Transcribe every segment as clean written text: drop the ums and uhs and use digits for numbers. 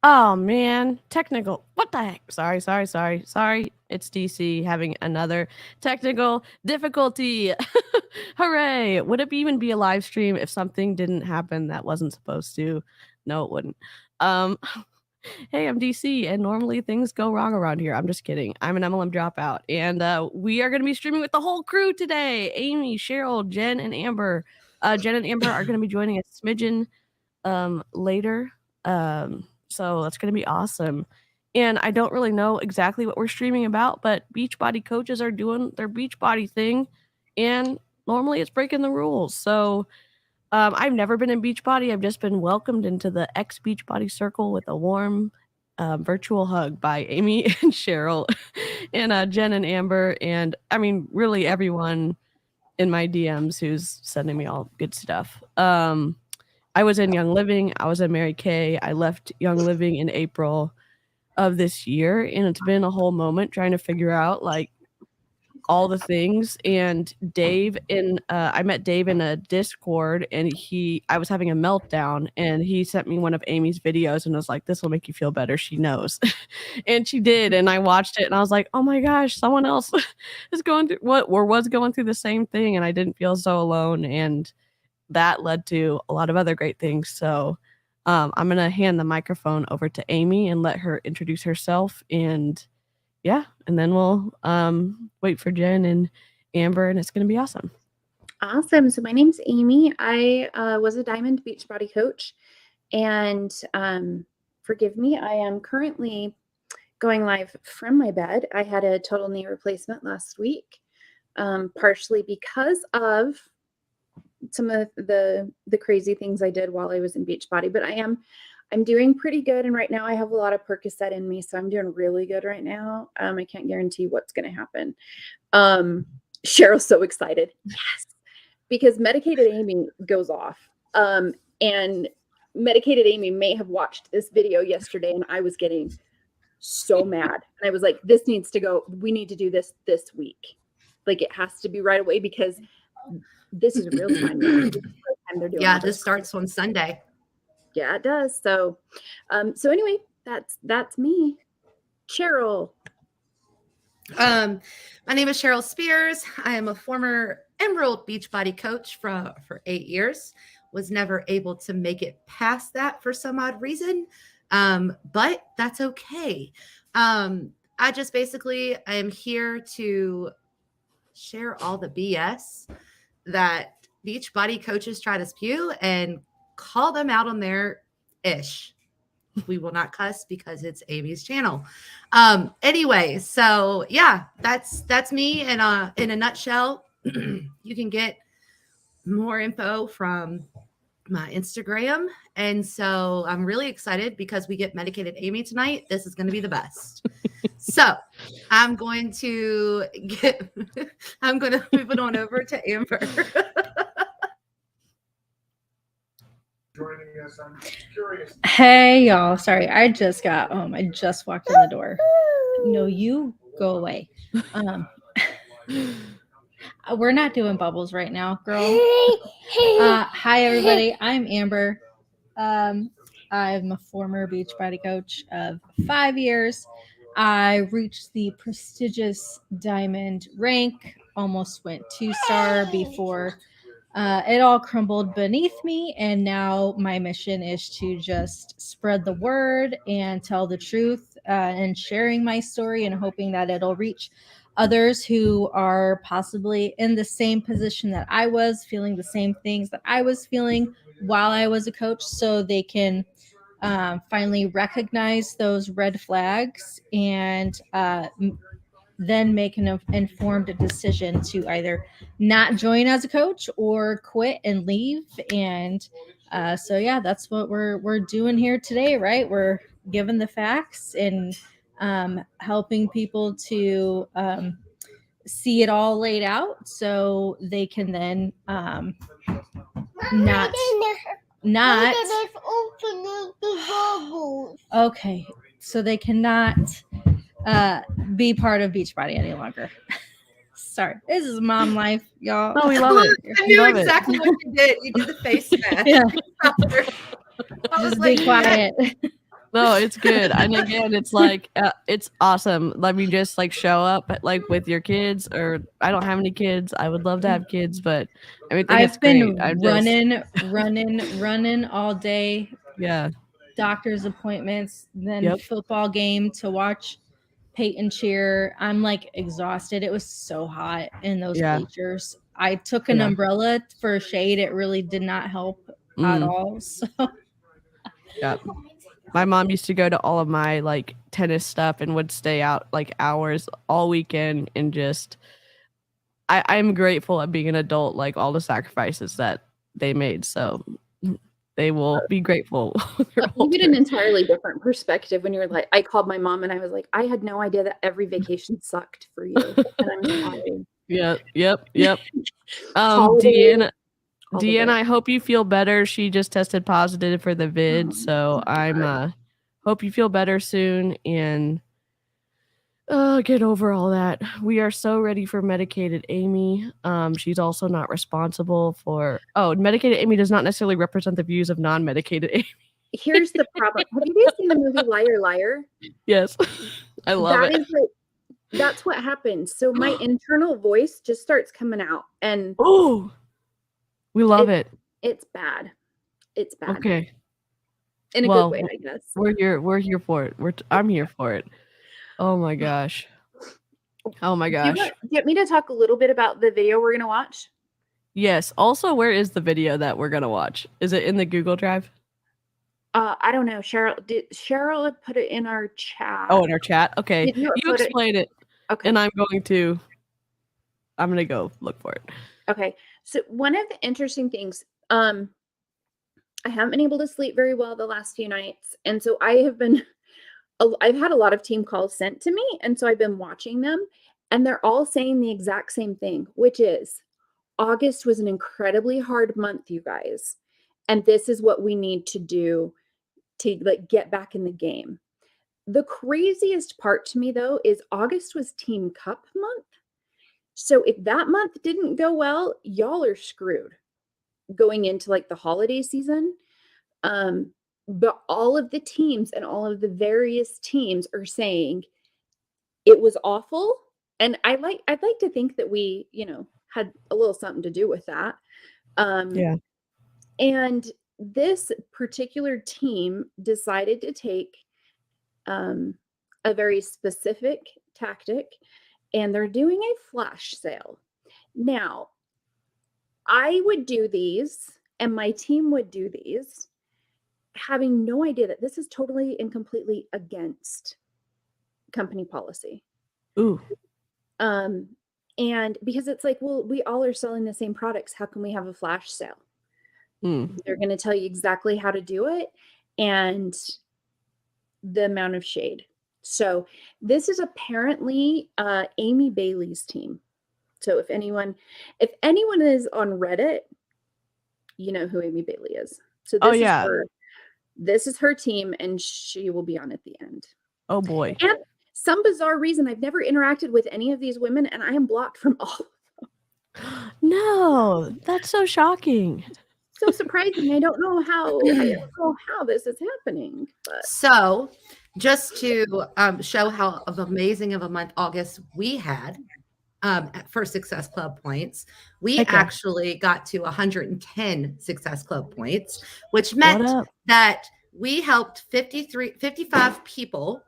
Oh man, technical. What the heck? Sorry. It's DC having another technical difficulty. Hooray. Would it even be a live stream if something didn't happen that wasn't supposed to? No, it wouldn't. Um, hey, I'm DC, and normally things go wrong around here. I'm just kidding. I'm an MLM dropout, and we are going to be streaming with the whole crew today. Amy, Cheryl, Jen, and Amber. Jen and Amber are going to be joining a smidgen later. So that's going to be awesome. And I don't really know exactly what we're streaming about, but Beachbody coaches are doing their Beachbody thing, and normally it's breaking the rules. So I've never been in Beachbody. I've just been welcomed into the ex Beachbody circle with a warm virtual hug by Amy and Cheryl and Jen and Amber. And I mean, really everyone in my DMs who's sending me all good stuff. I was in Young Living. I was in Mary Kay. I left Young Living in April of this year, and it's been a whole moment trying to figure out like all the things. And Dave I met Dave in a Discord, and I was having a meltdown, and he sent me one of Amy's videos and was like, "This will make you feel better. She knows." And she did, and I watched it, and I was like, "Oh my gosh, someone else is going through was going through the same thing, and I didn't feel so alone." And that led to a lot of other great things. So I'm going to hand the microphone over to Amy and let her introduce herself. And yeah, and then we'll wait for Jen and Amber, and it's going to be awesome. Awesome. So my name's Amy. I was a Diamond Beachbody coach, and forgive me, I am currently going live from my bed. I had a total knee replacement last week, partially because of some of the crazy things I did while I was in Beachbody, but I'm doing pretty good. And right now I have a lot of Percocet in me, so I'm doing really good right now. I can't guarantee what's going to happen. Cheryl's so excited. Yes. Because Medicated Amy goes off. And Medicated Amy may have watched this video yesterday, and I was getting so mad. And I was like, this needs to go. We need to do this week. Like, it has to be right away, because this is real time. Yeah, this starts on Sunday. Yeah, it does. So anyway, that's me. Cheryl. My name is Cheryl Spears. I am a former Emerald Beachbody coach for 8 years. Was never able to make it past that for some odd reason, but that's okay. I just basically I am here to share all the BS that Beachbody coaches try to spew and call them out on their ish. We will not cuss because it's Amy's channel. Anyway, so yeah, that's me in a nutshell. You can get more info from my Instagram. And so I'm really excited because we get Medicated Amy tonight. This is going to be the best. So I'm going to move it on over to Amber. Joining us, I'm curious. Hey y'all, sorry, I just got home. I just walked in the door. No, you go away. We're not doing bubbles right now, girl. Hi everybody, I'm Amber. I'm a former Beachbody coach of 5 years. I reached the prestigious diamond rank, almost went 2-star before it all crumbled beneath me. And now my mission is to just spread the word and tell the truth and sharing my story and hoping that it'll reach others who are possibly in the same position that I was, feeling the same things that I was feeling while I was a coach, so they can finally recognize those red flags and then make an informed decision to either not join as a coach or quit and leave. And so yeah, that's what we're doing here today, right? We're giving the facts and helping people to see it all laid out so they can then not okay, so they cannot be part of Beachbody any longer. Sorry, this is mom life, y'all. Oh, we love it. I We knew love exactly what you did. You did the face mask. Yeah. I was Just like, be quiet. No, it's good. And again, it's like it's awesome. Let me just like show up like with your kids, or I don't have any kids. I would love to have kids, but everything is I've been great. I'm running all day, yeah. doctor's appointments, then Yep. football game to watch Peyton cheer. I'm like exhausted. It was so hot in those Yeah. bleachers. I took an Yeah. umbrella for shade. It really did not help at all. So Yeah. My mom used to go to all of my like tennis stuff and would stay out like hours all weekend and just I'm grateful at being an adult, like all the sacrifices that they made. So they will be grateful. when they're You get an older. entirely different perspective when you're like, I called my mom and I was like, I had no idea that every vacation sucked for you. And I'm sorry. Yep. Holidays, all the Deanna, best. I hope you feel better. She just tested positive for the vid, so I'm hope you feel better soon and get over all that. We are so ready for medicated Amy. She's also not responsible for medicated Amy does not necessarily represent the views of non-medicated Amy. Here's the problem. Have you guys seen the movie Liar Liar? Yes. I love That it. is like, that's what happens. So my internal voice just starts coming out and Oh, we love it. it's bad. It's bad. Okay. In a Well, good way, I guess. We're here for it. I'm here for it. Oh my gosh. Oh my Do you gosh. want me to talk a little bit about the video we're going to watch? Yes. Also, where is the video that we're gonna watch? Is it in the Google Drive? I don't know. Cheryl had put it in our chat. Oh, in our chat. Okay, Did you you upload it? explain it, Okay. and I'm gonna go look for it. Okay. So one of the interesting things, I haven't been able to sleep very well the last few nights. And so I've had a lot of team calls sent to me. And so I've been watching them and they're all saying the exact same thing, which is August was an incredibly hard month, you guys. And this is what we need to do to like get back in the game. The craziest part to me though, is August was Team Cup month. So if that month didn't go well, y'all are screwed going into like the holiday season. But all of the teams and all of the various teams are saying it was awful. And I'd like to think that we, had a little something to do with that. Yeah. And this particular team decided to take a very specific tactic, and they're doing a flash sale. Now, I would do these, and my team would do these, having no idea that this is totally and completely against company policy. Ooh. And because it's like, well, we all are selling the same products. How can we have a flash sale? They're going to tell you exactly how to do it and the amount of shade. So this is apparently Amy Bailey's team. So if anyone is on Reddit, you know who Amy Bailey is. So this is her team, and she will be on at the end. Oh boy. And some bizarre reason, I've never interacted with any of these women, and I am blocked from all. No, that's so shocking. so surprising. I don't know how this is happening. But So, just to show how amazing of a month August we had for Success Club points, we Okay. actually got to 110 Success Club points, which What meant up? that we helped 55 people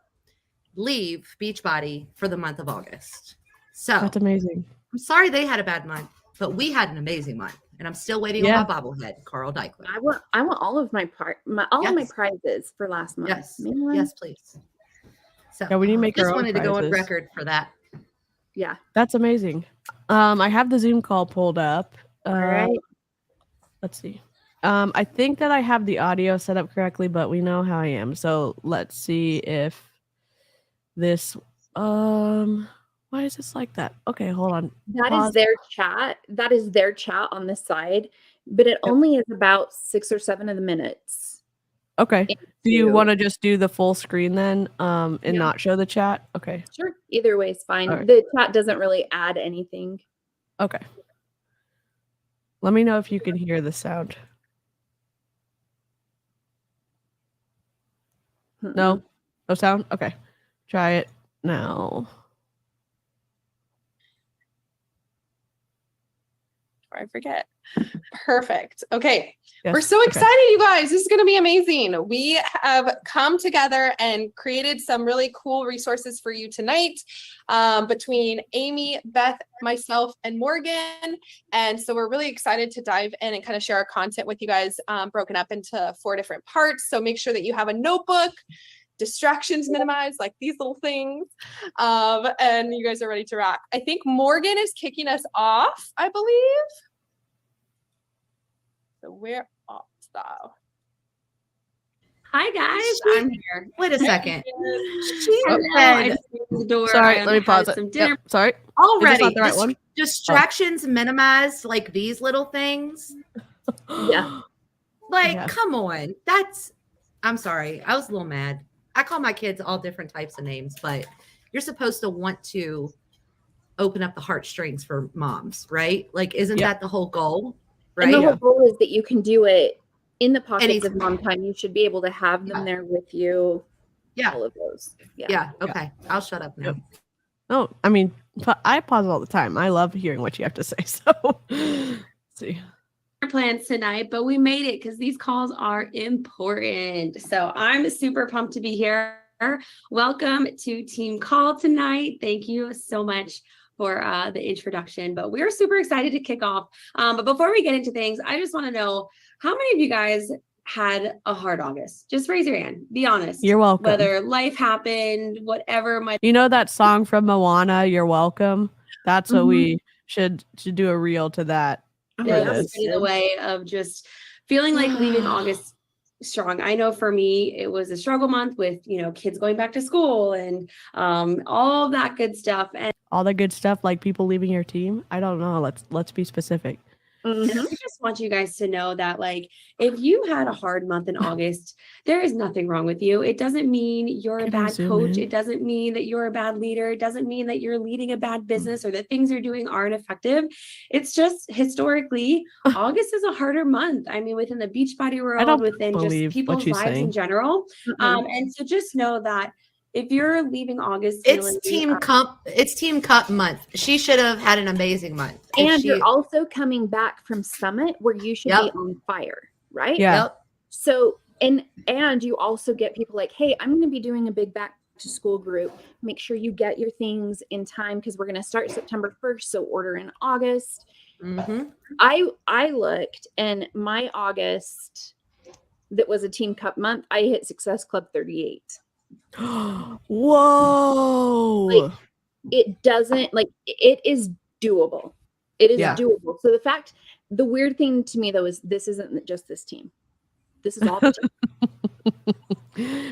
leave Beachbody for the month of August. So, That's amazing. I'm sorry they had a bad month, but we had an amazing month, and I'm still waiting on my bobblehead, Carl Deichler. I want all of my of my Yes. prizes for last month. Yes, Man. yes, please. So Yeah, we need to make our just own wanted to go on prizes. record for that. Yeah. That's amazing. I have the Zoom call pulled up. All right. Let's see. I think that I have the audio set up correctly, but we know how I am. So let's see if this why is this like that? Okay, hold on. That Pause. is their chat. That is their chat on the side, but it only is about 6 or 7 of the minutes. Okay. Do you into- want to just do the full screen then and Yeah. not show the chat? Okay. Sure. Either way is fine. All right. The chat doesn't really add anything. Okay. Let me know if you can hear the sound. No? No sound? Okay. Try it now. I forget. Perfect. Okay. Yes. We're so Okay. excited, you guys. This is going to be amazing. We have come together and created some really cool resources for you tonight between Amy, Beth, myself, and Morgan. And so we're really excited to dive in and kind of share our content with you guys broken up into 4 different parts. So make sure that you have a notebook, distractions minimized, like these little things, and you guys are ready to rock. I think Morgan is kicking us off, I believe. So we're off style. Hi guys, I'm here. Wait a second. She Hello, I said just came to the door. Sorry, I let me pause had it. some dinner. Yep, sorry. already not the right one? distractions minimized, like these little things. Yeah. Like, Yeah. come on. I'm sorry. I was a little mad. I call my kids all different types of names, but you're supposed to want to open up the heartstrings for moms, right? Like, isn't Yeah. that the whole goal? Right? And the Yeah. whole goal is that you can do it in the pockets Anytime. of mom time. You should be able to have them Yeah. there with you. Yeah. All of those. Yeah. Yeah. Okay. I'll shut up now. Yep. Oh, I mean, I pause all the time. I love hearing what you have to say. So, let's see. Plans tonight, but we made it because these calls are important. So I'm super pumped to be here. Welcome to Team Call tonight. Thank you so much for the introduction, but we're super excited to kick off. But before we get into things, I just want to know how many of you guys had a hard August? Just raise your hand. Be honest. You're welcome. Whether life happened, whatever might. You know that song from Moana, You're Welcome? That's what Mhm. we should do a reel to that. Oh, Yeah, yes. this. In the way of just feeling like leaving August strong. I know for me, it was a struggle month with, kids going back to school and all of that good stuff. And All the good stuff, like people leaving your team. I don't know. Let's be specific. Mhm. I just want you guys to know that, like, if you had a hard month in August, there is nothing wrong with you. It doesn't mean you're a Can I bad zoom coach. in? It doesn't mean that you're a bad leader. It doesn't mean that you're leading a bad business or that things you're doing aren't effective. It's just historically, August is a harder month. I mean, within the Beachbody world, don't within believe just what people's she's lives in saying. general. Mhm. And so just know that if you're leaving August, It's Team Cup month. She should have had an amazing month. If And she- you're also coming back from Summit where you should be Yep. on fire, right? Yeah. Yep. So, and you also get people like, hey, I'm going to be doing a big back to school group. Make sure you get your things in time because we're going to start September 1st. So order in August. Mhm. I looked, and my August that was a Team Cup month, I hit Success Club 38. Whoa. Like, it doesn't, like, it is doable. It is Yeah. doable. So the weird thing to me though is this isn't just this team. This is all the team.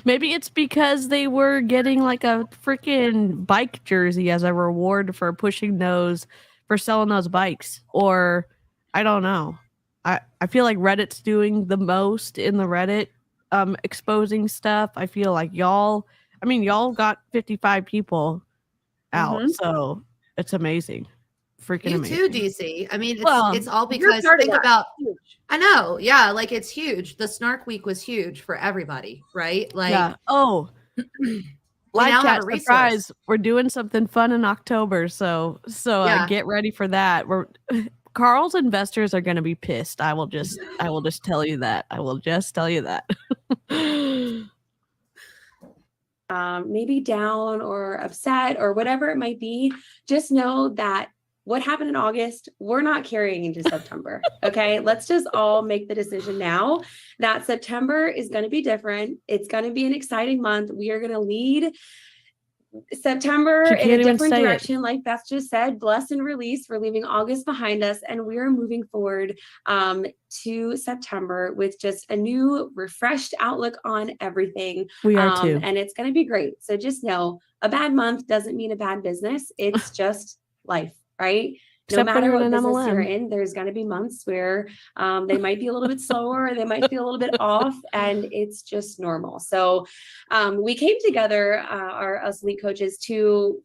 Maybe it's because they were getting like a freaking bike jersey as a reward for selling those bikes. Or I don't know. I feel like Reddit's doing the most in the Reddit exposing stuff. I feel like y'all got 55 people out. Mhm. So it's amazing. freaking You amazing. too, DC. I mean, Well, it's all You're because part of think that. about. Huge. I know, yeah, like it's huge. The Snark Week was huge for everybody, right? Like, yeah. Oh, we live now have chat a resource. surprise. We're doing something fun in October, so Yeah. get ready for that. We're Carl's investors are going to be pissed. I will just tell you that. I will just tell you that. Maybe down or upset or whatever it might be, just know that what happened in August, we're not carrying into September. Okay. Let's just all make the decision now that September is going to be different. It's going to be an exciting month. We are going to lead September She in can't a even different say it. direction. Like Beth just said, bless and release. We're leaving August behind us and we are moving forward to September with just a new refreshed outlook on everything. We are too. And it's going to be great. So just know a bad month doesn't mean a bad business. It's just life, right? Except No when matter you're what in an business you're MLM. in, there's going to be months where they might be a little bit slower, they might feel a little bit off, and it's just normal. So we came together, us elite coaches, to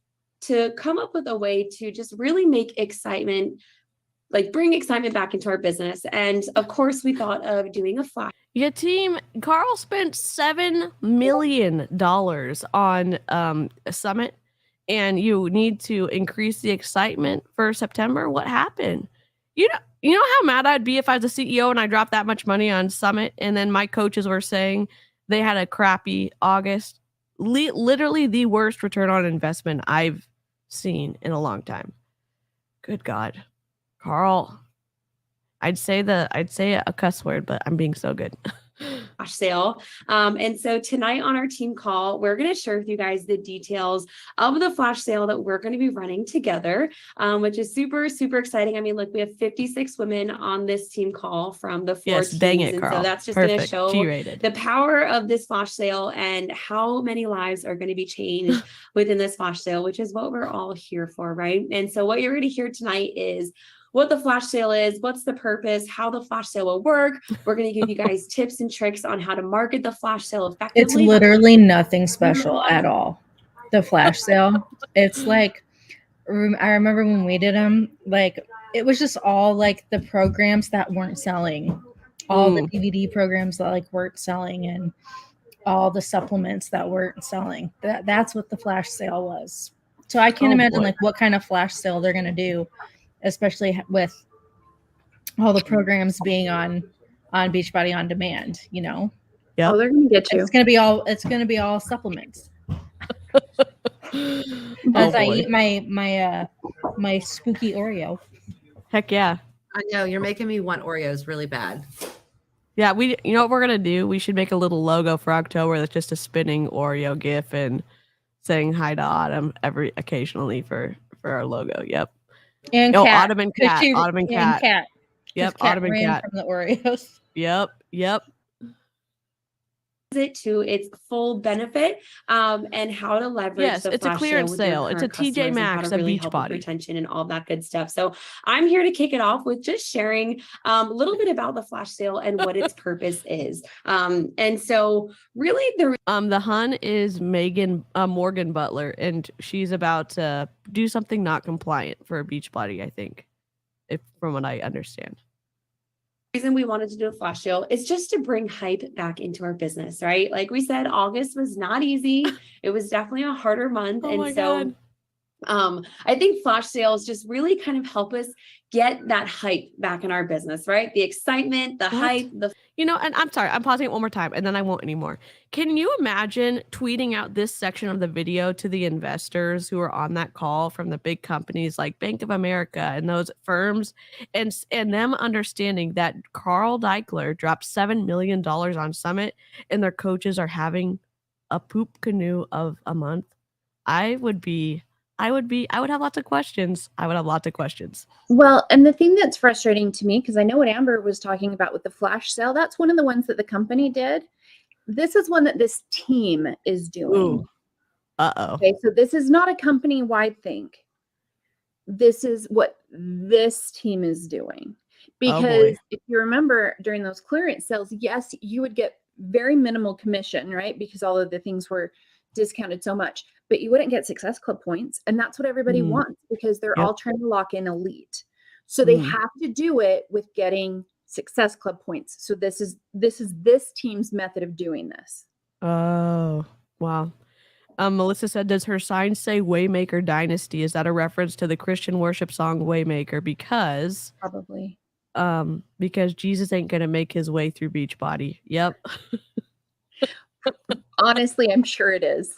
come up with a way to just really make excitement, like bring excitement back into our business. And of course, we thought of doing a flash. Your team, Carl spent $7 million on a summit, and you need to increase the excitement for September. What happened? You know how mad I'd be if I was a CEO and I dropped that much money on summit, and then my coaches were saying they had a crappy August. Literally the worst return on investment I've seen in a long time. Good God, Carl. I'd say a cuss word, but I'm being so good. Flash sale. And so tonight on our team call, we're going to share with you guys the details of the flash sale that we're going to be running together, which is super, super exciting. I mean, look, we have 56 women on this team call from the 4 Yes, teams. dang it, and Carl. so that's just going to Perfect. show G-rated. the power of this flash sale and how many lives are going to be changed within this flash sale, which is what we're all here for, right? And so what you're going to hear tonight is what the flash sale is, what's the purpose, how the flash sale will work. We're going to give you guys tips and tricks on how to market the flash sale effectively. It's literally nothing special at all. The flash sale. It's like, I remember when we did them, like it was just all like the programs that weren't selling, all the DVD programs that like weren't selling, and all the supplements that weren't selling. That's what the flash sale was. So I can't imagine like what kind of flash sale they're going to do, especially with all the programs being on Beachbody On Demand, you know. Yep. Oh, they're gonna get you. It's gonna be all supplements. As I eat my spooky Oreo. Heck yeah. I know you're making me want Oreos really bad. Yeah, you know what we're gonna do? We should make a little logo for October that's just a spinning Oreo GIF and saying hi to Autumn occasionally for our logo. Yep. And Oh, cat. Autumn and cat. Autumn and cat. Cat. Yep. Cat Autumn and ran cat. from the Oreos. It to its full benefit and how to leverage Yes, the it's a flash clearance with your sale. It's a current TJ customers and how Maxx to of really help with Beachbody. retention and all that good stuff. So I'm here to kick it off with just sharing a little bit about the flash sale and what its purpose is. And so really The Hun is Morgan Butler, and she's about to do something not compliant for Beachbody, I think, from what I understand. reason we wanted to do a flash sale is just to bring hype back into our business, right? Like we said, August was not easy. It was definitely a harder month. Oh and my so God. I think flash sales just really kind of help us get that hype back in our business, right? The excitement, the hype, and I'm sorry, I'm pausing it one more time and then I won't anymore. Can you imagine tweeting out this section of the video to the investors who are on that call from the big companies like Bank of America and those firms, and them understanding that Carl Deichler dropped $7 million on Summit and their coaches are having a poop canoe of a month? I would have lots of questions. Well, and the thing that's frustrating to me, because I know what Amber was talking about with the flash sale, that's one of the ones that the company did. This is one that this team is doing. Ooh. Uh-oh. Okay, so this is not a company-wide thing. This is what this team is doing. Because if you remember during those clearance sales, yes, you would get very minimal commission, right? Because all of the things were discounted so much, but you wouldn't get Success Club points. And that's what everybody wants because they're all trying to lock in elite. So they have to do it with getting Success Club points. So this is this team's method of doing this. Oh, wow. Melissa said, does her sign say Waymaker Dynasty? Is that a reference to the Christian worship song Waymaker? Because Probably. because Jesus ain't gonna make his way through Beachbody. Yep. Honestly, I'm sure it is.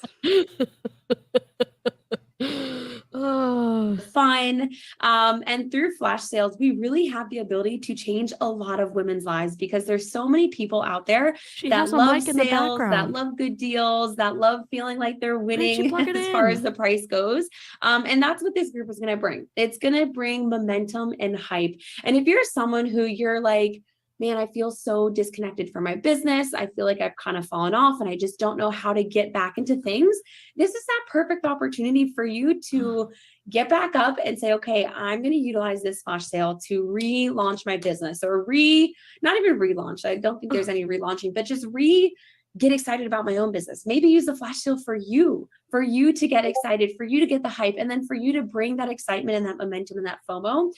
Oh, fun. And through flash sales, we really have the ability to change a lot of women's lives because there's so many people out there she that has a love mic in the sales, that background. love good deals, that love feeling like they're Why didn't you winning plug it as far in? as the price goes. And that's what this group is going to bring. It's going to bring momentum and hype. And if you're someone who you're like, man, I feel so disconnected from my business. I feel like I've kind of fallen off and I just don't know how to get back into things. This is that perfect opportunity for you to get back up and say, okay, I'm going to utilize this flash sale to relaunch my business or not even relaunch. I don't think there's any relaunching, but just get excited about my own business. Maybe use the flash sale for you to get excited, for you to get the hype, and then for you to bring that excitement and that momentum and that FOMO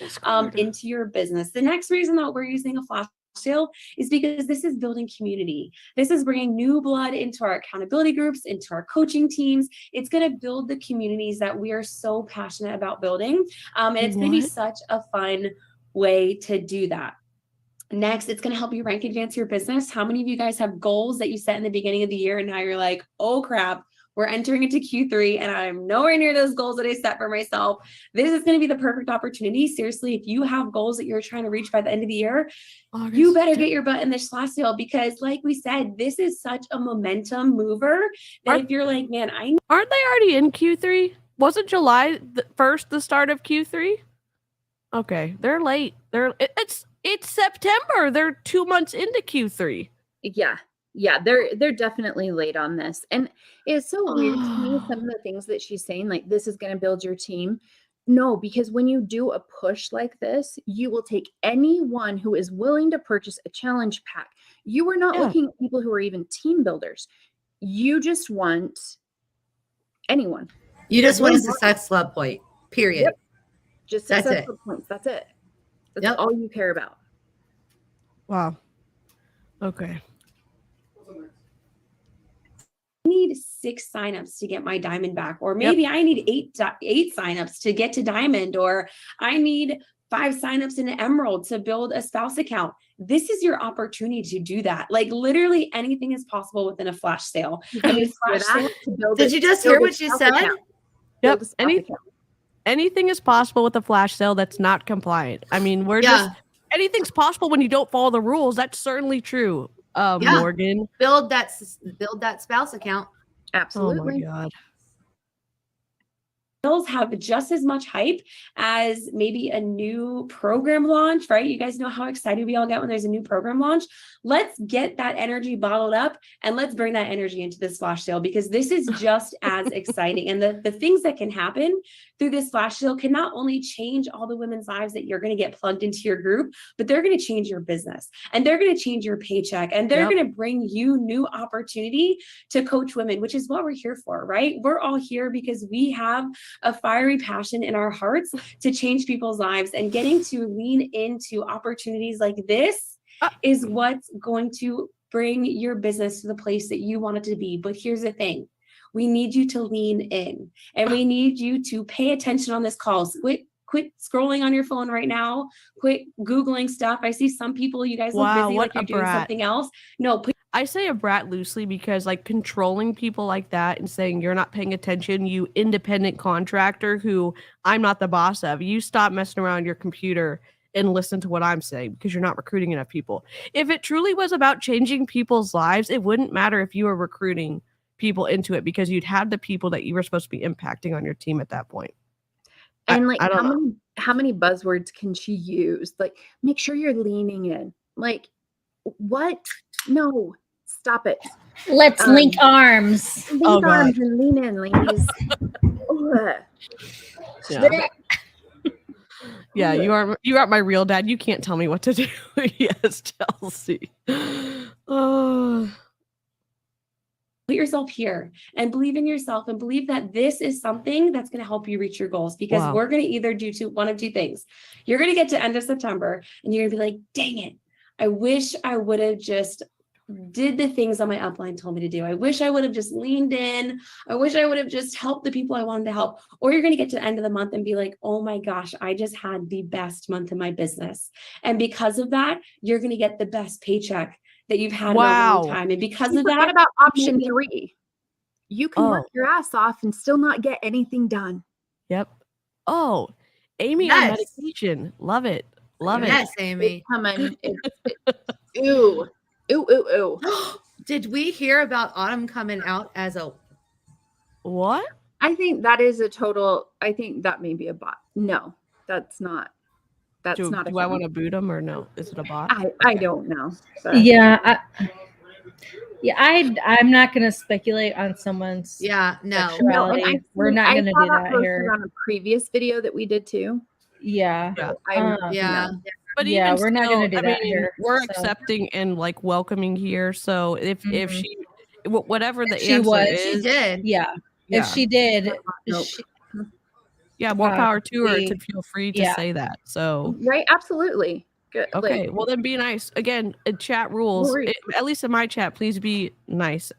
into your business. The next reason that we're using a flash sale is because this is building community. This is bringing new blood into our accountability groups, into our coaching teams. It's going to build the communities that we are so passionate about building. And it's going to be such a fun way to do that. Next, it's going to help you rank advance your business. How many of you guys have goals that you set in the beginning of the year and now you're like, oh crap, we're entering into Q3 and I'm nowhere near those goals that I set for myself. This is going to be the perfect opportunity. Seriously, if you have goals that you're trying to reach by the end of the year, you better get your butt in this flash sale because like we said, this is such a momentum mover that if you're like, man, aren't they already in Q3? Wasn't July 1st the start of Q3? Okay, they're late. It's September. They're 2 months into Q3. Yeah, they're definitely late on this. And it's so weird to me, some of the things that she's saying, like this is going to build your team. No, because when you do a push like this, you will take anyone who is willing to purchase a challenge pack. You are not looking at people who are even team builders. You just want anyone. You just want a Success Club point, period. Yep. Just Success Club points. That's it. That's all you care about. Wow. Okay. I need 6 signups to get my diamond back, or maybe I need 8 signups to get to diamond, or I need 5 signups in emerald to build a spouse account. This is your opportunity to do that. Like literally anything is possible within a flash sale. I mean, flash sale. Did you just hear what you said? Yep. Anything is possible with a flash sale that's not compliant. I mean, anything's possible when you don't follow the rules. That's certainly true. Morgan, build that spouse account. Absolutely. Oh my God. Have just as much hype as maybe a new program launch, right? You guys know how excited we all get when there's a new program launch. Let's get that energy bottled up and let's bring that energy into this flash sale because this is just as exciting. And the things that can happen through this flash sale can not only change all the women's lives that you're going to get plugged into your group, but they're going to change your business and they're going to change your paycheck and they're going to bring you new opportunity to coach women, which is what we're here for, right? We're all here because we have a fiery passion in our hearts to change people's lives, and getting to lean into opportunities like this is what's going to bring your business to the place that you want it to be. But here's the thing. We need you to lean in and we need you to pay attention on this call. Quit scrolling on your phone right now. Quit Googling stuff. I see some people, you guys look busy like you're doing something else. No, I say a brat loosely because like controlling people like that and saying you're not paying attention, you independent contractor who I'm not the boss of, you stop messing around your computer and listen to what I'm saying because you're not recruiting enough people. If it truly was about changing people's lives, it wouldn't matter if you were recruiting people into it because you'd have the people that you were supposed to be impacting on your team at that point. And like how many buzzwords can she use? Like, make sure you're leaning in. Like, what? No, stop it. Let's link arms. Link arms and lean in, ladies. Yeah, you are my real dad. You can't tell me what to do. Yes, Chelsea. Oh. put yourself here and believe in yourself and believe that this is something that's going to help you reach your goals, because Wow. we're going to either do one of two things. You're going to get to end of September and you're going to be like, dang it, I wish I would have just did the things that my upline told me to do. I wish I would have just leaned in. I wish I would have just helped the people I wanted to help. Or you're going to get to the end of the month and be like, oh my gosh, I just had the best month in my business. And because of that, you're going to get the best paycheck that you've had in a long time. And because of What that, about option 3? You can work Oh. your ass off and still not get anything done. Yep. Oh, Amy on Yes. medication. Love it. Love Yes, it. Amy. Coming. Ooh. Ooh, ooh, ooh. Did we hear about Autumn coming out as a What? I think that is a total, I think that may be a bot. No, that's not. That's Do not a I thing. want to boot him or no? Is it a bot? I don't know. But I'm not going to speculate on someone's no. sexuality. No, and We're not I going to saw do that posted here. on a previous video that we did too. Yeah. Yeah. But Yeah, even we're not still, gonna do I that mean, here, we're so. accepting and like welcoming here. So if she, whatever the She answer was. She is, did. Yeah. yeah, If she did, Nope. yeah, more power to her to we- feel free to yeah. say that. So Right? Absolutely. Good. okay, well then be nice. Again, chat rules. Right. At least in my chat, please be nice.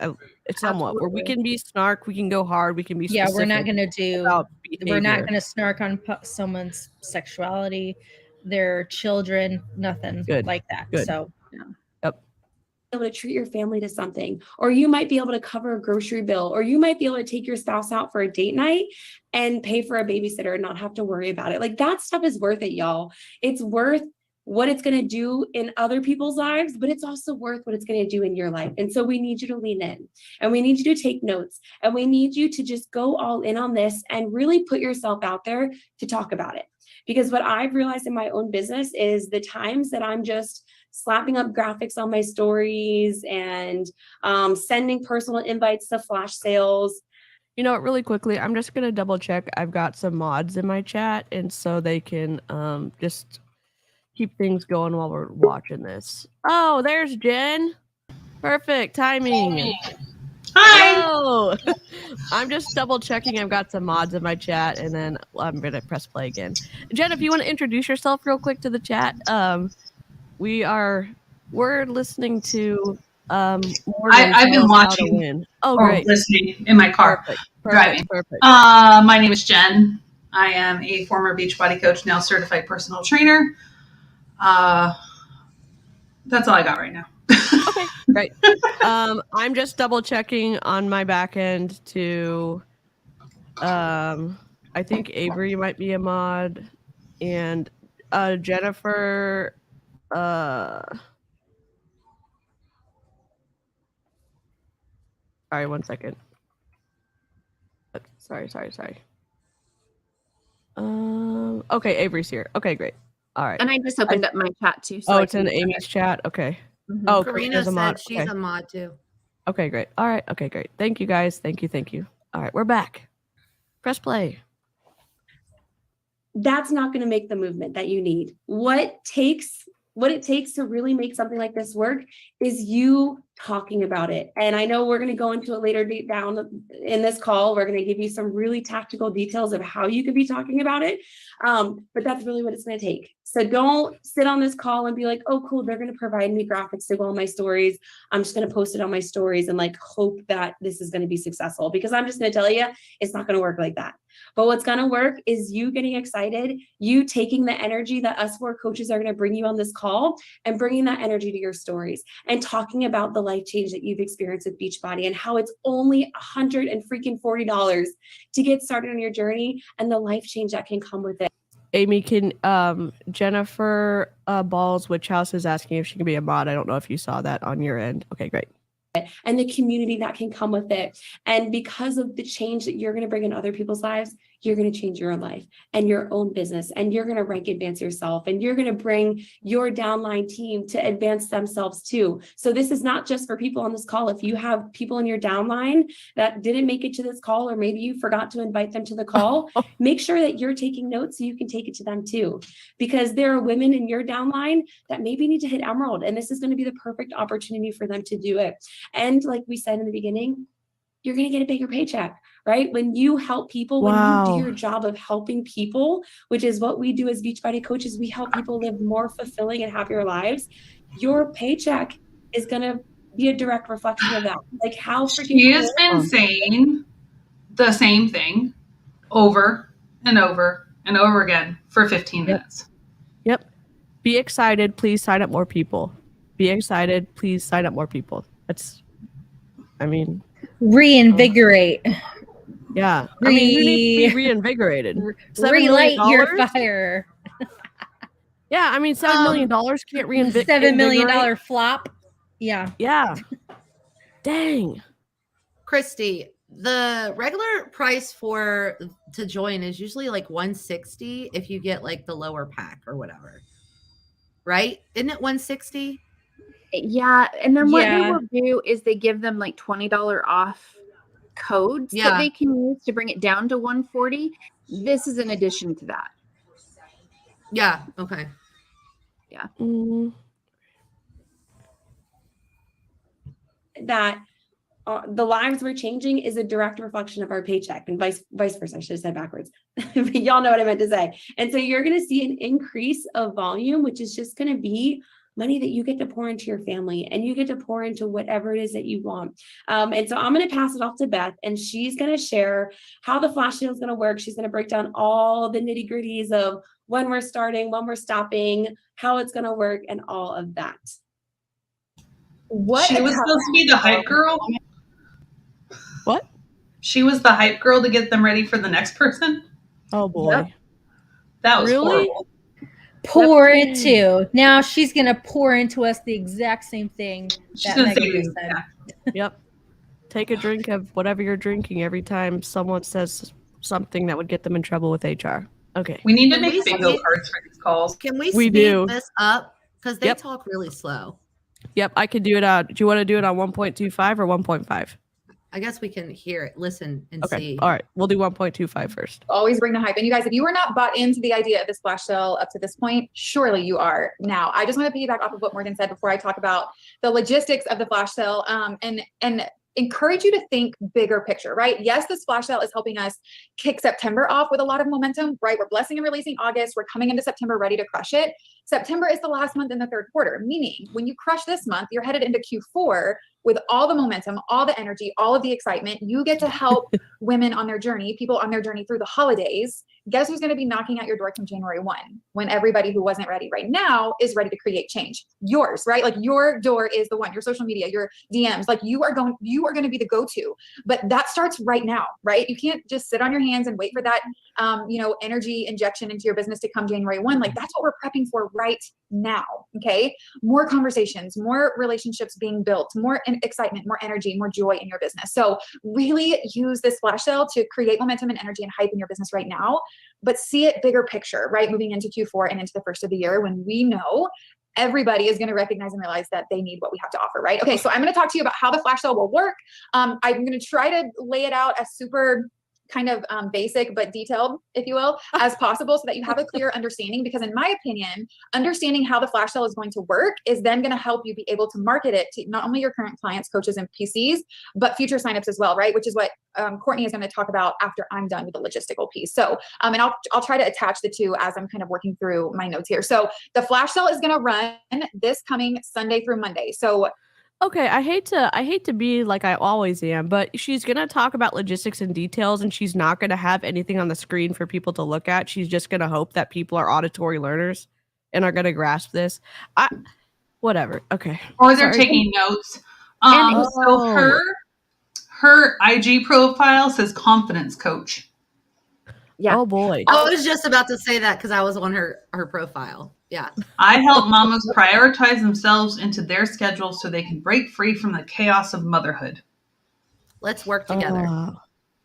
Somewhat where we Absolutely. can be snark, we can go hard, we can be yeah, we're not specific going to do. about We're not behavior. going to snark on someone's sexuality, their children, nothing Good. like that. Good. So able to treat your family to something, or you might be able to cover a grocery bill, or you might be able to take your spouse out for a date night and pay for a babysitter and not have to worry about it. Like that stuff is worth it, y'all. It's worth what it's going to do in other people's lives, but it's also worth what it's going to do in your life. And so we need you to lean in, and we need you to take notes, and we need you to just go all in on this and really put yourself out there to talk about it. Because what I've realized in my own business is the times that I'm just slapping up graphics on my stories and sending personal invites to flash sales. You know, really quickly, I'm just gonna double check. I've got some mods in my chat, and so they can just keep things going while we're watching this. Oh, there's Jen. Perfect timing. Hi. Oh, I'm just double checking. I've got some mods in my chat, and then I'm gonna press play again. Jen, if you want to introduce yourself real quick to the chat, we're listening to I've been watching Oh, or great. listening in my car driving. Perfect. My name is Jen. I am a former Beachbody coach, now certified personal trainer. That's all I got right now. Okay, great. I'm just double checking on my back end to I think Avery might be a mod, and Jennifer sorry, 1 second. Sorry. Okay, Avery's here. Okay, great. All right. And I just opened up my chat too. So It's in Amy's chat. Okay. Mhm. Oh, Karina Karina's a said mod. she's Okay. a mod too. Okay, great. All right. Okay, great. Thank you, guys. Thank you. All right, we're back. Press play. That's not going to make the movement that you need. What it takes to really make something like this work is you talking about it. And I know we're going to go into it later down in this call. We're going to give you some really tactical details of how you could be talking about it. But that's really what it's going to take. So don't sit on this call and be like, oh, cool, they're going to provide me graphics to go on my stories. I'm just going to post it on my stories and like hope that this is going to be successful, because I'm just going to tell you, it's not going to work like that. But what's going to work is you getting excited, you taking the energy that us four coaches are going to bring you on this call and bringing that energy to your stories and talking about the life change that you've experienced with Beachbody and how it's only $140 to get started on your journey and the life change that can come with it. Amy, can Jennifer Balls Witch House is asking if she can be a mod. I don't know if you saw that on your end. Okay, great. And the community that can come with it. And because of the change that you're going to bring in other people's lives, you're going to change your life and your own business, and you're going to rank advance yourself, and you're going to bring your downline team to advance themselves too. So this is not just for people on this call. If you have people in your downline that didn't make it to this call, or maybe you forgot to invite them to the call, make sure that you're taking notes so you can take it to them too, because there are women in your downline that maybe need to hit Emerald, and this is going to be the perfect opportunity for them to do it. And like we said in the beginning, you're going to get a bigger paycheck, right? When you help people, when you do your job of helping people, which is what we do as Beachbody coaches, we help people live more fulfilling and happier lives. Your paycheck is going to be a direct reflection of that. Like how freaking She has been saying the same thing over and over and over again for 15 minutes. Yep. Be excited. Please sign up more people. Be excited. Please sign up more people. Reinvigorate. Yeah. I mean, who needs to be reinvigorated? Relight your fire. Yeah. I mean, $7 million can't reinvigorate. $7 million flop. Yeah. Yeah. Dang. Christy, the regular price to join is usually like $160 if you get like the lower pack or whatever. Right? Isn't it $160? Yeah. And then what they will do is they give them like $20 off codes that they can use to bring it down to $140. This is in addition to that. Yeah. Okay. Yeah. That the lives we're changing is a direct reflection of our paycheck, and vice versa. I should have said backwards, but y'all know what I meant to say. And so you're going to see an increase of volume, which is just going to be money that you get to pour into your family, and you get to pour into whatever it is that you want. And so I'm going to pass it off to Beth, and she's going to share how the flash sale is going to work. She's going to break down all the nitty gritties of when we're starting, when we're stopping, how it's going to work, and all of that. She was supposed to be the hype girl. What? She was the hype girl to get them ready for the next person. Oh boy. Yep. That was horrible. Pour into. Now she's going to pour into us the exact same thing She's that gonna Megan say, just said. Yep. Take a drink of whatever you're drinking every time someone says something that would get them in trouble with HR. Okay. We need to Can make we bingo speed- cards for these calls. Can we We speed do. this up? Because they Yep. talk really slow. Yep. I could do it out. Do you want to do it on 1.25 or 1.5? I guess we can hear it, listen, and Okay. see. All right. We'll do 1.25 first. Always bring the hype. And you guys, if you were not bought into the idea of this flash sale up to this point, surely you are now. I just want to piggyback off of what Morgan said before I talk about the logistics of the flash sale, and encourage you to think bigger picture, right? Yes, this flash sale is helping us kick September off with a lot of momentum, right? We're blessing and releasing August. We're coming into September ready to crush it. September is the last month in the third quarter, meaning when you crush this month, you're headed into Q4 with all the momentum, all the energy, all of the excitement. You get to help women on their journey, people on their journey through the holidays. Guess who's going to be knocking at your door come January 1, when everybody who wasn't ready right now is ready to create change? Yours, right? Like your door is the one, your social media, your DMs, like you are going to be the go-to, but that starts right now, right? You can't just sit on your hands and wait for that, energy injection into your business to come January 1. Like that's what we're prepping for right now. Okay. More conversations, more relationships being built, more excitement, more energy, more joy in your business. So really use this flash sale to create momentum and energy and hype in your business right now, but see it bigger picture, right? Moving into Q4 and into the first of the year, when we know everybody is going to recognize and realize that they need what we have to offer, right? Okay. So I'm going to talk to you about how the flash sale will work. I'm going to try to lay it out as super kind of basic but detailed, if you will, as possible, so that you have a clear understanding. Because in my opinion, understanding how the flash sale is going to work is then going to help you be able to market it to not only your current clients, coaches, and PCs, but future signups as well, right? Which is what Courtney is going to talk about after I'm done with the logistical piece. So, and I'll try to attach the two as I'm kind of working through my notes here. So the flash sale is going to run this coming Sunday through Monday. So Okay, I hate to be like I always am, but she's gonna talk about logistics and details, and she's not gonna have anything on the screen for people to look at. She's just gonna hope that people are auditory learners and are gonna grasp this. Whatever. Okay. Or they're Sorry. taking notes. And- So her IG profile says confidence coach. Yeah. Oh boy. I was just about to say that because I was on her profile. Yeah. I help mamas prioritize themselves into their schedule so they can break free from the chaos of motherhood. Let's work together.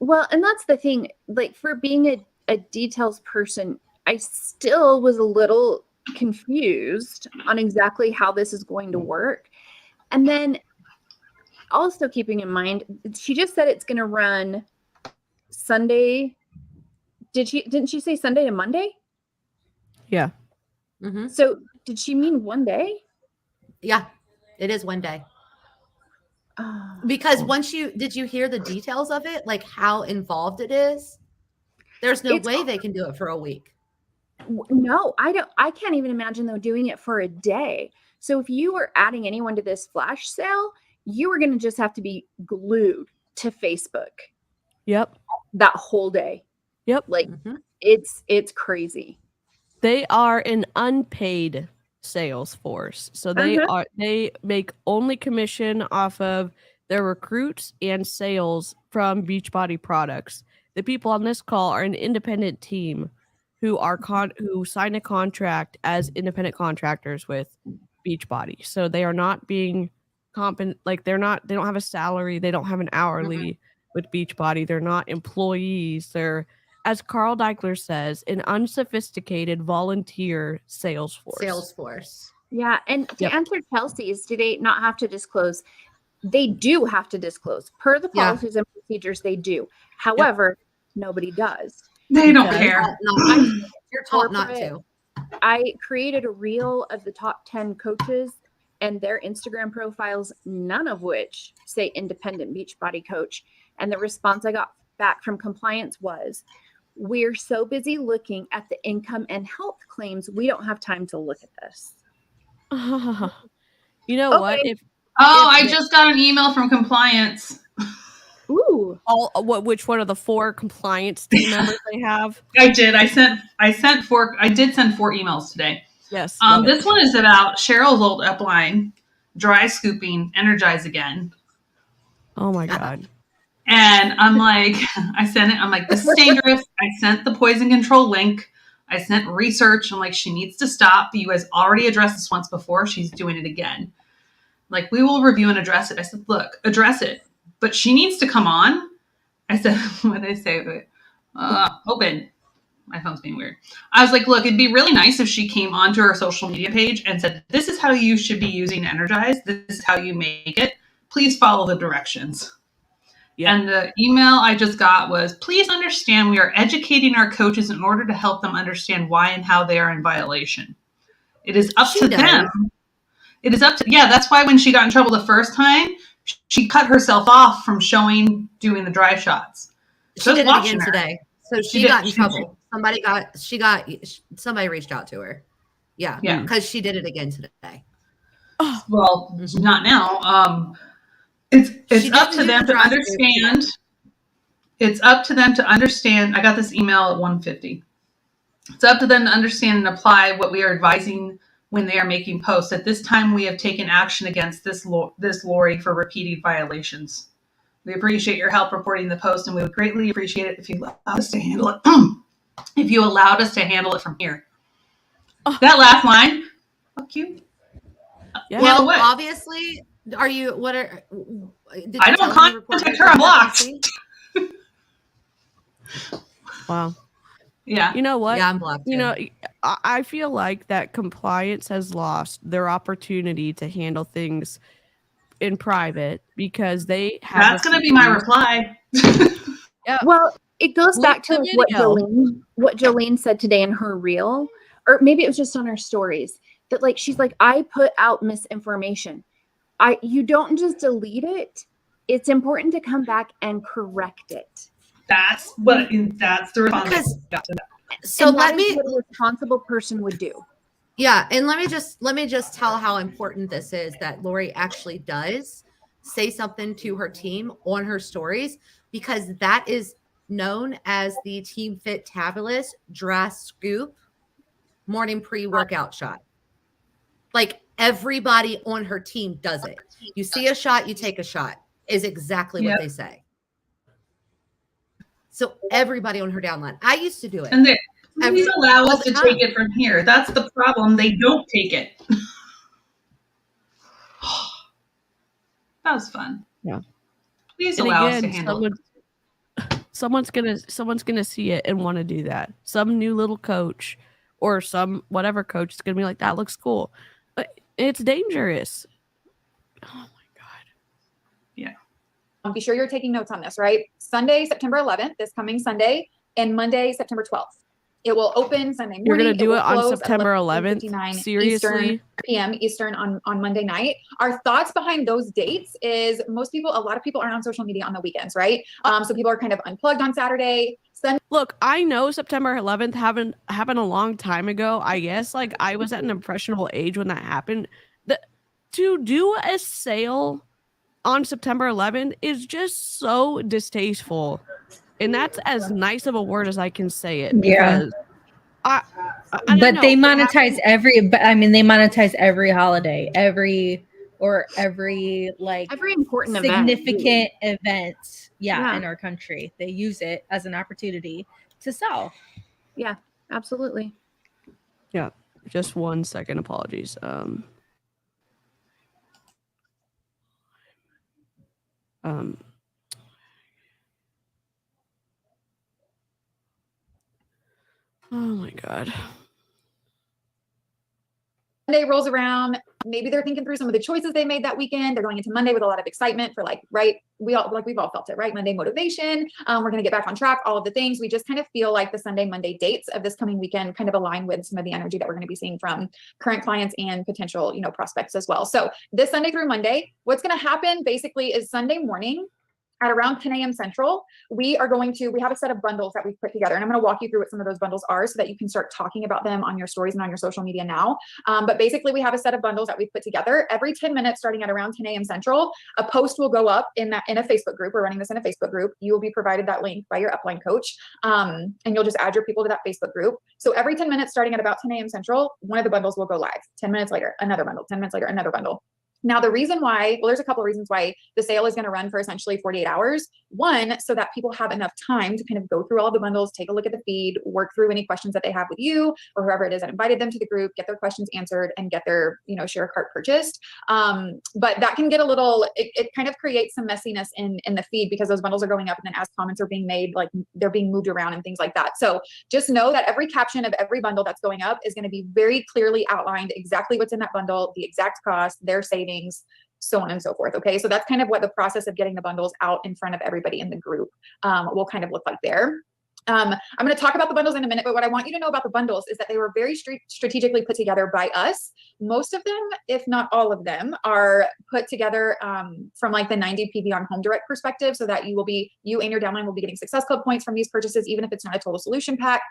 Well, and that's the thing. Like, for being a details person, I still was a little confused on exactly how this is going to work. And then also keeping in mind, she just said it's going to run Sunday. Didn't she say Sunday to Monday? Yeah. Mm-hmm. So did she mean one day? Yeah, it is one day. Oh. Because did you hear the details of it? Like how involved it is? There's no way they can do it for a week. No, I can't even imagine though doing it for a day. So if you were adding anyone to this flash sale, you were going to just have to be glued to Facebook Yep. that whole day. Yep. Like it's crazy. They are an unpaid sales force. So they make only commission off of their recruits and sales from Beachbody products. The people on this call are an independent team who are who sign a contract as independent contractors with Beachbody. So they are not being they don't have a salary, they don't have an hourly with Beachbody. They're not employees. They're, as Carl Deichler says, an unsophisticated volunteer sales force. Yeah, and to answer Chelsea's, do they not have to disclose? They do have to disclose. Per the policies and procedures, they do. However, nobody does. They don't care. You're taught not to. I created a reel of the top 10 coaches and their Instagram profiles, none of which say independent Beachbody coach. And the response I got back from compliance was, we're so busy looking at the income and health claims, we don't have time to look at this. You know what? I just got an email from compliance. Ooh. Which one of the 4 compliance team members they have? I did. I sent 4. I did send 4 emails today. Yes. This one is about Cheryl's old upline, dry scooping, energize again. Oh my God. And I'm like, I sent it. I'm like, this is dangerous. I sent the poison control link. I sent research. I'm like, she needs to stop. You guys already addressed this once before. She's doing it again. Like, we will review and address it. I said, look, address it. But she needs to come on. I said, what did I say? Open. My phone's being weird. I was like, look, it'd be really nice if she came onto her social media page and said, this is how you should be using Energize. This is how you make it. Please follow the directions. Yeah. And the email I just got was, please understand we are educating our coaches in order to help them understand why and how they are in violation. It is up to them. It is up to, that's why when she got in trouble the first time, she cut herself off from doing the dry shots. She did it again today. So she got in trouble. Somebody reached out to her. Yeah. Because she did it again today. Well, not now. It's up to them to understand. It's up to them to understand. I got this email at 1:50. It's up to them to understand and apply what we are advising when they are making posts. At this time, we have taken action against this lorry for repeated violations. We appreciate your help reporting the post, and we would greatly appreciate it if you allowed us to handle it. If you allowed us to handle it from here. That last line, fuck you. Yeah. Well, obviously, I don't contact her. I'm blocked. Wow. Yeah. You know what? Yeah, I'm blocked. You know, I feel like that compliance has lost their opportunity to handle things in private because they have. That's going to be my reply. Yeah. Well, it goes back to what Jolene said today in her reel, or maybe it was just on her stories, that like she's like, I put out misinformation. You don't just delete it. It's important to come back and correct it. That's the response. So what a responsible person would do. Yeah, and let me just tell how important this is that Lori actually does say something to her team on her stories, because that is known as the Team Fit Tabulous Dry Scoop morning pre-workout shot. Like, everybody on her team does it. You see a shot, you take a shot, is exactly what they say. So everybody on her downline. I used to do it. And please allow us to take it from here. That's the problem. They don't take it. That was fun. Yeah. Please allow us to handle it. someone's gonna see it and want to do that. Some new little coach or some whatever coach is gonna be like, that looks cool. But it's dangerous. Oh my god. Be sure you're taking notes on this, right? Sunday, September 11th, this coming Sunday, and Monday, September 12th. It will open Sunday morning. You're gonna do will it on close at September 11th? 11:59 Seriously? PM Eastern on Monday night. Our thoughts behind those dates is a lot of people aren't on social media on the weekends, right? So people are kind of unplugged on Saturday. Sunday. Look, I know September 11th happened a long time ago. I guess like I was at an impressionable age when that happened. To do a sale on September 11th is just so distasteful. And that's as nice of a word as I can say it. Yeah. Because I don't But know, they it monetize happened- they monetize every holiday, every like Every important significant event, Yeah. in our country. They use it as an opportunity to sell. Yeah, absolutely. Yeah, just 1 second. Apologies. Oh my god. Monday rolls around. Maybe they're thinking through some of the choices they made that weekend. They're going into Monday with a lot of excitement for we've all felt it, right? Monday motivation. We're going to get back on track, all of the things. We just kind of feel like the Sunday, Monday dates of this coming weekend kind of align with some of the energy that we're going to be seeing from current clients and potential, prospects as well. So this Sunday through Monday, what's going to happen basically is Sunday morning at around 10 a.m. Central, we have a set of bundles that we've put together. And I'm going to walk you through what some of those bundles are so that you can start talking about them on your stories and on your social media now. But basically we have a set of bundles that we've put together. Every 10 minutes, starting at around 10 a.m. Central, a post will go up in a Facebook group. We're running this in a Facebook group. You will be provided that link by your upline coach. And you'll just add your people to that Facebook group. So every 10 minutes, starting at about 10 a.m. Central, one of the bundles will go live. 10 minutes later, another bundle. 10 minutes later, another bundle. Now, the reason why, there's a couple of reasons why the sale is going to run for essentially 48 hours. One, so that people have enough time to kind of go through all the bundles, take a look at the feed, work through any questions that they have with you or whoever it is that invited them to the group, get their questions answered and get their, share cart purchased. But that can get it kind of creates some messiness in the feed because those bundles are going up and then as comments are being made, like they're being moved around and things like that. So just know that every caption of every bundle that's going up is going to be very clearly outlined exactly what's in that bundle, the exact cost, their savings, so on and so forth. Okay. So that's kind of what the process of getting the bundles out in front of everybody in the group will kind of look like there. I'm going to talk about the bundles in a minute, but what I want you to know about the bundles is that they were very strategically put together by us. Most of them, if not all of them, are put together from like the 90 PV on Home Direct perspective, so that you and your downline will be getting Success Club points from these purchases, even if it's not a total solution pack,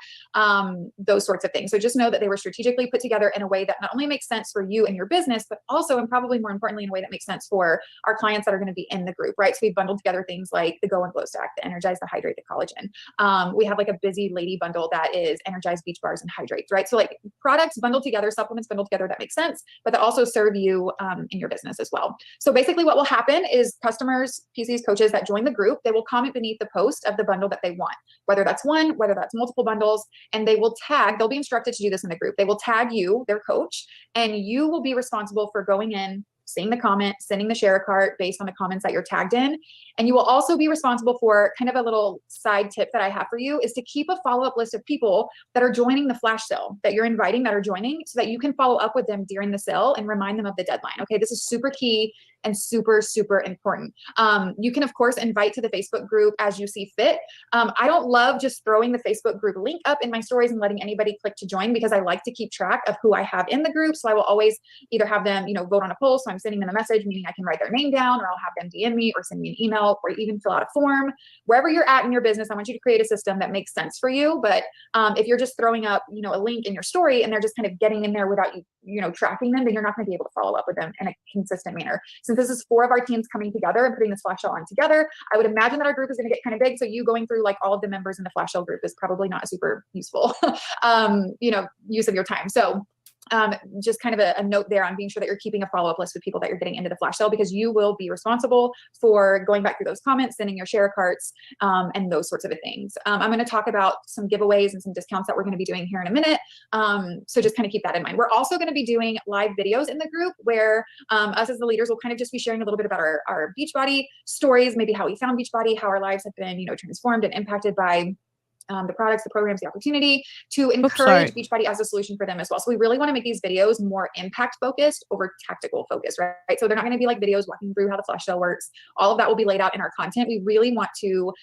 those sorts of things. So just know that they were strategically put together in a way that not only makes sense for you and your business, but also, and probably more importantly, in a way that makes sense for our clients that are going to be in the group, right? So we bundled together things like the Go and Glow Stack, the Energize, the Hydrate, the Collagen. We have like a busy lady bundle that is Energize Beach Bars and Hydrates, right? So like products bundled together, supplements bundled together that make sense, but that also serve you in your business as well. So basically what will happen is customers, PCs, coaches that join the group, they will comment beneath the post of the bundle that they want, whether that's one, whether that's multiple bundles, and they'll be instructed to do this in the group. They will tag you, their coach, and you will be responsible for going in, seeing the comment, sending the share cart based on the comments that you're tagged in. And you will also be responsible for kind of a little side tip that I have for you is to keep a follow-up list of people that are joining the flash sale that you're inviting that are joining so that you can follow up with them during the sale and remind them of the deadline. Okay, this is super key and super, super important. You can, of course, invite to the Facebook group as you see fit. I don't love just throwing the Facebook group link up in my stories and letting anybody click to join because I like to keep track of who I have in the group. So I will always either have them, vote on a poll. So I'm sending them a message, meaning I can write their name down, or I'll have them DM me or send me an email or even fill out a form. Wherever you're at in your business, I want you to create a system that makes sense for you. But if you're just throwing up, a link in your story and they're just kind of getting in there without you, tracking them, then you're not going to be able to follow up with them in a consistent manner. Since this is 4 of our teams coming together and putting this flash sale on together, I would imagine that our group is going to get kind of big. So you going through like all of the members in the flash sale group is probably not a super useful, use of your time. So just kind of a note there on being sure that you're keeping a follow-up list with people that you're getting into the flash sale, because you will be responsible for going back through those comments, sending your share carts, and those sorts of things. I'm going to talk about some giveaways and some discounts that we're going to be doing here in a minute. So just kind of keep that in mind. We're also going to be doing live videos in the group where us as the leaders will kind of just be sharing a little bit about our Beachbody stories, maybe how we found Beachbody, how our lives have been, transformed and impacted by the products, the programs, the opportunity to encourage Beachbody as a solution for them as well. So we really want to make these videos more impact focused over tactical focused, right? So they're not going to be like videos walking through how the flash sale works. All of that will be laid out in our content. We really want to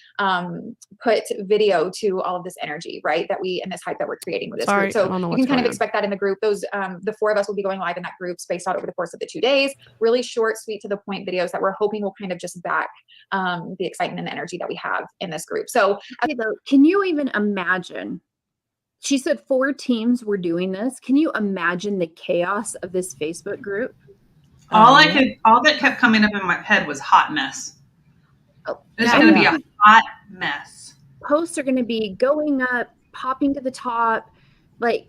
put video to all of this energy, right? And this hype that we're creating with this group. So you can kind of expect that in the group. Those, the 4 of us will be going live in that group spaced out over the course of the 2 days. Really short, sweet, to the point videos that we're hoping will kind of just back the excitement and the energy that we have in this group. So can you even imagine? She said 4 teams were doing this. Can you imagine the chaos of this Facebook group? All that kept coming up in my head was hot mess. It's going to be a hot mess. Posts are going to be going up, popping to the top. Like,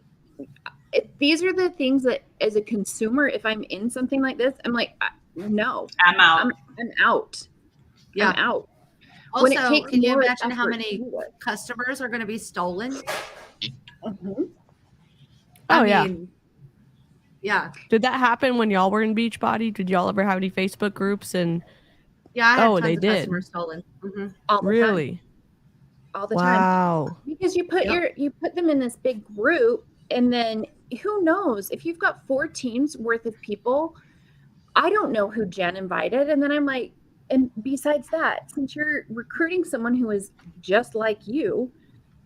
these are the things that, as a consumer, if I'm in something like this, I'm like, no, I'm out. I'm out. Yeah. I'm out. Also, can you imagine how many customers are going to be stolen? Mm-hmm. I mean, yeah. Did that happen when y'all were in Beachbody? Did y'all ever have any Facebook groups? And yeah, I had tons they of did. customers stolen. Mm-hmm. All the really? time. All the time. Wow. Because you put them in this big group, and then who knows if you've got 4 teams worth of people. I don't know who Jen invited, and then I'm like, and besides that, since you're recruiting someone who is just like you,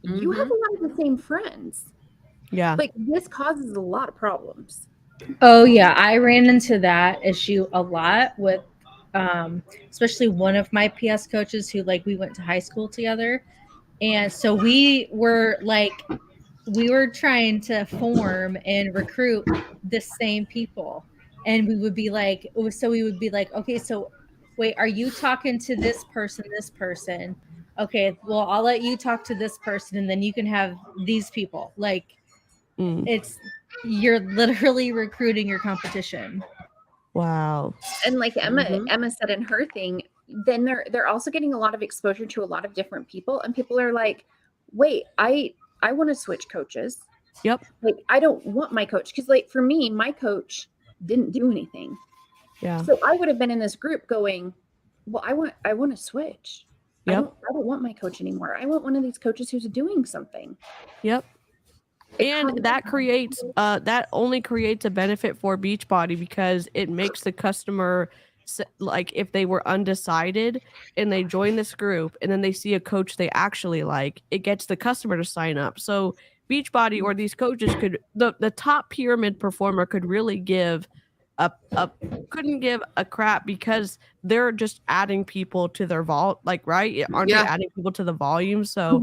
you have a lot of the same friends. Yeah. Like, this causes a lot of problems. Oh yeah, I ran into that issue a lot with especially one of my PS coaches who, like, we went to high school together. And so we were trying to form and recruit the same people. And we would be like, okay, so wait, are you talking to this person? Okay, well, I'll let you talk to this person, and then you can have these people. Like, you're literally recruiting your competition. Wow. And like Emma said in her thing, then they're also getting a lot of exposure to a lot of different people, and people are like, wait, I want to switch coaches. Yep. Like, I don't want my coach, because, like, for me, my coach didn't do anything. Yeah. So I would have been in this group going, well, I want to switch. Yep. I don't want my coach anymore. I want one of these coaches who's doing something. Yep. And that creates that only creates a benefit for Beachbody, because it makes the customer, like, if they were undecided and they join this group and then they see a coach they actually like, it gets the customer to sign up. So Beachbody or these coaches could, the top pyramid performer could really couldn't give a crap, because they're just adding people to their vault, like, right? Aren't they adding people to the volume? So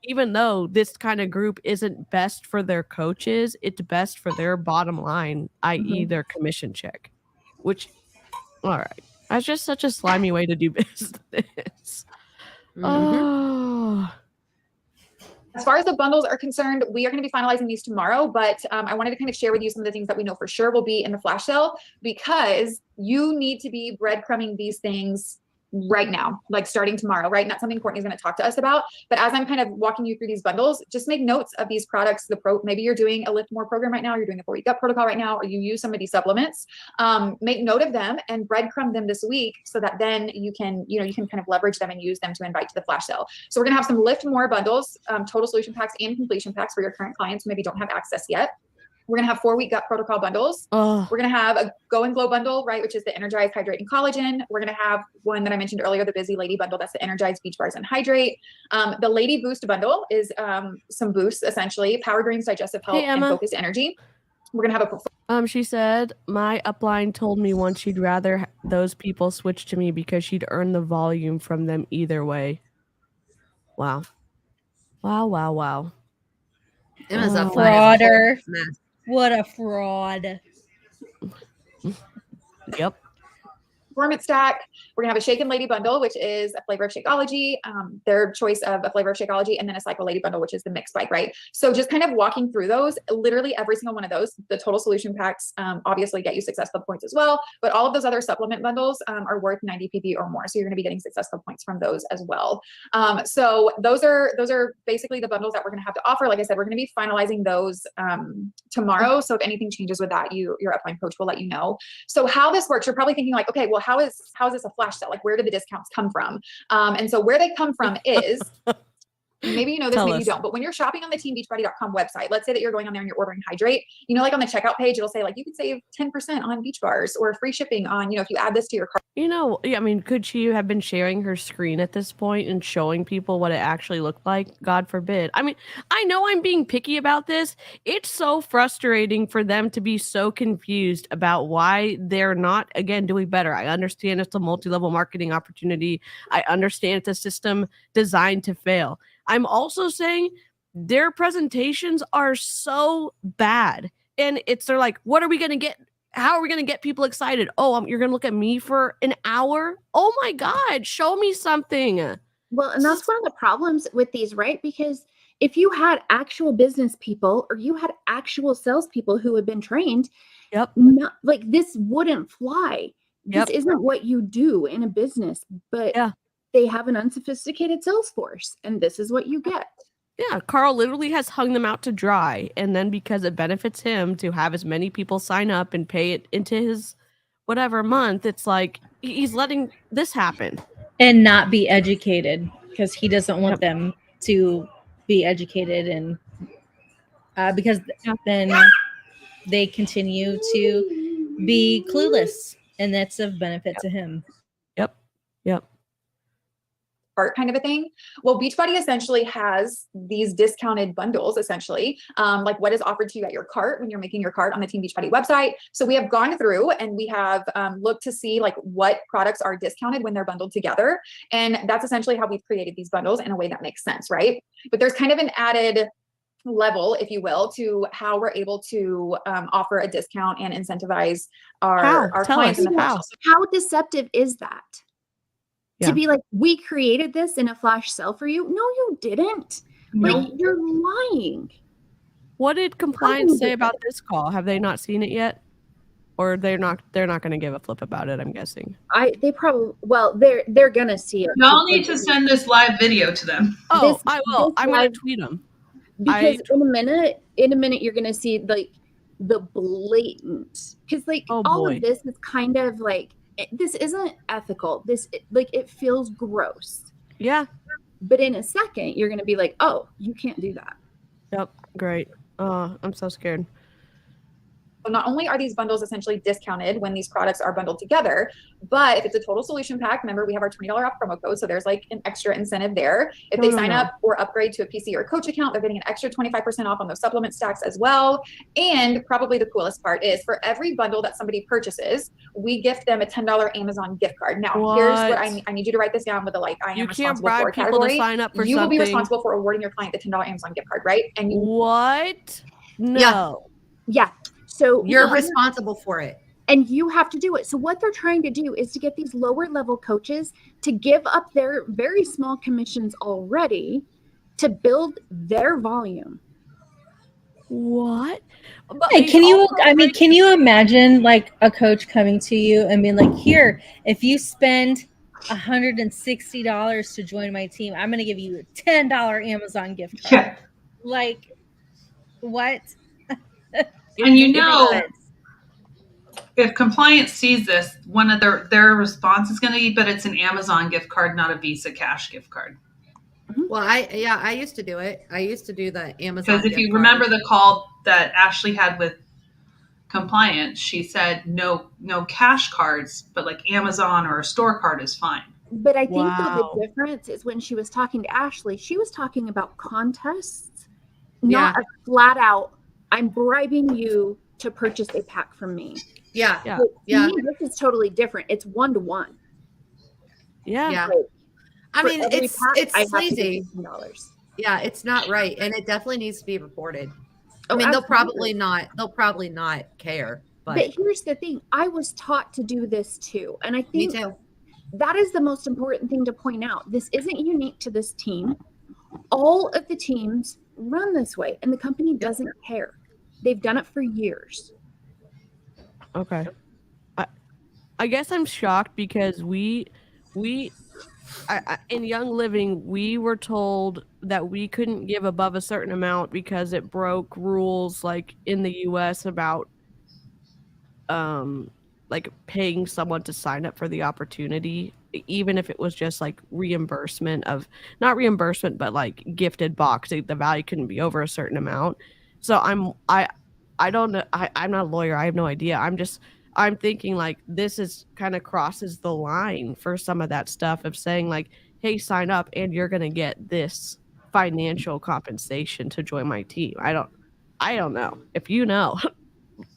even though this kind of group isn't best for their coaches, it's best for their bottom line, i.e. their commission check, which, all right. That's just such a slimy way to do business. Oh. As far as the bundles are concerned, we are going to be finalizing these tomorrow, but I wanted to kind of share with you some of the things that we know for sure will be in the flash sale, because you need to be breadcrumbing these things right now, like starting tomorrow, right? Not something Courtney's going to talk to us about, but as I'm kind of walking you through these bundles, just make notes of these products. Maybe you're doing a Lift More program right now, you're doing a 4-week gut protocol right now, or you use some of these supplements. Make note of them and breadcrumb them this week, so that then you can kind of leverage them and use them to invite to the flash sale. So we're going to have some Lift More bundles, total solution packs and completion packs for your current clients who maybe don't have access yet. We're going to have 4-week gut protocol bundles. We're going to have a Go and Glow bundle, right, which is the Energize, Hydrate, and Collagen. We're going to have one that I mentioned earlier, the Busy Lady bundle. That's the Energize, Beach Bars, and Hydrate. The Lady Boost bundle is some boosts, essentially, Power Greens, Digestive Health, and Focused Energy. We're going to have a... She said, my upline told me once she'd rather those people switch to me because she'd earn the volume from them either way. Wow. Wow. It was a frauder. What a fraud. Yep. performance stack. We're gonna have a Shake and Lady bundle, which is a flavor of Shakeology, their choice of a flavor of Shakeology, and then a Cycle Lady bundle, which is the mixed bike, right? So just kind of walking through those, literally every single one of those, the total solution packs obviously get you Success Club points as well, but all of those other supplement bundles are worth 90 PP or more. So you're gonna be getting Success Club points from those as well. So those are basically the bundles that we're gonna have to offer. Like I said, we're gonna be finalizing those tomorrow. So if anything changes with that, your upline coach will let you know. So how this works, you're probably thinking like, okay, well, how is this a flash sale? Like, where do the discounts come from? And so where they come from is, maybe you know this, maybe you don't, but when you're shopping on the teambeachbody.com website, let's say that you're going on there and you're ordering Hydrate, like on the checkout page, it'll say like, you can save 10% on beach bars or free shipping on, if you add this to your cart. I mean, could she have been sharing her screen at this point and showing people what it actually looked like? God forbid. I mean, I know I'm being picky about this. It's so frustrating for them to be so confused about why they're not, again, doing better. I understand it's a multi-level marketing opportunity. I understand it's a system designed to fail. I'm also saying their presentations are so bad. And they're like, what are we going to get? How are we going to get people excited? Oh, you're going to look at me for an hour? Oh my God, show me something. Well, and that's one of the problems with these, right? Because if you had actual business people or you had actual salespeople who had been trained, like this wouldn't fly. This isn't what you do in a business, but they have an unsophisticated sales force, and this is what you get. Yeah, Carl literally has hung them out to dry. And then because it benefits him to have as many people sign up and pay it into his whatever month, it's like he's letting this happen. And not be educated because he doesn't want them to be educated. And because then they continue to be clueless. And that's of benefit to him. Yep. Kind of a thing. Well, Beachbody essentially has these discounted bundles, essentially, like what is offered to you at your cart when you're making your cart on the Team Beachbody website. So we have gone through and we have looked to see like what products are discounted when they're bundled together. And that's essentially how we've created these bundles in a way that makes sense, right? But there's kind of an added level, if you will, to how we're able to offer a discount and incentivize our clients in the process. How deceptive is that? To be like, we created this in a flash sale for you. No, you didn't. No. Like, you're lying. What did compliance say about this call? Have they not seen it yet? Or they're not going to give a flip about it, I'm guessing. They're going to see it. Y'all need to send this live video to them. Oh, I will. I'm going to tweet them. Because in a minute, you're going to see like the blatant, because like all of this is kind of like, this isn't ethical. It feels gross. Yeah. But in a second, you're going to be like, oh, you can't do that. Yep. Great. I'm so scared. So not only are these bundles essentially discounted when these products are bundled together, but if it's a total solution pack, remember we have our $20 off promo code. So there's like an extra incentive there. If they sign up or upgrade to a PC or a coach account, they're getting an extra 25% off on those supplement stacks as well. And probably the coolest part is for every bundle that somebody purchases, we gift them a $10 Amazon gift card. Now, here's what I need you to write this down with the like, I am responsible for category. You will be responsible for awarding your client the $10 Amazon gift card, right? And what? No. Yeah. So you're responsible for it. And you have to do it. So what they're trying to do is to get these lower level coaches to give up their very small commissions already to build their volume. What? Hey, can you imagine like a coach coming to you and being like, here, if you spend $160 to join my team, I'm going to give you a $10 Amazon gift card. Yeah. Like, what? And if compliance sees this, one of their response is going to be, but it's an Amazon gift card, not a Visa cash gift card. Well, I used to do it. I used to do the Amazon. Because if you remember the call that Ashley had with compliance, she said no cash cards, but like Amazon or a store card is fine. But I think that the difference is when she was talking to Ashley, she was talking about contests, not a flat out, I'm bribing you to purchase a pack from me. Yeah. Me, this is totally different. It's 1-to-1. Yeah. Like, I mean, it's sleazy. $10. Yeah, it's not right, and it definitely needs to be reported. I mean, they'll probably not care. But here's the thing. I was taught to do this too. And I Me think too. that is the most important thing to point out. This isn't unique to this team. All of the teams run this way, and the company doesn't care. They've done it for years. Okay. I guess I'm shocked because we in Young Living, we were told that we couldn't give above a certain amount because it broke rules like in the US about like paying someone to sign up for the opportunity, even if it was just like reimbursement of not reimbursement but like gifted box, the value couldn't be over a certain amount. So I don't know, I'm not a lawyer, I have no idea. I'm thinking like this is kind of crosses the line for some of that stuff of saying like, hey, sign up and you're gonna get this financial compensation to join my team. I don't know if you know.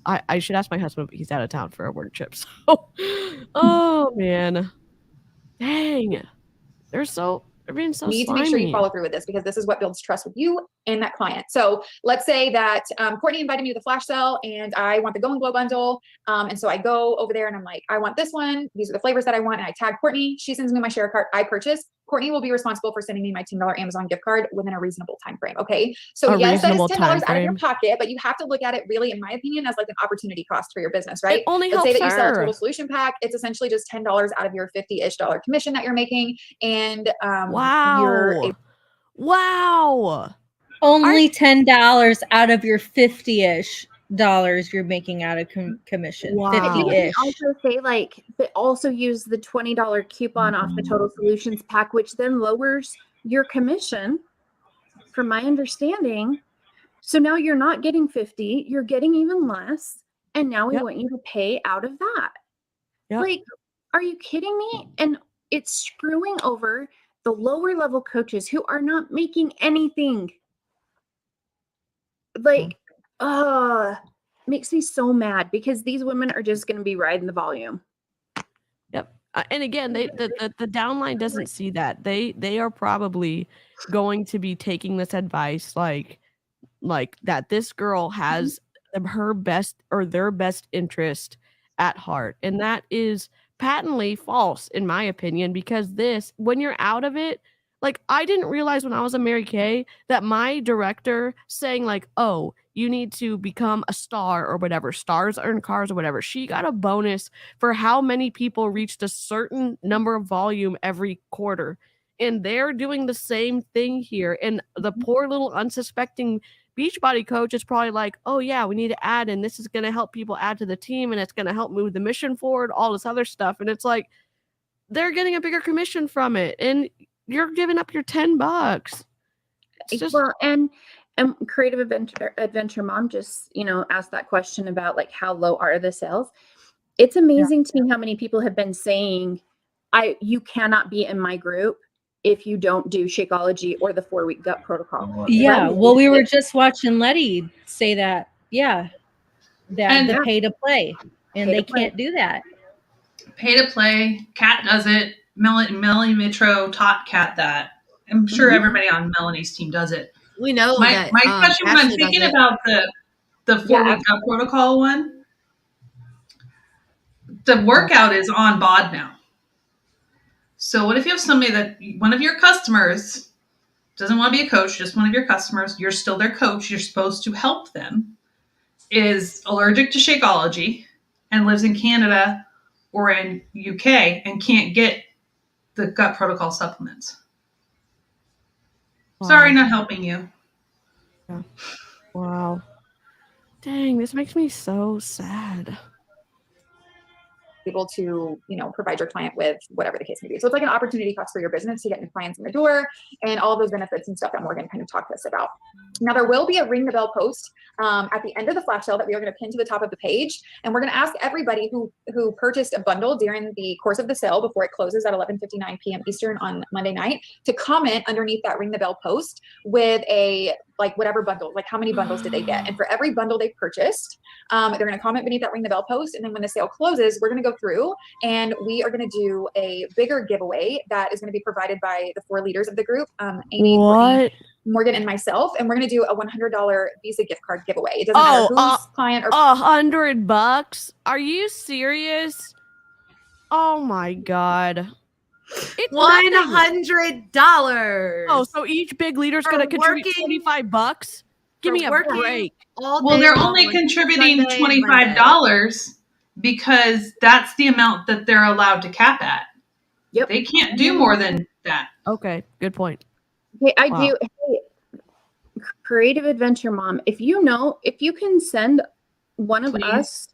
I should ask my husband, but he's out of town for a work trip. So, oh man, dang, they're being so Need to make sure you Mm. slimy. follow through with this because this is what builds trust with you and that client. So let's say that Courtney invited me to the flash sale and I want the Go and Glow bundle. And so I go over there and I'm like, I want this one. These are the flavors that I want. And I tag Courtney. She sends me my share cart. I purchase. Courtney will be responsible for sending me my $10 Amazon gift card within a reasonable time frame. Okay. So A yes, that is reasonable $10 time out of your frame. pocket, but you have to look at it really, in my opinion, as like an opportunity cost for your business, right? It only Let's say helps that you sell a her. total solution pack. It's essentially just $10 out of your $50-ish commission that you're making. And you're Wow. Only $10 out of your $50-ish you're making out of commission. Wow. But you can 50-ish. also say like, but also use the $20 coupon off the Total Solutions pack, which then lowers your commission, from my understanding. So now you're not getting 50, you're getting even less. And now we Yep. want you to pay out of that. Yep. Like, are you kidding me? And it's screwing over the lower level coaches who are not making anything. Like, makes me so mad because these women are just going to be riding the volume. Yep. And again, the downline doesn't see that. They are probably going to be taking this advice like that this girl has her best or their best interest at heart. And that is patently false in my opinion, because when you're out of it, like I didn't realize when I was a Mary Kay that my director saying like, oh, you need to become a star or whatever, stars earn cars or whatever. She got a bonus for how many people reached a certain number of volume every quarter. And they're doing the same thing here. And the poor little unsuspecting Beachbody coach is probably like, oh yeah, we need to add, and this is going to help people add to the team, and it's going to help move the mission forward, all this other stuff. And it's like, they're getting a bigger commission from it, and you're giving up your $10. It's just, Well, and Creative Adventure Mom just, asked that question about like how low are the sales. It's amazing to me how many people have been saying, you cannot be in my group if you don't do Shakeology or the 4-week gut protocol. Yeah. Well, we were just watching Letty say that. Yeah. And- The pay to play. And Pay they to play. can't do that. Pay to play. Kat does it. Melanie Mitro taught Kat that. I'm sure everybody on Melanie's team does it. We know My that. question when I'm Ashley does thinking it. about the 4-week gut protocol one, the workout is on BOD now. So what if you have somebody that one of your customers doesn't want to be a coach, just one of your customers, you're still their coach, you're supposed to help them, is allergic to Shakeology and lives in Canada or in UK and can't get the gut protocol supplements. Sorry, not helping you. wow. Dang, this makes me so sad. able to, provide your client with whatever the case may be. So it's like an opportunity cost for your business to get new clients in the door and all of those benefits and stuff that Morgan kind of talked to us about. Now there will be a ring the bell post at the end of the flash sale that we are going to pin to the top of the page. And we're going to ask everybody who purchased a bundle during the course of the sale before it closes at 11:59 p.m. Eastern on Monday night to comment underneath that ring the bell post with whatever bundle, like how many bundles did they get? And for every bundle they purchased, they're going to comment beneath that ring the bell post. And then when the sale closes, we're going to go through and we are going to do a bigger giveaway that is going to be provided by the 4 leaders of the group. Amy, What? Morgan and myself, and we're going to do a $100 Visa gift card giveaway. It doesn't matter who's client or $100. Are you serious? Oh my God. It's nothing. $100. Oh, so each big leader's For going to contribute working- $25? Give me a working break. all Well, day they're long only on contributing Sunday and Monday. $25 because that's the amount that they're allowed to cap at. Yep. They can't do more than that. Okay, good point. Okay, I Wow. do. Hey, Creative Adventure Mom, if you can send one of Please. us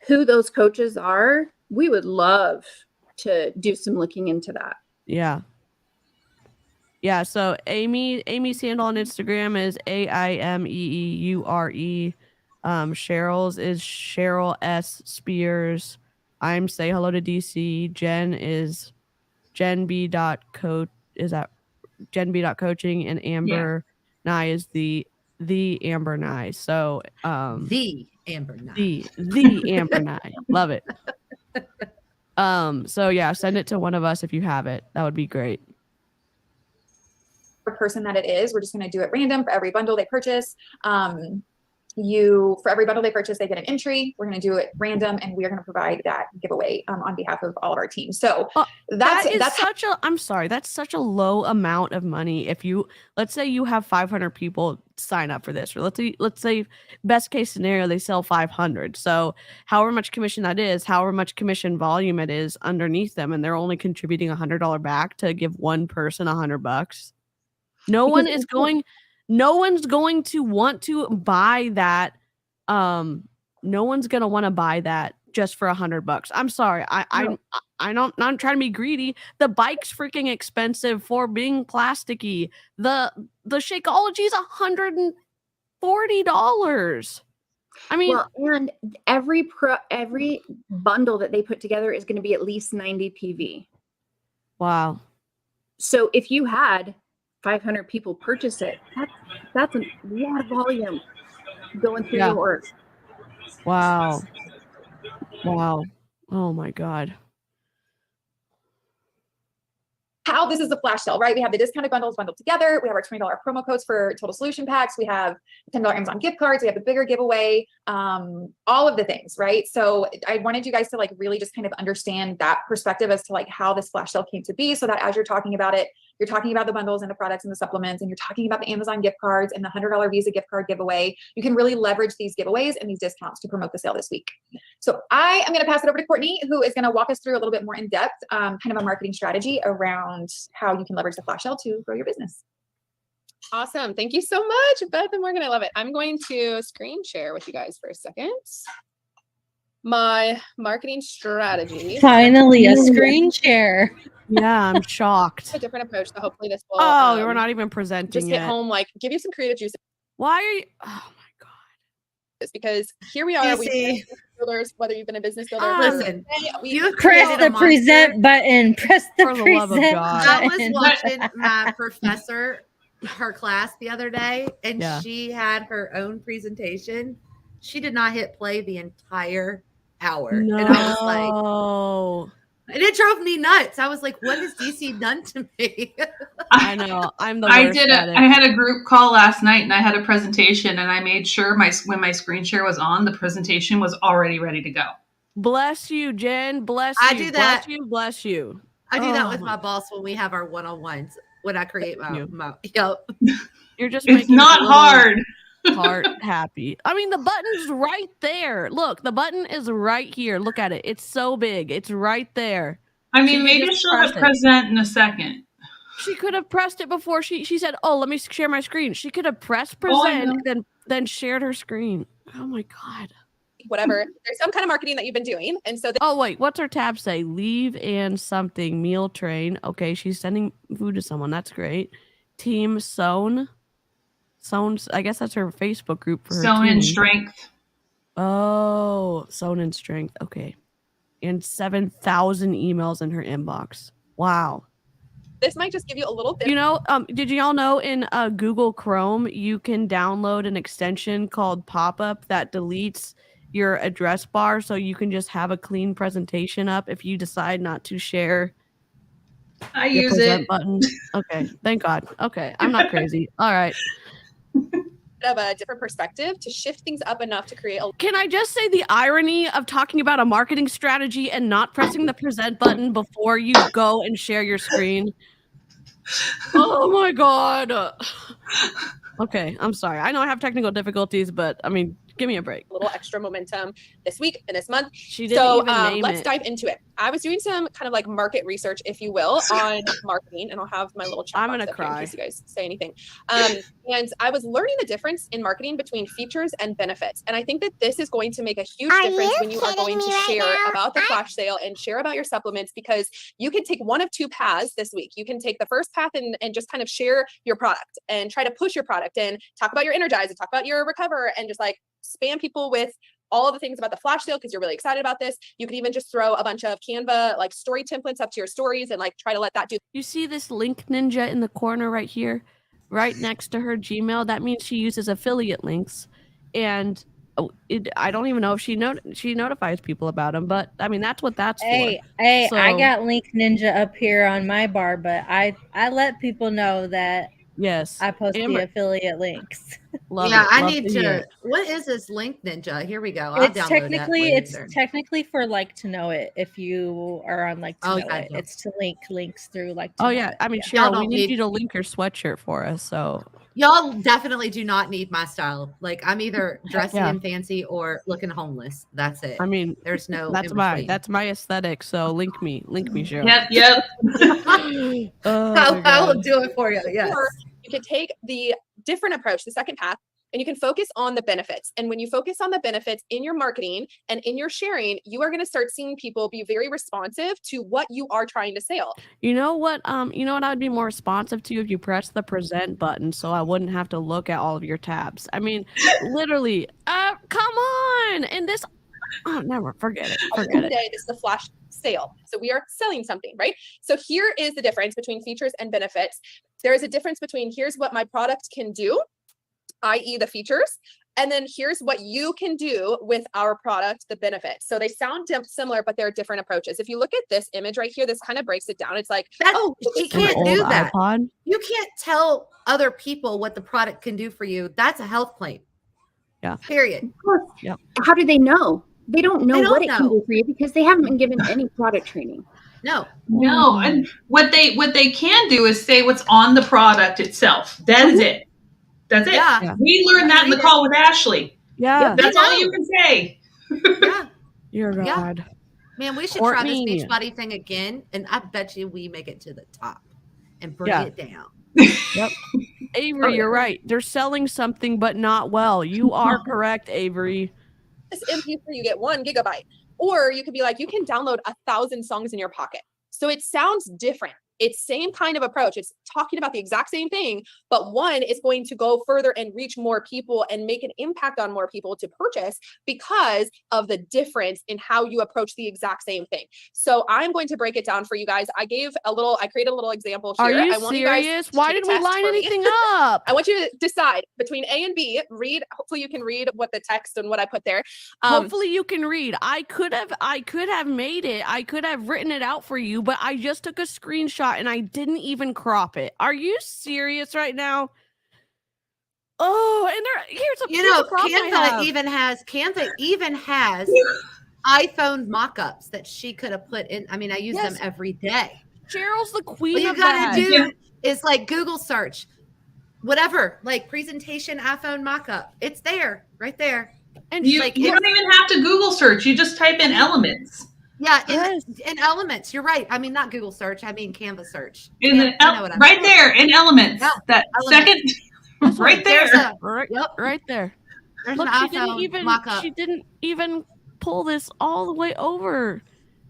who those coaches are, we would love to do some looking into that. Yeah. Yeah, so Amy's handle on Instagram is AIMEEURE. Cheryl's is Cheryl S. Spears. I'm Say Hello to DC. Jen is genb.coach. Is that genb.coaching? And Amber Nye is the Amber Nye. So The Amber Nye. the Amber Nye. Love it. So yeah, send it to one of us if you have it. That would be great. person that it is. We're just going to do it random for every bundle they purchase. For every bundle they purchase, they get an entry. We're going to do it random, and we are going to provide that giveaway on behalf of all of our team. So that's such a low amount of money. If you, let's say you have 500 people sign up for this, or let's say best case scenario, they sell 500. So however much commission that is, however much commission volume it is underneath them, and they're only contributing $100 back to give one person $100. No one's going to want to buy that. No one's going to want to buy that just for $100. I'm sorry. I'm not trying to be greedy. The bike's freaking expensive for being plasticky. The Shakeology is $140. I mean, well, and every bundle that they put together is going to be at least 90 PV. Wow. So if you had 500 people purchase it, that's a lot of volume going through yours. Wow. Oh my God. How this is a flash sale, right? We have the discounted bundles bundled together. We have our $20 promo codes for total solution packs. We have $10 Amazon gift cards. We have the bigger giveaway, all of the things, right? So I wanted you guys to really just kind of understand that perspective as to how this flash sale came to be, so that as you're talking about it, you're talking about the bundles and the products and the supplements, and you're talking about the Amazon gift cards and the $100 Visa gift card giveaway. You can really leverage these giveaways and these discounts to promote the sale this week. So I am going to pass it over to Courtney, who is going to walk us through a little bit more in depth, kind of a marketing strategy around how you can leverage the flash sale to grow your business. Awesome. Thank you so much, Beth and Morgan. I love it. I'm going to screen share with you guys for a second. My marketing strategy. Finally, a screen share. Yeah, I'm shocked. A different approach. So hopefully this will. We're not even presenting just yet. hit home, give you some creative juice. Why are you? Oh my God. It's because here we are. We builders, whether you've been a business builder. Listen, you Press the present button. Press the For the love of present God. I was button. watching my professor, her class the other day, and Yeah. she had her own presentation. She did not hit play the entire hour. No. And I was like, and it drove me nuts. I was like, what has DC done to me? I know. I'm the worst at it. I had a group call last night, and I had a presentation, and I made sure when my screen share was on, the presentation was already ready to go. Bless you, Jen. Bless I you. do that. Bless you. I do that with my boss when we have our one-on-ones, when I create my yep. You're just It's making not me hard. heart happy. I mean, the button's right there. Look, the button is right here. Look at it. It's so big. It's right there. I mean, maybe she'll hit present in a second. She could have pressed it before she said, "Oh, let me share my screen." She could have pressed present and then shared her screen. Oh my God. Whatever. There's some kind of marketing that you've been doing, and so. Oh wait, what's her tab say? Leave and something meal train. Okay, she's sending food to someone. That's great. Team Sewn. I guess that's her Facebook group for her Sewn in team. Strength. Oh, Sewn in Strength. Okay. And 7,000 emails in her inbox. Wow. This might just give you a little bit. Did you all know in Google Chrome, you can download an extension called Pop-Up that deletes your address bar, so you can just have a clean presentation up if you decide not to share I Your use present it. button. Okay, thank God. Okay, I'm not crazy. All right. Of a different perspective to shift things up enough to create a Can I just say the irony of talking about a marketing strategy and not pressing the present button before you go and share your screen? Oh my God. Okay, I'm sorry. I know I have technical difficulties, but I mean, give me a break. little extra momentum this week and this month. She didn't So even name let's it. dive into it. I was doing some kind of like market research, if you will, on marketing, and I'll have my little chat I'm box gonna up here in cry. case you guys say anything. And I was learning the difference in marketing between features and benefits. And I think that this is going to make a huge difference when you are going to share about the flash sale and share about your supplements, because you can take one of two paths this week. You can take the first path and just kind of share your product and try to push your product and talk about your energize and talk about your recover and just like spam people with all of the things about the flash sale because you're really excited about this. You could even just throw a bunch of Canva like story templates up to your stories and like try to let that do. You see this link ninja in the corner right here, right next to her Gmail? That means she uses affiliate links, and I don't even know if she notifies people about them, but I mean that's what that's Hey, for. I So- got Link Ninja up here on my bar, but I let people know that Yes, I post the Amber, affiliate links. love yeah, it. I Love need hear to. it. What is this link ninja? Here we go. I'll It's download technically that it's later. technically for like to know it. If you are on like to Oh, know yeah, it, yeah. it's to link links through like. To Oh know yeah, it. I mean Y'all Cheryl, we don't need need- you to link your sweatshirt for us. So Y'all definitely do not need my style. Like I'm either dressy Yeah. and fancy or looking homeless. That's it. I mean There's no that's in my between. aesthetic. So link me, Cheryl. Yep. Oh my I will God. do it for you. Yes. Or you could take the different approach, the second path, and you can focus on the benefits. And when you focus on the benefits in your marketing and in your sharing, you are going to start seeing people be very responsive to what you are trying to sell. You know what? I would be more responsive to if you press the present button, so I wouldn't have to look at all of your tabs. I mean, literally. Come on! And this. Oh, never forget it. At the end of the day, this is a flash sale. So we are selling something, right? So here is the difference between features and benefits. There is a difference between here's what my product can do, i.e. the features, and then here's what you can do with our product, the benefits. So they sound similar, but they're different approaches. If you look at this image right here, this kind of breaks it down. It's like, Oh, she An can't old do that. iPod. You can't tell other people what the product can do for you. That's a health claim. Yeah. Period. Of course. Yep. How do they know? They don't know They what don't it can know. do for you because they haven't been given any product training. No. No, and what they can do is say what's on the product itself. That is it. That's it. Yeah. Yeah. We learned that in the call with Ashley. Yeah. That's I all know. you can say. Yeah. Your Yeah. God. Man, we should try Courtney. this Beachbody thing again, and I bet you we make it to the top and bring Yeah. it down. Avery, you're right. They're selling something, but not well. You are correct, Avery. this MP3, you get 1 gigabyte. Or you could be like, you can download 1,000 songs in your pocket. So it sounds different. It's same kind of approach. It's talking about the exact same thing, but one is going to go further and reach more people and make an impact on more people to purchase because of the difference in how you approach the exact same thing. So I'm going to break it down for you guys. I created a little example here. Are you I want you guys serious? to Why take a did we test line for me. anything up? I want you to decide between A and B. Hopefully you can read what the text and what I put there. Hopefully you can read. I could have made it. I could have written it out for you, but I just took a screenshot and I didn't even crop it. Are you serious right now? Oh, and here's a problem I have. Canva even has iPhone mock-ups that she could have put in. I mean, I use them every day. Cheryl's the queen All you of gotta that. do is like Google search, whatever, like presentation iPhone mock-up. It's there, right there. And You, like, you don't even have to Google search. You just type in elements. Yeah, Yes. in Elements. You're right. I mean, not Google search. I mean Canva search. In the, You know what I mean. right there in elements. Yeah, That Elements. second, right there. Right there. There's Look, an iPhone mock-up. she didn't even pull this all the way over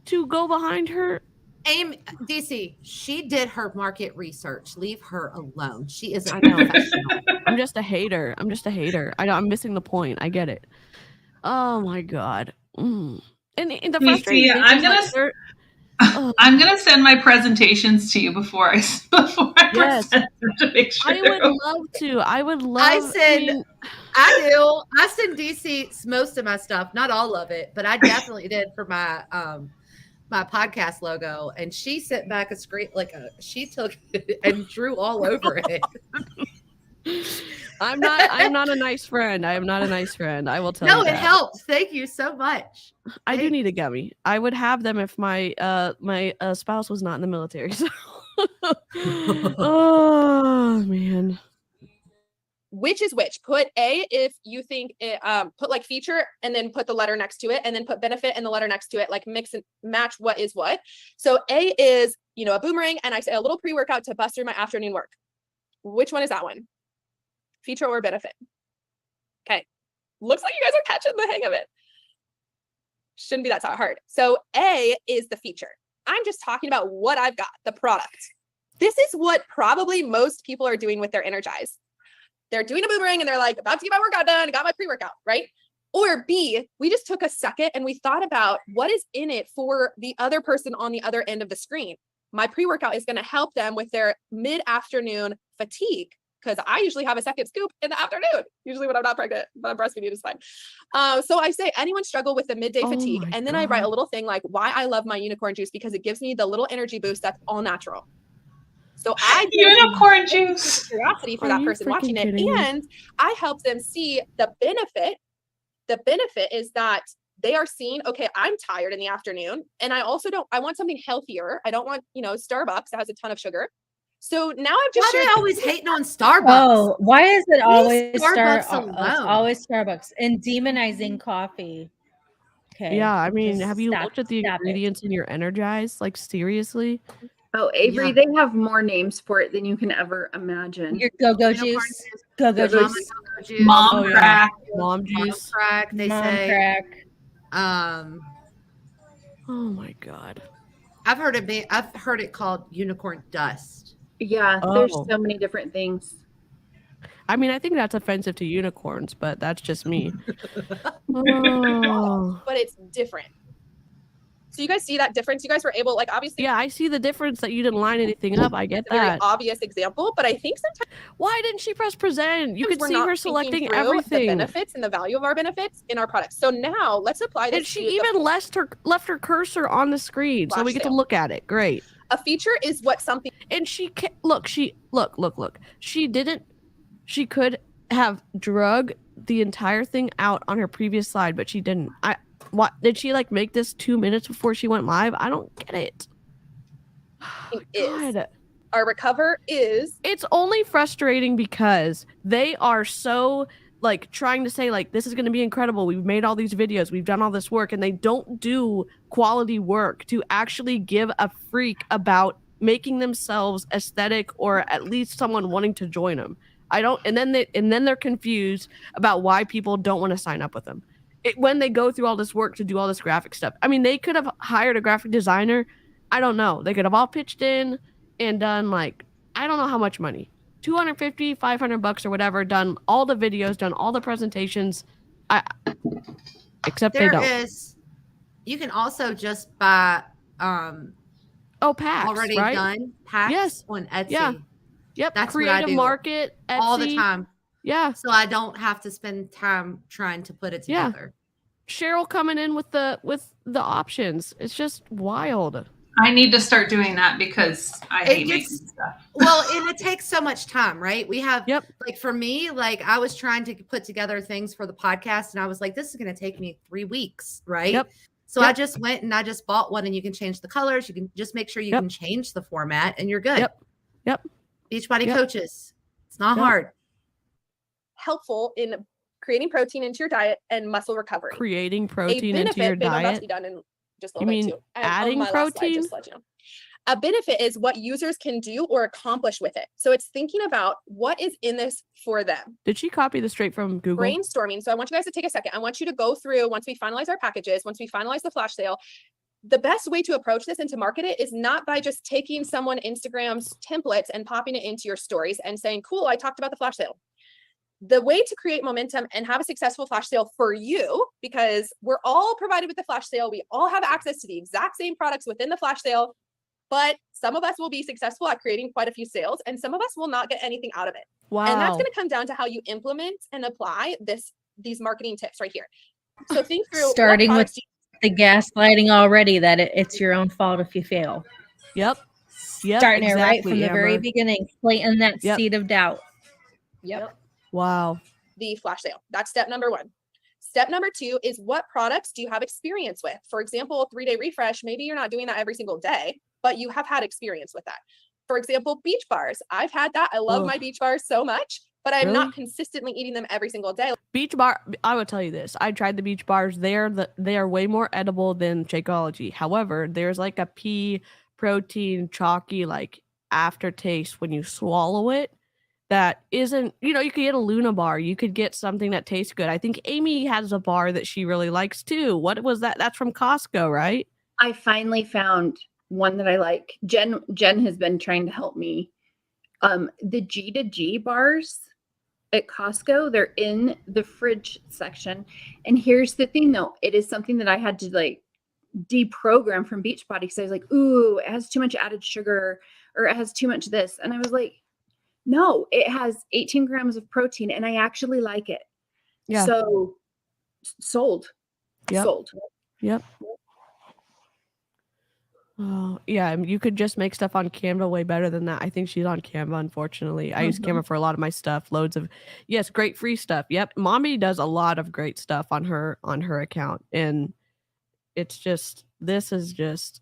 to go behind her. DC, she did her market research. Leave her alone. She is a I know. professional. I'm just a hater. I'm missing the point. I get it. Oh my God. And the You frustrating see, thing I'm is, gonna- like, they're- I'm gonna send my presentations to you before I Yes. present them to make sure. I would love to. I would love. I send- mean, I do. I send DC most of my stuff, not all of it, but I definitely did for my my podcast logo, and she sent back a screen, she took it and drew all over it. I'm not a nice friend. I am not a nice friend. I will tell you No, that. it helped. Thank you so much. I do need a gummy. I would have them if my spouse was not in the military. So. Oh man. Which is which? Put A if you think it, put like feature and then put the letter next to it, and then put benefit and the letter next to it, like mix and match what is what. So A is, a boomerang, and I say a little pre-workout to bust through my afternoon work. Which one is that one? Feature or benefit? Okay. Looks like you guys are catching the hang of it. Shouldn't be that hard. So A is the feature. I'm just talking about what I've got, the product. This is what probably most people are doing with their Energize. They're doing a boomerang and they're like, about to get my workout done, got my pre-workout, right? Or B, we just took a second and we thought about what is in it for the other person on the other end of the screen. My pre-workout is going to help them with their mid-afternoon fatigue, because I usually have a second scoop in the afternoon, usually when I'm not pregnant, but I'm breastfeeding is fine. So I say, anyone struggle with the midday fatigue? And then I write a little thing like, why I love my unicorn juice, because it gives me the little energy boost that's all natural. So I unicorn juice curiosity for that person watching it, and I help them see the benefit. The benefit is that they are seeing, okay, I'm tired in the afternoon, and I want something healthier. I don't want, Starbucks that has a ton of sugar. So now I've just Why are they always hating on Starbucks? Oh, why is it always Starbucks It's always Starbucks and demonizing coffee? Okay. Yeah, I mean, just have you stop- looked at the stop it. ingredients in your Energize? Like, seriously? Oh, Avery, Yeah. they have more names for it than you can ever imagine. Your go-go Unicorn juice, go-go Go-go juice, juice, Mom Oh, yeah. crack. Mom juice. crack, they mom say. crack. Oh my god. I've heard it called unicorn dust. Yeah, there's Oh. so many different things. I mean, I think that's offensive to unicorns, but that's just me. Oh. but it's different. So you guys see that difference? You guys were able, obviously, Yeah, I see the difference that you didn't line anything up. I get it's a very that. obvious example, but I think sometimes Why didn't she press present? You could we're see not her thinking selecting through everything. the benefits and the value of our benefits in our products. So now let's apply this. And she even left her cursor on the screen, so we get to look at it. Great. A feature is what something. And she look. She didn't. She could have drug the entire thing out on her previous slide, but she didn't. What did she make this 2 minutes before she went live? I don't get it. Is our recover is. It's only frustrating because they are so trying to say this is going to be incredible. We've made all these videos, we've done all this work, and they don't do quality work to actually give a freak about making themselves aesthetic, or at least someone wanting to join them. And then they're confused about why people don't want to sign up with them. When they go through all this work to do all this graphic stuff. I mean, they could have hired a graphic designer. I don't know. They could have all pitched in and done I don't know how much money. $250, $500 or whatever, done all the videos, done all the presentations. Except they don't. You can also just buy packs, already right? done packs on Etsy. Yeah. Yep. That's Creative what I do Market, Etsy. all the time. Yeah. So I don't have to spend time trying to put it together. Cheryl coming in with the options. It's just wild. I need to start doing that because I hate making stuff. Well, and it takes so much time, right? We have for me, I was trying to put together things for the podcast, and I was like, this is going to take me 3 weeks, right? Yep. So I just went and I just bought one, and you can change the colors. You can just make sure you can change the format, and you're good. Yep. Beachbody coaches. It's not hard. Helpful in creating protein into your diet and muscle recovery. Creating protein into your babe, I'm about to diet. be done in just a You little bit mean too. And adding on my last slide, protein? just to let you know. A benefit is what users can do or accomplish with it. So it's thinking about what is in this for them. Did she copy this straight from Google? Brainstorming. So I want you guys to take a second. I want you to go through, once we finalize our packages, once we finalize the flash sale, the best way to approach this and to market it is not by just taking someone Instagram's templates and popping it into your stories and saying, cool, I talked about the flash sale. The way to create momentum and have a successful flash sale for you, because we're all provided with the flash sale, we all have access to the exact same products within the flash sale, but some of us will be successful at creating quite a few sales and some of us will not get anything out of it. Wow. And that's going to come down to how you implement and apply these marketing tips right here. So think through starting with the gaslighting already that it's your own fault if you fail. Yep. Yep. Starting it right exactly, from the very Amber. beginning, planting that Yep. seed of doubt. Yep. Wow. The flash sale. That's step number 1. Step number 2 is what products do you have experience with? For example, 3-day refresh, maybe you're not doing that every single day, but you have had experience with that. For example, beach bars. I've had that. I love my beach bars so much, but I'm not consistently eating them every single day. Beach bar, I will tell you this. I tried the beach bars. They are way more edible than Shakeology. However, there's like a pea protein chalky like aftertaste when you swallow it that isn't, you could get a Luna bar. You could get something that tastes good. I think Amy has a bar that she really likes too. What was that? That's from Costco, right? I finally found one that I like. Jen has been trying to help me. The G2G bars at Costco, they're in the fridge section. And here's the thing though, it is something that I had to like deprogram from Beachbody because I was like, ooh, it has too much added sugar or it has too much this. And I was like, no, it has 18 grams of protein and I actually like it. Yeah. So sold. Yep. Sold. Yep. Oh, yeah. You could just make stuff on Canva way better than that. I think she's on Canva, unfortunately. I use Canva for a lot of my stuff. Loads of, yes, great free stuff. Yep. Mommy does a lot of great stuff on her account. And it's just, this is just,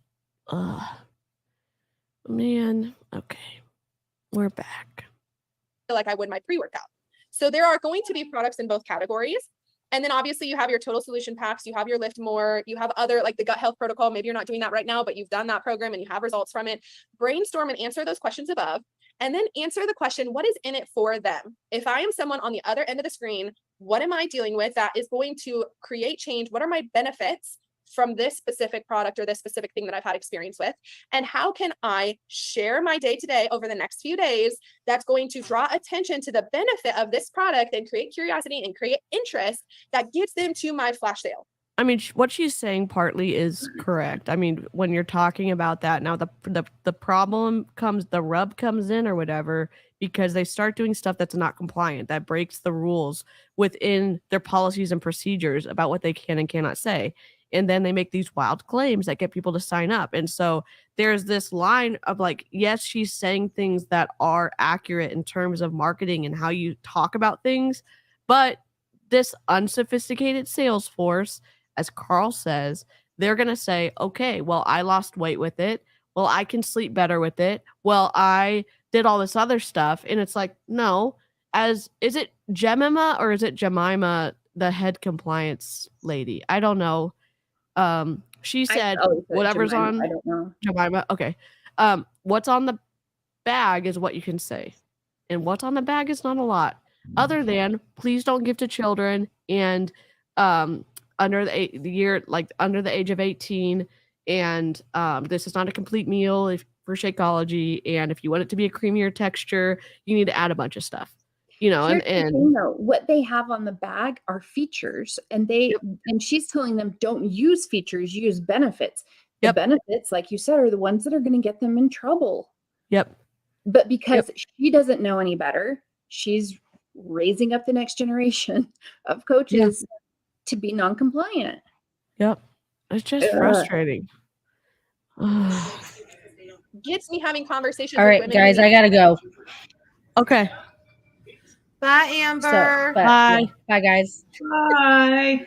man. Okay. We're back. Like I would my pre-workout. So there are going to be products in both categories. And then obviously you have your total solution packs, you have your lift more, you have other like the gut health protocol. Maybe you're not doing that right now, but you've done that program and you have results from it. Brainstorm and answer those questions above, and then answer the question, what is in it for them? If I am someone on the other end of the screen, what am I dealing with that is going to create change? What are my benefits from this specific product or this specific thing that I've had experience with? And how can I share my day-to-day over the next few days that's going to draw attention to the benefit of this product and create curiosity and create interest that gets them to my flash sale? I mean, what she's saying partly is correct. I mean, when you're talking about that now, the problem comes, the rub comes in or whatever, because they start doing stuff that's not compliant, that breaks the rules within their policies and procedures about what they can and cannot say. And then they make these wild claims that get people to sign up. And so there's this line of like, yes, she's saying things that are accurate in terms of marketing and how you talk about things. But this unsophisticated sales force, as Carl says, they're going to say, okay, well, I lost weight with it. Well, I can sleep better with it. Well, I did all this other stuff. And it's like, no, is it Jemima or is it Jemima, the head compliance lady? I don't know. She said whatever's Jemima, on I don't know. Jemima. Okay. What's on the bag is what you can say. And what's on the bag is not a lot. Other than please don't give to children and under the age of 18. And this is not a complete meal for Shakeology. And if you want it to be a creamier texture, you need to add a bunch of stuff. Here's the thing, though, what they have on the bag are features, and and she's telling them don't use features, use benefits. The benefits, like you said, are the ones that are going to get them in trouble. Yep. But because she doesn't know any better, she's raising up the next generation of coaches to be non-compliant. Yep. It's just frustrating. Gets me having conversations. All right, guys, I gotta go. Okay. Bye, Amber. Bye. Bye, guys. Bye.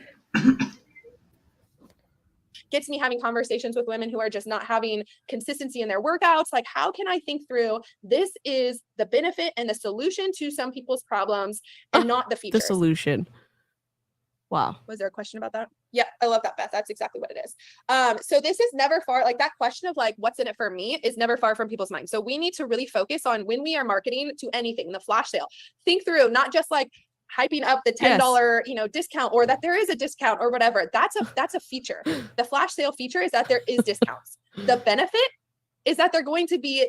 Gets me having conversations with women who are just not having consistency in their workouts. Like, how can I think through this is the benefit and the solution to some people's problems and not the features? The solution. Wow. Was there a question about that? Yeah, I love that, Beth. That's exactly what it is. So this is never far, like that question of like, what's in it for me is never far from people's minds. So we need to really focus on when we are marketing to anything, the flash sale, think through, not just like hyping up the $10, discount or that there is a discount or whatever. That's a feature. The flash sale feature is that there is discounts. The benefit is that they're going to be,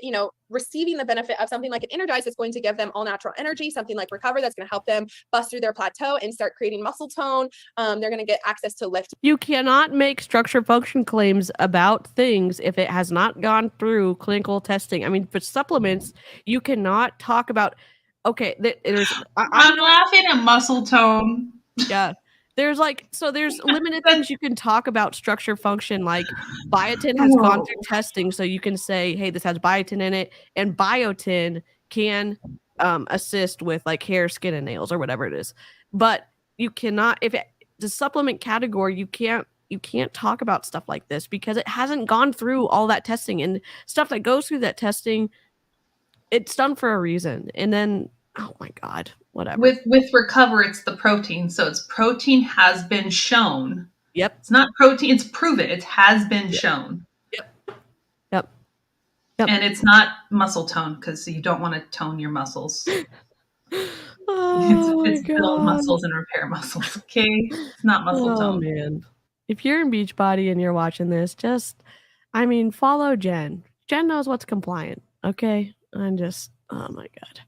receiving the benefit of something like an Energize that's going to give them all natural energy, something like Recover that's going to help them bust through their plateau and start creating muscle tone. They're going to get access to lift. You cannot make structure function claims about things if it has not gone through clinical testing. I mean, for supplements, you cannot talk about, okay, I'm laughing at muscle tone. Yeah. There's limited things you can talk about structure function. Like biotin has gone through testing, so you can say, hey, this has biotin in it, and biotin can assist with like hair, skin, and nails or whatever it is. But you cannot, the supplement category, you can't talk about stuff like this because it hasn't gone through all that testing, and stuff that goes through that testing, it's done for a reason. And then, oh my God, whatever. With Recover, it's the protein. So it's protein has been shown. Yep. It's not protein, it's proven. It has been shown. Yep. And it's not muscle tone because you don't want to tone your muscles. It's build muscles and repair muscles. Okay. It's not muscle tone. Oh man. If you're in Beachbody and you're watching this, follow Jen. Jen knows what's compliant. Okay. Oh my God.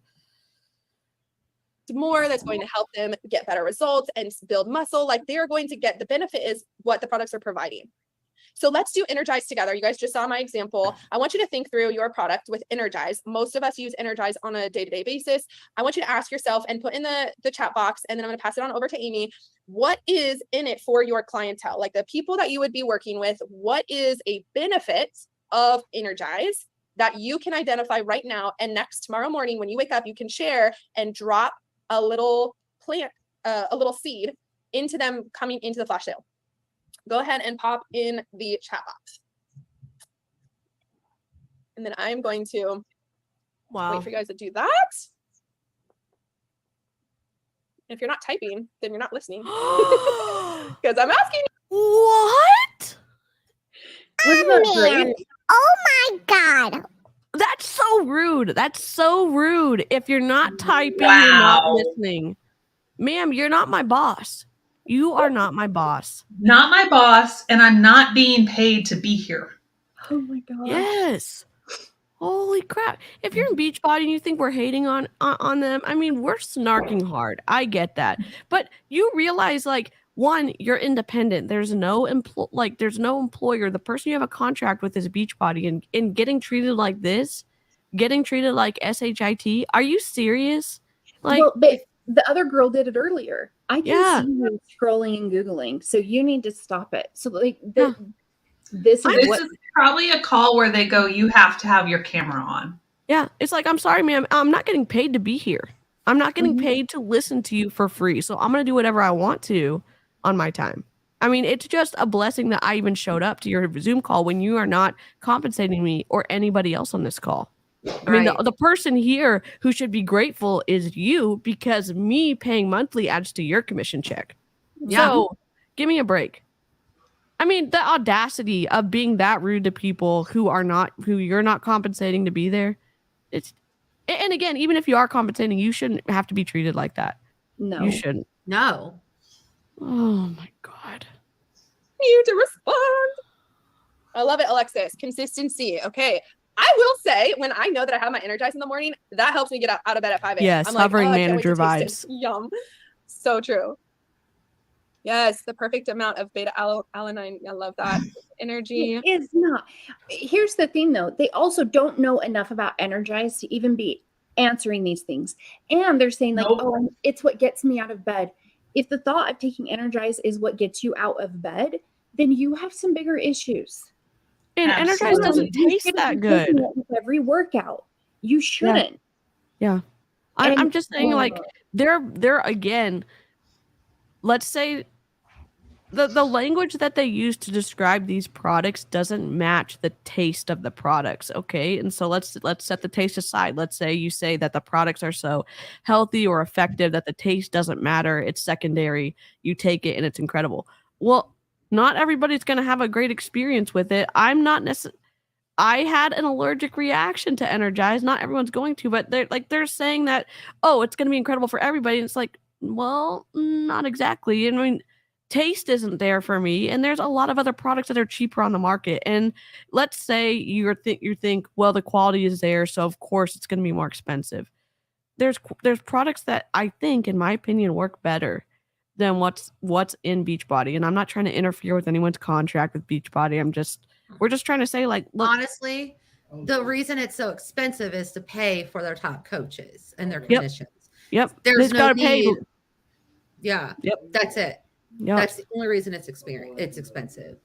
More that's going to help them get better results and build muscle. Like they are going to get, the benefit is what the products are providing. So let's do Energize together. You guys just saw my example. I want you to think through your product with Energize. Most of us use Energize on a day-to-day basis. I want you to ask yourself and put in the chat box, and then I'm going to pass it on over to Amy. What is in it for your clientele? Like the people that you would be working with, what is a benefit of Energize that you can identify right now? And tomorrow morning, when you wake up, you can share and drop a little plant, a little seed into them coming into the flash sale. Go ahead and pop in the chat box. And then I'm going to wait for you guys to do that. If you're not typing, then you're not listening. Because I'm asking you. What? Wasn't that great? Oh my God. That's so rude. That's so rude. If you're not typing, you're not listening. Ma'am, you're not my boss. You are not my boss. Not my boss, and I'm not being paid to be here. Oh my God. Yes. Holy crap. If you're in Beachbody and you think we're hating on them, we're snarking hard. I get that. But you realize, like, one, you're independent. There's no employer. The person you have a contract with is Beachbody, and getting treated like this, getting treated like SHIT. Are you serious? Like, well, but the other girl did it earlier. I can Yeah. see you scrolling and Googling, so you need to stop it. So like Yeah. this This is is probably a call where they go, you have to have your camera on. yeah, it's like, I'm sorry, ma'am. I'm not getting paid to be here. I'm not getting paid to listen to you for free. So I'm going to do whatever I want to on my time. It's just a blessing that I even showed up to your Zoom call when you are not compensating me or anybody else on this call. The person here who should be grateful is you, because me paying monthly adds to your commission check. Yeah. So give me a break. The audacity of being that rude to people who you're not compensating to be there. And again, even if you are compensating, you shouldn't have to be treated like that. no. You shouldn't. No. Oh my God. you to respond. I love it, Alexis. Consistency. Okay. I will say, when I know that I have my Energize in the morning, that helps me get out of bed at 5 a.m. Yes, I'm like, hovering I can't wait to manager taste it. vibes. Yum. So true. Yes, the perfect amount of beta alanine. I love that. Energy. It is not. Here's the thing, though. They also don't know enough about Energize to even be answering these things. And they're saying, like, oh, it's what gets me out of bed. If the thought of taking Energize is what gets you out of bed, then you have some bigger issues. And Energize doesn't taste that good. With every workout. You shouldn't. Yeah. I'm just saying, like, they're again, let's say the language that they use to describe these products doesn't match the taste of the products. Okay. And so let's set the taste aside. Let's say you say that the products are so healthy or effective that the taste doesn't matter. It's secondary. You take it and it's incredible. Well, not everybody's going to have a great experience with it. I had an allergic reaction to Energize. Not everyone's going to, but they're saying that, oh, it's going to be incredible for everybody. And it's like, well, not exactly. Taste isn't there for me. And there's a lot of other products that are cheaper on the market. And let's say you think, well, the quality is there, so of course it's going to be more expensive. There's products that I think, in my opinion, work better than what's in Beachbody. And I'm not trying to interfere with anyone's contract with Beachbody. We're just trying to say, like, look, honestly, the reason it's so expensive is to pay for their top coaches and their commissions. Yep. There's no gotta need. pay. Yeah. Yep. That's it. Yep. That's the only reason it's expensive.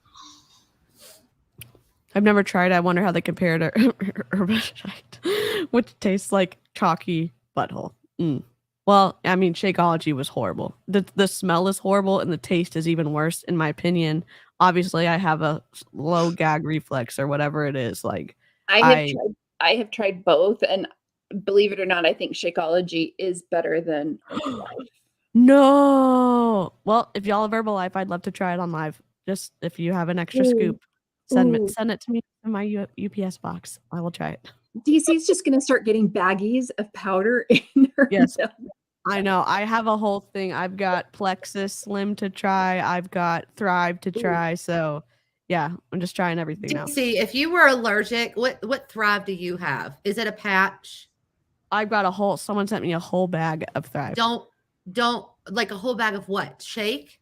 I've never tried. I wonder how they compare to herbicide, which tastes like chalky butthole. Well, I mean, Shakeology was horrible. The smell is horrible, and the taste is even worse, in my opinion. Obviously, I have a low gag reflex or whatever it is. Like, I have tried both, and believe it or not, I think Shakeology is better than Herbalife. No. Well, if y'all have Herbalife, I'd love to try it on live. Just if you have an extra scoop, send it to me in my UPS box. I will try it. DC's just gonna start getting baggies of powder in her Yes. milk. I know. I have a whole thing. I've got Plexus Slim to try. I've got Thrive to try. So, yeah, I'm just trying everything out. DC, if you were allergic, what Thrive do you have? Is it a patch? I've got someone sent me a whole bag of Thrive. Don't like a whole bag of what? Shake?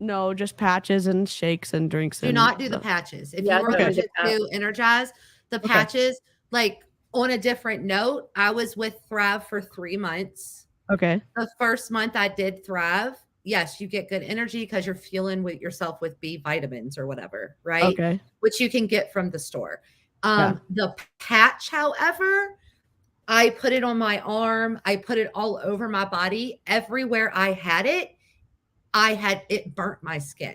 No, just patches and shakes and drinks. Do not do the patches. If you were allergic to Energize, the patches, like on a different note, I was with Thrive for 3 months. Okay. The first month I did Thrive. Yes, you get good energy because you're fueling with yourself with B vitamins or whatever, right? Okay. Which you can get from the store. The patch, however, I put it on my arm. I put it all over my body. Everywhere I had it, it burnt my skin.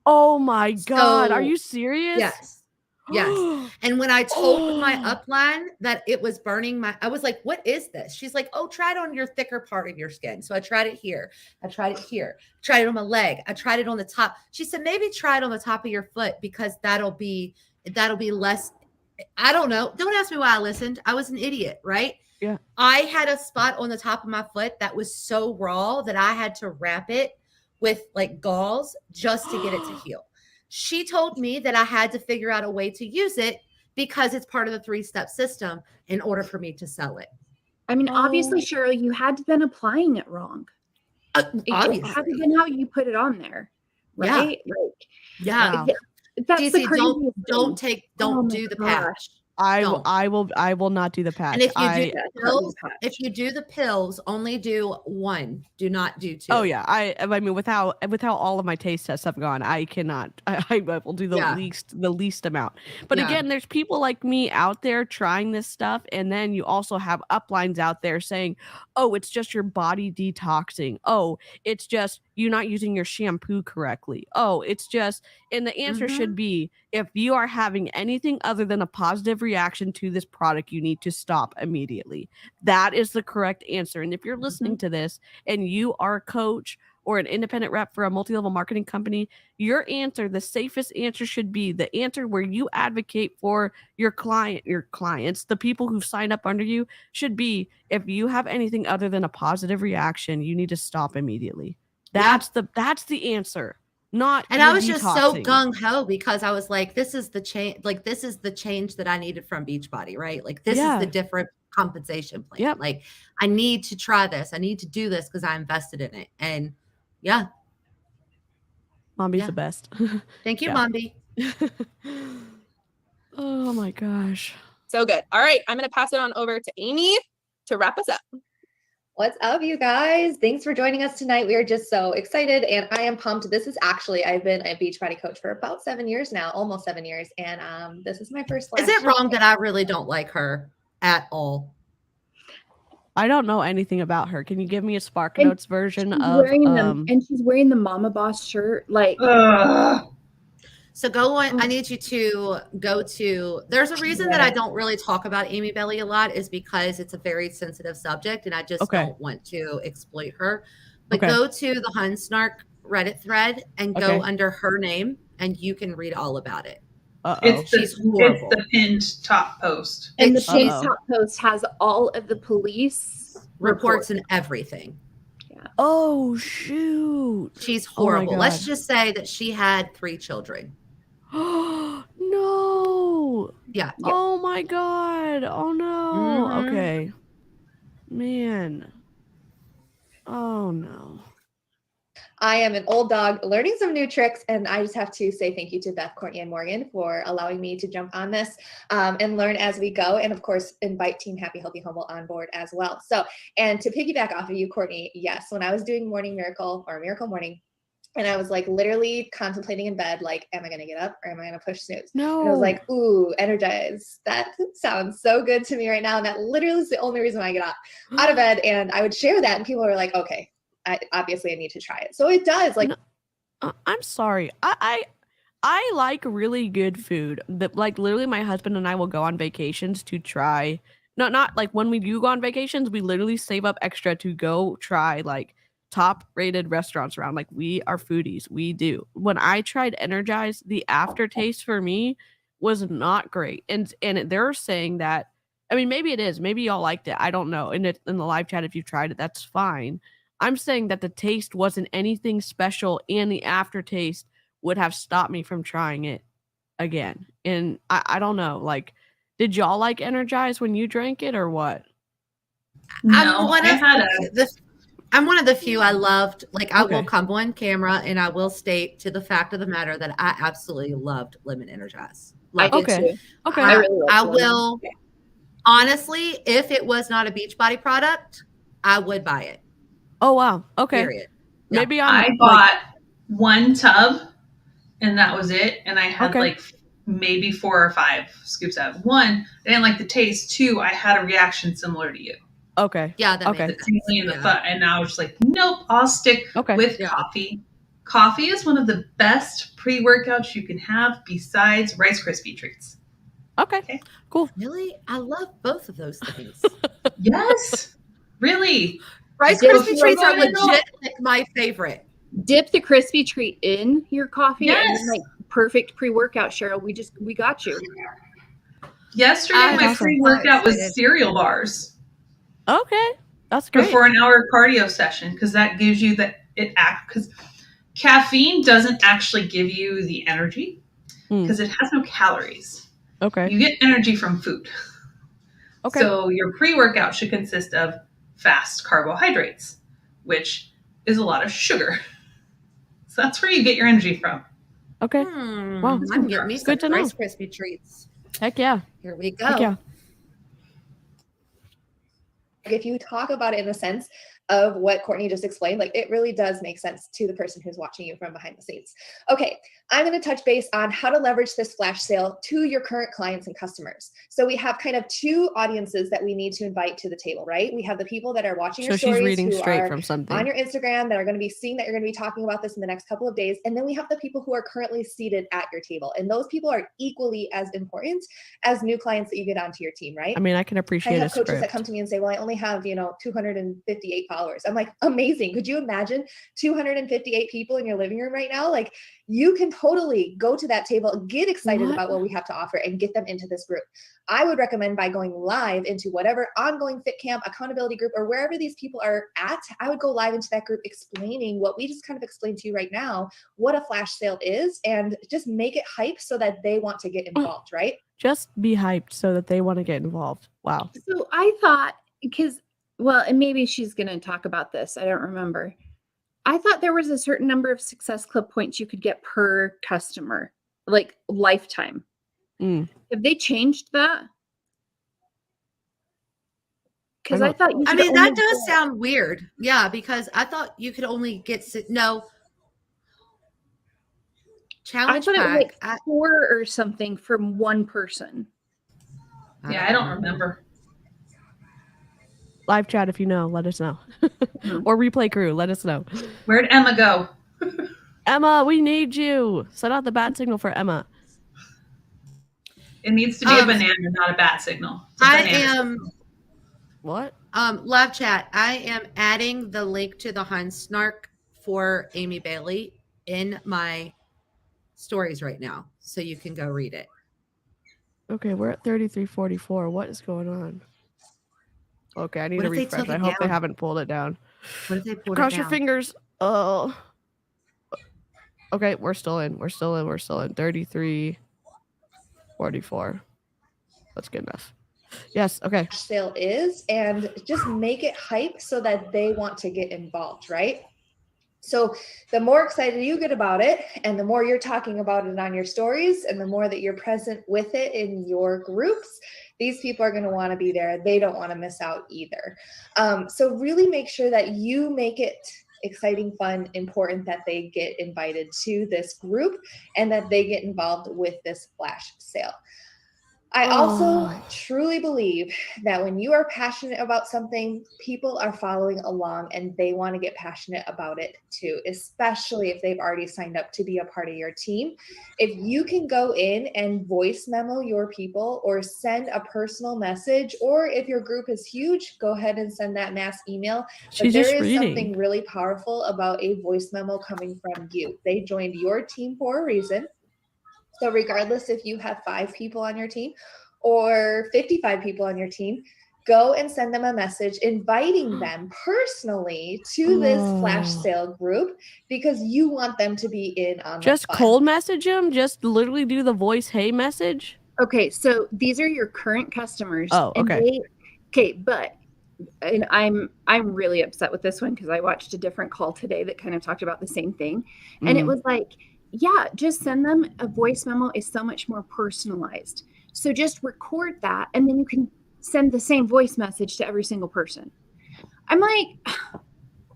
Oh my God. Are you serious? Yes. Yes. And when I told my upline that it was burning I was like, what is this? She's like, oh, try it on your thicker part of your skin. So I tried it here. I tried it here. Tried it on my leg. I tried it on the top. She said, maybe try it on the top of your foot because that'll be less. I don't know. Don't ask me why I listened. I was an idiot, right? Yeah. I had a spot on the top of my foot that was so raw that I had to wrap it with like gauze just to get it to heal. She told me that I had to figure out a way to use it because it's part of the 3-step system in order for me to sell it. I mean, obviously, Cheryl, you had been applying it wrong. Obviously. It had to been how you put it on there, right? Yeah. Wow. That's DC, the crazy don't do the patch. I will not do the patch. And if you do the pills, only do 1. Do not do 2. Oh yeah. I mean, without all of my taste tests have gone, I cannot. I will do the least amount. But again, there's people like me out there trying this stuff, and then you also have uplines out there saying, "Oh, it's just your body detoxing. Oh, it's just you not using your shampoo correctly. Oh, it's just." And the answer should be, if you are having anything other than a positive reaction to this product, you need to stop immediately. That is the correct answer. And if you're listening to this and you are a coach or an independent rep for a multi-level marketing company, your answer, the safest answer should be the answer where you advocate for your clients, the people who sign up under you, should be, if you have anything other than a positive reaction, you need to stop immediately. That's the answer. And I was just so gung-ho because I was like, this is the change. Like, this is the change that I needed from Beachbody, right? Like, this is the different compensation plan. Yep. Like, I need to try this. I need to do this because I invested in it. And Mombi's the best. Thank you, Mombi. Oh my gosh. So good. All right. I'm going to pass it on over to Amy to wrap us up. What's up, you guys? Thanks for joining us tonight. We are just so excited, and I am pumped. I've been a Beachbody coach for about 7 years now, almost 7 years, and this is my first live. Is it wrong that I really don't like her at all? I don't know anything about her. Can you give me a Spark Notes version of and she's wearing the Mama Boss shirt, like. So go on. I need you to go to, there's a reason that I don't really talk about Amy Belly a lot, is because it's a very sensitive subject and I just don't want to exploit her. But go to the Hunsnark Reddit thread and go under her name and you can read all about it. She's horrible. It's the pinned top post. And the pinned top post has all of the police reports and everything. Yeah. Oh, shoot. She's horrible. Let's just say that she had 3 children. No. Yeah. Oh my God. Oh no. Okay. Man. Oh no. I am an old dog learning some new tricks, and I just have to say thank you to Beth, Courtney, and Morgan for allowing me to jump on this and learn as we go. And of course, invite Team Happy Healthy Humble on board as well. So, and to piggyback off of you, Courtney, yes, when I was doing Morning Miracle or Miracle Morning, And I was like literally contemplating in bed, like, am I going to get up or am I going to push snooze? No. And I was like, ooh, energize. That sounds so good to me right now. And that literally is the only reason I get up out of bed. And I would share that and people were like, okay, obviously I need to try it. So it does like, no, I'm sorry. I like really good food. Like literally my husband and I will go on vacations to try. Not like when we do go on vacations, we literally save up extra to go try like top rated restaurants around. Like we are foodies. We do. When I tried Energize, the aftertaste for me was not great. And they're saying that, I mean, maybe it is. Maybe y'all liked it. I don't know. In the live chat, if you've tried it, that's fine. I'm saying that the taste wasn't anything special and the aftertaste would have stopped me from trying it again. And I don't know. Like, did y'all like Energize when you drank it or what? No, I'm one of the few I loved. Like, I will Okay. come on camera and I will state to the fact of the matter that I absolutely loved lemon Energize. I Loved did it. too. Okay. I really I liked lemon. will, honestly, if it was not a Beachbody product, I would buy it. Oh wow. Okay. Period. Yeah. Maybe I'm I bought one tub and that was it. And I had Okay. like maybe 4 or 5 scoops out. One, I didn't like the taste. 2, I had a reaction similar to you. okay. Yeah, that Okay. makes The tingling in the Yeah. butt. And I was just like, nope, I'll stick Okay. with Yeah. coffee. Coffee is one of the best pre-workouts you can have besides Rice Krispie treats. Okay. Cool. Really? I love both of those things. Yes, really. Rice Dip Krispie the treats are Krispie- legit like my favorite. Dip the crispy treat in your coffee and Yes. then like perfect pre-workout, Cheryl. We got you. Yesterday, I'm my awesome. pre-workout excited. was cereal bars Okay. That's great. before an hour cardio session because that gives you because caffeine doesn't actually give you the energy because it has no calories. Okay. You get energy from food. Okay. So your pre-workout should consist of fast carbohydrates, which is a lot of sugar. So that's where you get your energy from. Okay. Wow. I'm getting me some Good to know. Rice Krispie treats. Heck yeah. Here we go. Heck yeah. if you talk about it in the sense of what Courtney just explained, like it really does make sense to the person who's watching you from behind the scenes. Okay, I'm going to touch base on how to leverage this flash sale to your current clients and customers. So we have kind of 2 audiences that we need to invite to the table, right? We have the people that are watching your So stories she's reading who straight are from something on your Instagram that are going to be seeing that you're going to be talking about this in the next couple of days. And then we have the people who are currently seated at your table. And those people are equally as important as new clients that you get onto your team, right? I mean, I can I appreciate have a coaches that script. come to me and say, well, I only have, 258 followers. I'm like, amazing. Could you imagine 258 people in your living room right now? Like you can totally go to that table, get excited about what we have to offer and get them into this group. I would recommend by going live into whatever ongoing fit camp, accountability group, or wherever these people are at, I would go live into that group explaining what we just kind of explained to you right now, what a flash sale is, and just make it hype so that they want to get involved, right? Just be hyped so that they want to get involved. Wow. So I thought, and maybe she's going to talk about this. I don't remember. I thought there was a certain number of Success Club points you could get per customer, like lifetime. Have they changed that? Because I thought you could that only does sound weird. Yeah, because I thought you could only get challenge I thought it was pack. like 4 or something from one person. I don't remember. Live chat, if you know, let us know. Or replay crew, let us know. Where'd Emma go? Emma, we need you. Send out the bat signal for Emma. It needs to be a banana, not a bat signal. What? Live chat. I am adding the link to the Hun Snark for Amy Bailey in my stories right now, so you can go read it. Okay, we're at 33:44. What is going on? Okay, I need to refresh. I hope they haven't pulled it down. What if they pulled Cross it your down? fingers. Oh. Okay, we're still in. 33:44. That's good enough. Yes, okay. Sale is, and just make it hype so that they want to get involved, right? So the more excited you get about it and the more you're talking about it on your stories and the more that you're present with it in your groups, these people are going to want to be there. They don't want to miss out either. So really make sure that you make it exciting, fun, important that they get invited to this group and that they get involved with this flash sale. I also truly believe that when you are passionate about something, people are following along and they want to get passionate about it too, especially if they've already signed up to be a part of your team. If you can go in and voice memo your people or send a personal message, or if your group is huge, go ahead and send that mass email. But there is something really powerful about a voice memo coming from you. They joined your team for a reason. So regardless if you have 5 people on your team or 55 people on your team, go and send them a message inviting them personally to this flash sale group because you want them to be in on the Just fun. cold message them? Just literally do the voice hey message? Okay, so these are your current customers. Oh, okay. And I'm really upset with this one because I watched a different call today that kind of talked about the same thing. And it was like, yeah, just send them a voice memo is so much more personalized. So just record that and then you can send the same voice message to every single person. I'm like,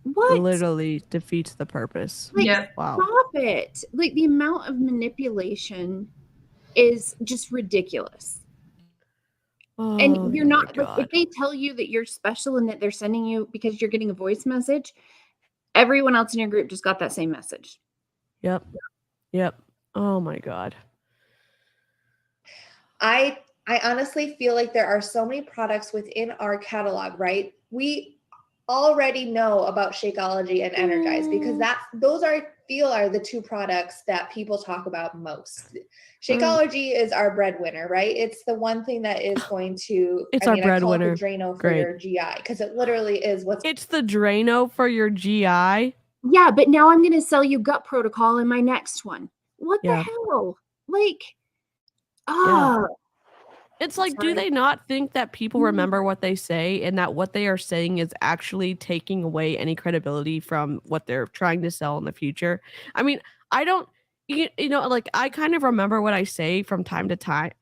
what? Literally defeats the purpose. Like, wow. Stop it. Like the amount of manipulation is just ridiculous. And you're not, like, if they tell you that you're special and that they're sending you because you're getting a voice message, everyone else in your group just got that same message. Yep. Oh my God. I honestly feel like there are so many products within our catalog, right? We already know about Shakeology and Energize because those are the 2 products that people talk about most. Shakeology is our breadwinner, right? It's the one thing that is going to I call it the Drano for your GI because it literally is it's the Drano for your GI. Yeah, but now I'm going to sell you Gut Protocol in my next one. What the hell? Like, It's like, do they not think that people remember what they say and that what they are saying is actually taking away any credibility from what they're trying to sell in the future? I mean, I don't, you know, like I kind of remember what I say from time to time.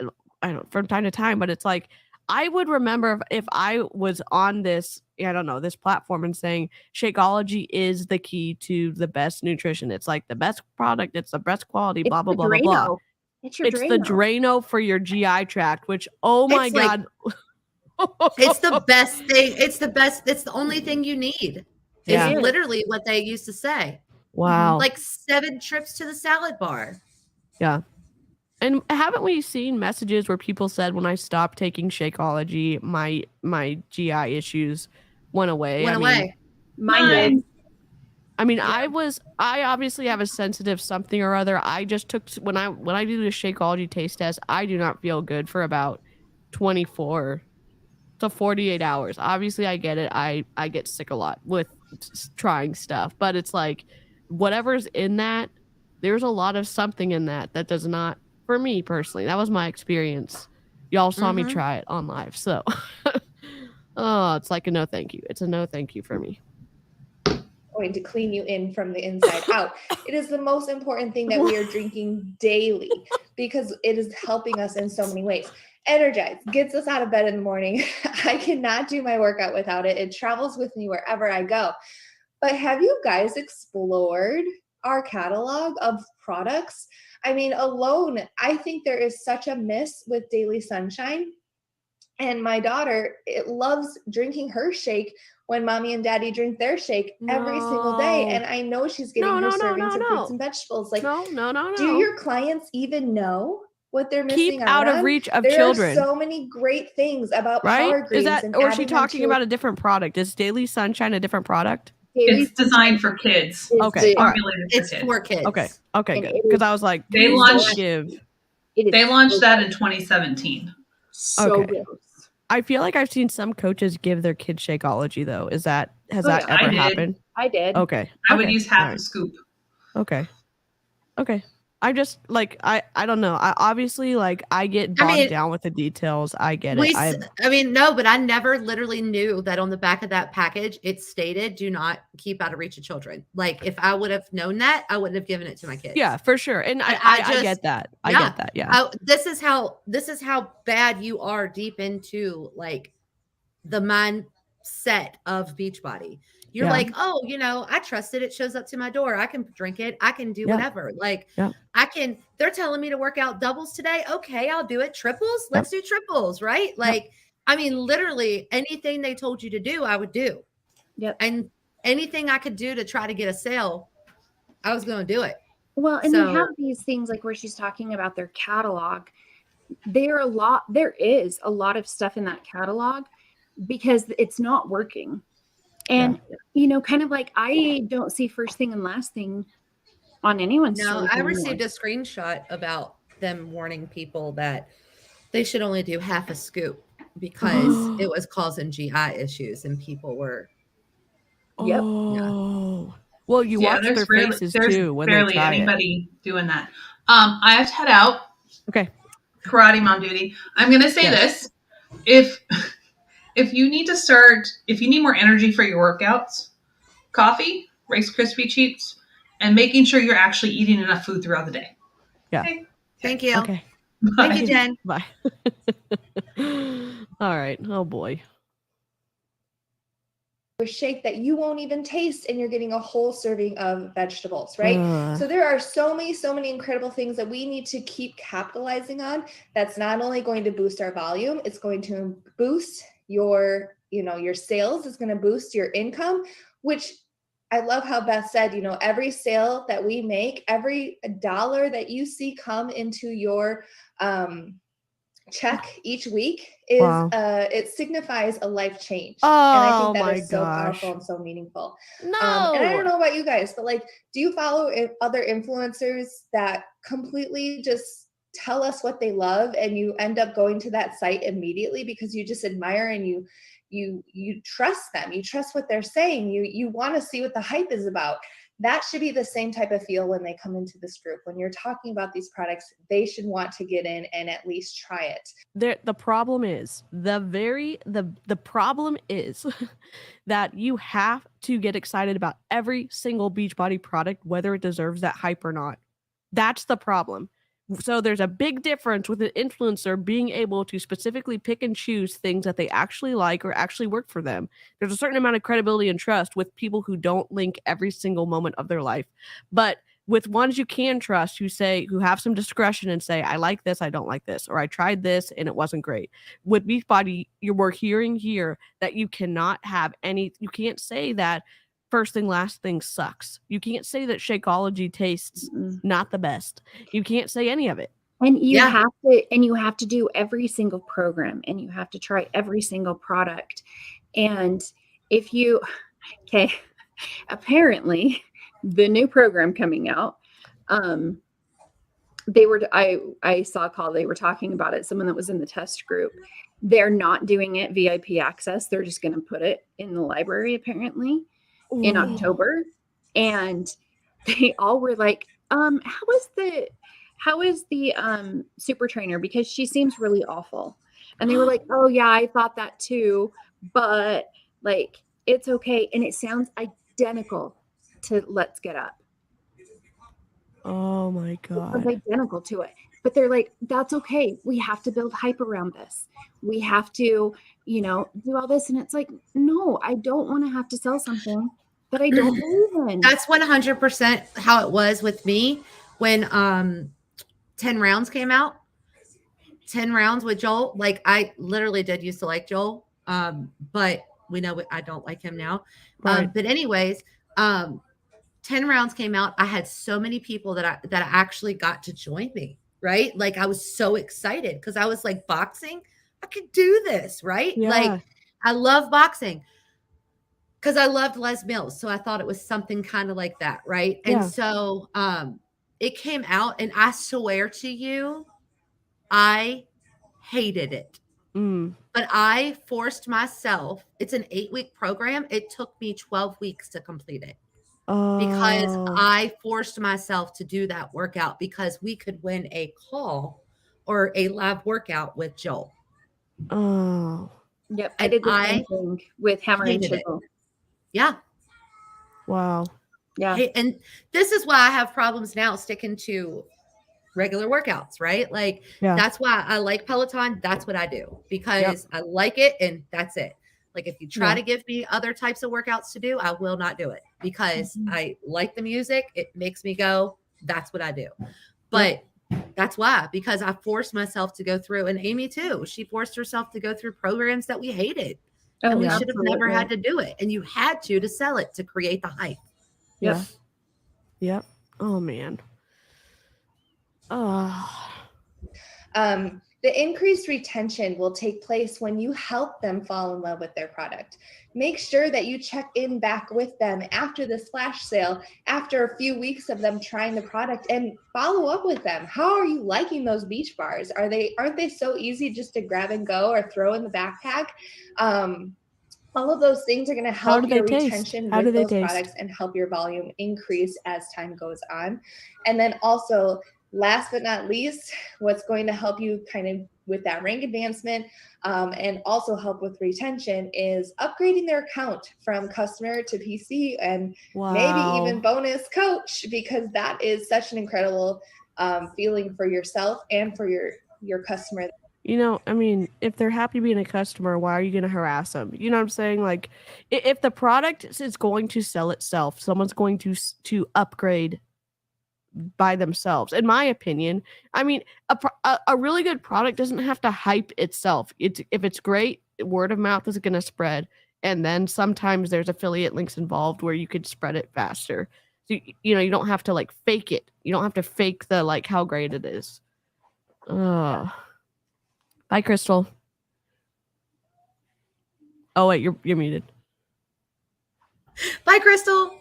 But it's like, I would remember if I was on this, this platform and saying Shakeology is the key to the best nutrition. It's like the best product. It's the best quality, blah, blah, blah, blah, blah. It's the Drano for your GI tract, which, oh my God. It's the best thing. It's the best. It's the only thing you need. Yeah. It's literally what they used to say. Wow. Like 7 trips to the salad bar. Yeah. And haven't we seen messages where people said when I stopped taking Shakeology, my GI issues went away? Mine did. I mean, I obviously have a sensitive something or other. I just took when I do the Shakeology taste test, I do not feel good for about 24 to 48 hours. Obviously, I get it. I get sick a lot with trying stuff, but it's like whatever's in that, there's a lot of something in that does not, for me personally, that was my experience. Y'all saw me try it on live, so it's like a no thank you. It's a no thank you for me. Going to clean you in from the inside out. It is the most important thing that we are drinking daily because it is helping us in so many ways. Energize gets us out of bed in the morning. I cannot do my workout without it. It travels with me wherever I go. But have you guys explored our catalog of products? I mean, alone, I think there is such a miss with Daily Sunshine. And my daughter, loves drinking her shake when mommy and daddy drink their shake every single day. And I know she's getting her servings of fruits and vegetables. Like, do your clients even know what they're missing out of reach of children? There are so many great things about Power Greens. Or is she talking about a different product? Is Daily Sunshine a different product? It's designed for kids. Okay. It's for kids. Okay, good. Because I was like, they launched that in 2017. So gross. I feel like I've seen some coaches give their kids Shakeology though. Has that ever happened? I did. Okay. I would use half a scoop. Okay. I just like I don't know. I obviously I get bogged down with the details. I get it. No, but I never literally knew that on the back of that package it stated do not keep out of reach of children. Like if I would have known that, I wouldn't have given it to my kids. Yeah, for sure. And I get that. I get that. Yeah. This is how bad you are deep into like the mindset of Beachbody. You're Yeah. like, oh, I trust it. It shows up to my door. I can drink it. I can do Yeah. whatever. Like Yeah. they're telling me to work out doubles today. Okay, I'll do it. Triples. Let's do triples. Right. Like, I mean, literally anything they told you to do, I would do. Yep. And anything I could do to try to get a sale, I was going to do it. Well, and they have these things like where she's talking about their catalog. There is a lot of stuff in that catalog because it's not working. And, kind of like I don't see first thing and last thing on anyone's No, stories I anymore. received a screenshot about them warning people that they should only do half a scoop because it was causing GI issues and people were. Yep. Oh. Well, you Yeah, watch there's their rarely- faces there's too when they barely try it. anybody doing that. I have to head out. Okay. Karate mom duty. I'm gonna say this: if you need more energy for your workouts, coffee, Rice Krispie treats, and making sure you're actually eating enough food throughout the day. Yeah. Okay. Thank you. Okay. Thank you, Jen. Bye. All right. Oh boy. A shake that you won't even taste, and you're getting a whole serving of vegetables, right? So there are so many incredible things that we need to keep capitalizing on. That's not only going to boost our volume, it's going to boost your sales, it's going to boost your income, which I love how Beth said, every sale that we make, every dollar that you see come into your check each week is it signifies a life change. And I think that is so powerful and so meaningful. No. And I don't know about you guys, but like, do you follow other influencers that completely just tell us what they love and you end up going to that site immediately because you just admire and you trust them, you trust what they're saying, you want to see what the hype is about? That should be the same type of feel when they come into this group. When you're talking about these products, they should want to get in and at least try it. The problem is the problem is that you have to get excited about every single Beachbody product, whether it deserves that hype or not. That's the problem. So there's a big difference with an influencer being able to specifically pick and choose things that they actually like or actually work for them. There's a certain amount of credibility and trust with people who don't link every single moment of their life. But with ones you can trust, who have some discretion and say, I like this, I don't like this, or I tried this and it wasn't great. With Beachbody, we're hearing here that you cannot you can't say that first thing, last thing sucks. You can't say that Shakeology tastes not the best. You can't say any of it. And you have to do every single program and you have to try every single product. And apparently the new program coming out, I saw a call, they were talking about it, someone that was in the test group. They're not doing it VIP access. They're just going to put it in the library apparently in October. And they all were like, how is the super trainer? Because she seems really awful. And they were like, oh yeah, I thought that too, but like, it's okay. And it sounds identical to Let's Get Up. Oh my God. It was identical to it. But they're like, that's okay. We have to build hype around this. We have to, do all this. And it's like, no, I don't want to have to sell something that I don't believe in. That's 100% how it was with me when 10 rounds came out. 10 rounds with Joel. Like, I literally did used to like Joel. But we know I don't like him now. Right. But anyways, 10 rounds came out. I had so many people that actually got to join me, right? Like, I was so excited because I was like, boxing, I could do this, right? Yeah. Like, I love boxing because I loved Les Mills. So I thought it was something kind of like that, right? Yeah. And so it came out, and I swear to you, I hated it. But I forced myself. It's an 8-week program. It took me 12 weeks to complete it. Because I forced myself to do that workout because we could win a call or a live workout with Joel. Oh. Yep. I did the same thing with Hammer and Chisel. Yeah. Wow. Yeah. And this is why I have problems now sticking to regular workouts, right? Like, that's why I like Peloton. That's what I do because I like it and that's it. Like if you try Yeah. to give me other types of workouts to do, I will not do it because I like the music. It makes me go, that's what I do. But that's why, because I forced myself to go through, and Amy too, she forced herself to go through programs that we hated. Oh, And we yeah. should have never had to do it. And you had to sell it to create the hype. Yeah. Yep. Oh man. Oh. The increased retention will take place when you help them fall in love with their product. Make sure that you check in back with them after this flash sale, after a few weeks of them trying the product, and follow up with them. How are you liking those beach bars? Aren't they so easy just to grab and go or throw in the backpack? All of those things are going to How help do your they taste? retention How do with they those taste? products and help your volume increase as time goes on. And then also, last but not least, what's going to help you kind of with that rank advancement and also help with retention is upgrading their account from customer to PC and maybe even bonus coach, because that is such an incredible feeling for yourself and for your customer. You know, I mean, if they're happy being a customer, why are you going to harass them? You know what I'm saying? Like, if the product is going to sell itself, someone's going to upgrade by themselves. In my opinion, I mean, a really good product doesn't have to hype itself. If it's great, word of mouth is going to spread, and then sometimes there's affiliate links involved where you could spread it faster. So you know, you don't have to like fake it. You don't have to fake the like how great it is. Bye, Crystal. Oh wait, you're muted. Bye, Crystal.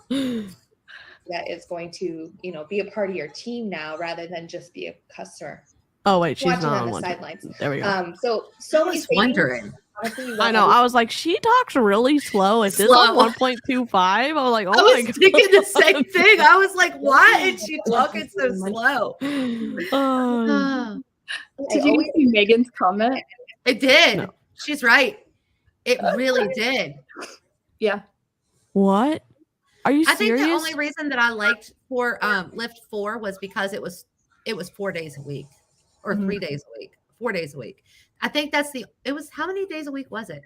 That is going to, be a part of your team now rather than just be a customer. Oh wait, she's Watching not on on the one. sidelines. There we go. So I many was things. wondering. Honestly, you I know. I was like, she talks really slow. Is this Slow. on 1.25? I was like, oh I my was god. thinking the same thing. I was like, why is she talking so slow? Did you see Megan's comment? It did. No. She's right. It really did. Yeah. What? Are you I think serious? the only reason that I liked for Lift 4 was because it was 4 days a week or 3 days a week, 4 days a week. I think it was how many days a week was it?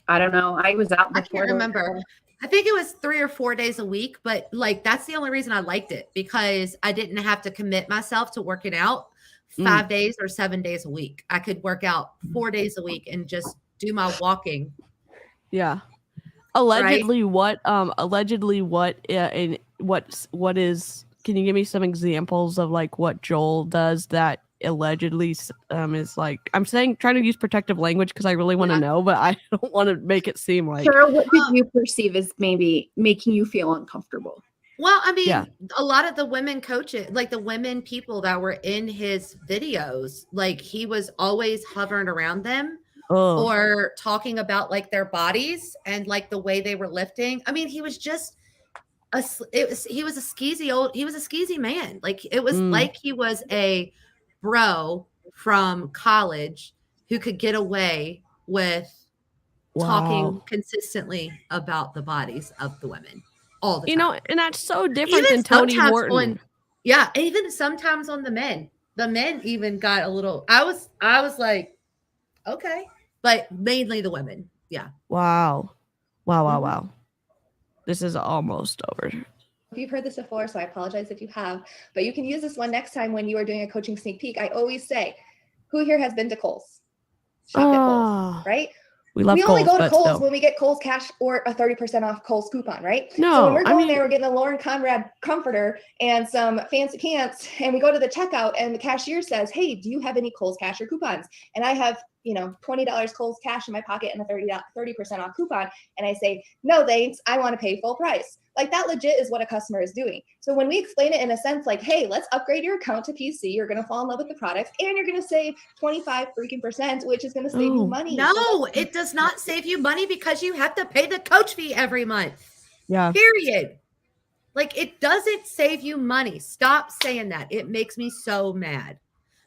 I don't know. I was out I before. can't remember. I think it was 3 or 4 days a week, but like that's the only reason I liked it, because I didn't have to commit myself to working out 5 days or 7 days a week. I could work out 4 days a week and just do my walking. Yeah. Allegedly, what is, can you give me some examples of like what Joel does that allegedly is like, I'm trying to use protective language because I really want to know, but I don't want to make it seem like. Cheryl, what did you perceive as maybe making you feel uncomfortable? Well, I mean, a lot of the women coaches, like the women people that were in his videos, like he was always hovering around them. Or talking about like their bodies and like the way they were lifting. I mean, he was just he was a skeezy man. Like it was like he was a bro from college who could get away with talking consistently about the bodies of the women all the time. You know, and that's so different than Tony Horton. Even sometimes on the men. The men even got a little, I was like, okay. But mainly the women. Yeah. Wow. This is almost over. If you've heard this before, so I apologize if you have, but you can use this one next time when you are doing a coaching sneak peek. I always say, who here has been to Kohl's? Shopped at Kohl's, right? We only go to Kohl's when we get Kohl's cash or a 30% off Kohl's coupon, right? No, so when we're going there, we're getting a Lauren Conrad comforter and some fancy pants, and we go to the checkout and the cashier says, hey, do you have any Kohl's cash or coupons? And I have, $20 Kohl's cash in my pocket and a 30% off coupon. And I say, no, thanks. I want to pay full price. Like that legit is what a customer is doing. So when we explain it in a sense like, hey, let's upgrade your account to PC, you're going to fall in love with the products and you're going to save 25%, which is going to save you money. No, it does not save you money because you have to pay the coach fee every month. Yeah. Period. Like it doesn't save you money. Stop saying that. It makes me so mad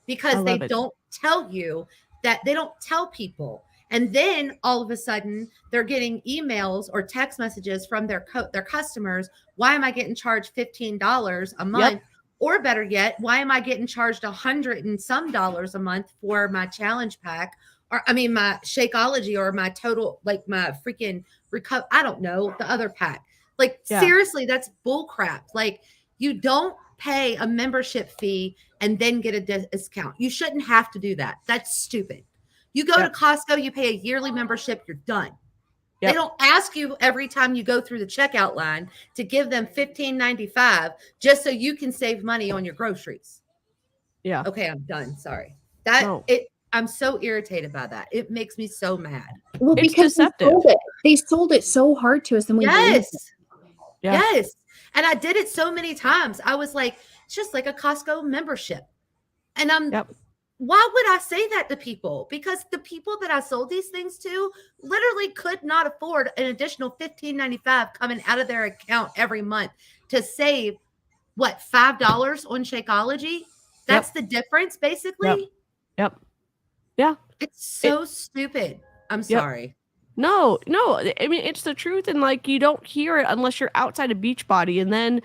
because they don't tell you that, they don't tell people. And then all of a sudden they're getting emails or text messages from their customers. Why am I getting charged $15 a month? Or better yet, why am I getting charged $100 and some a month for my challenge pack? Or I mean, my Shakeology or my total, like my freaking recover. I don't know, the other pack. Like, seriously, that's bull crap. Like, you don't pay a membership fee and then get a discount. You shouldn't have to do that. That's stupid. You go to Costco, you pay a yearly membership, you're done. They don't ask you every time you go through the checkout line to give them $15.95 just so you can save money on your groceries. Yeah. Okay, I'm done. Sorry. I'm so irritated by that. It makes me so mad. Well, It's because deceptive. they sold it so hard to us, and we believed it. Yes. And I did it so many times. I was like, it's just like a Costco membership. And why would I say that to people? Because the people that I sold these things to literally could not afford an additional $15.95 coming out of their account every month to save what, $5 on Shakeology? That's the difference, basically. Yep. Yeah. It's so stupid. I'm sorry. No. I mean, it's the truth, and like you don't hear it unless you're outside of Beachbody, and then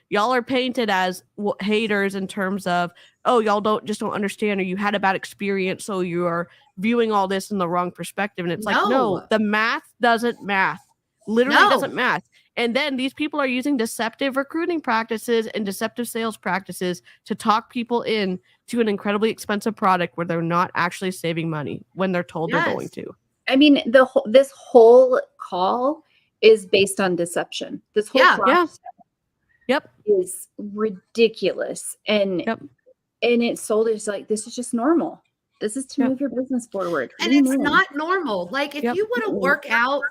y'all are painted as haters in terms of, oh, y'all don't understand, or you had a bad experience, so you are viewing all this in the wrong perspective. And it's like, no, the math doesn't math. Literally doesn't math. And then these people are using deceptive recruiting practices and deceptive sales practices to talk people in to an incredibly expensive product where they're not actually saving money when they're told they're going to. I mean, this whole call is based on deception. This whole process is ridiculous. And it's sold as like, this is just normal. This is to move your business forward. And it's not normal. Like, if you want to work out,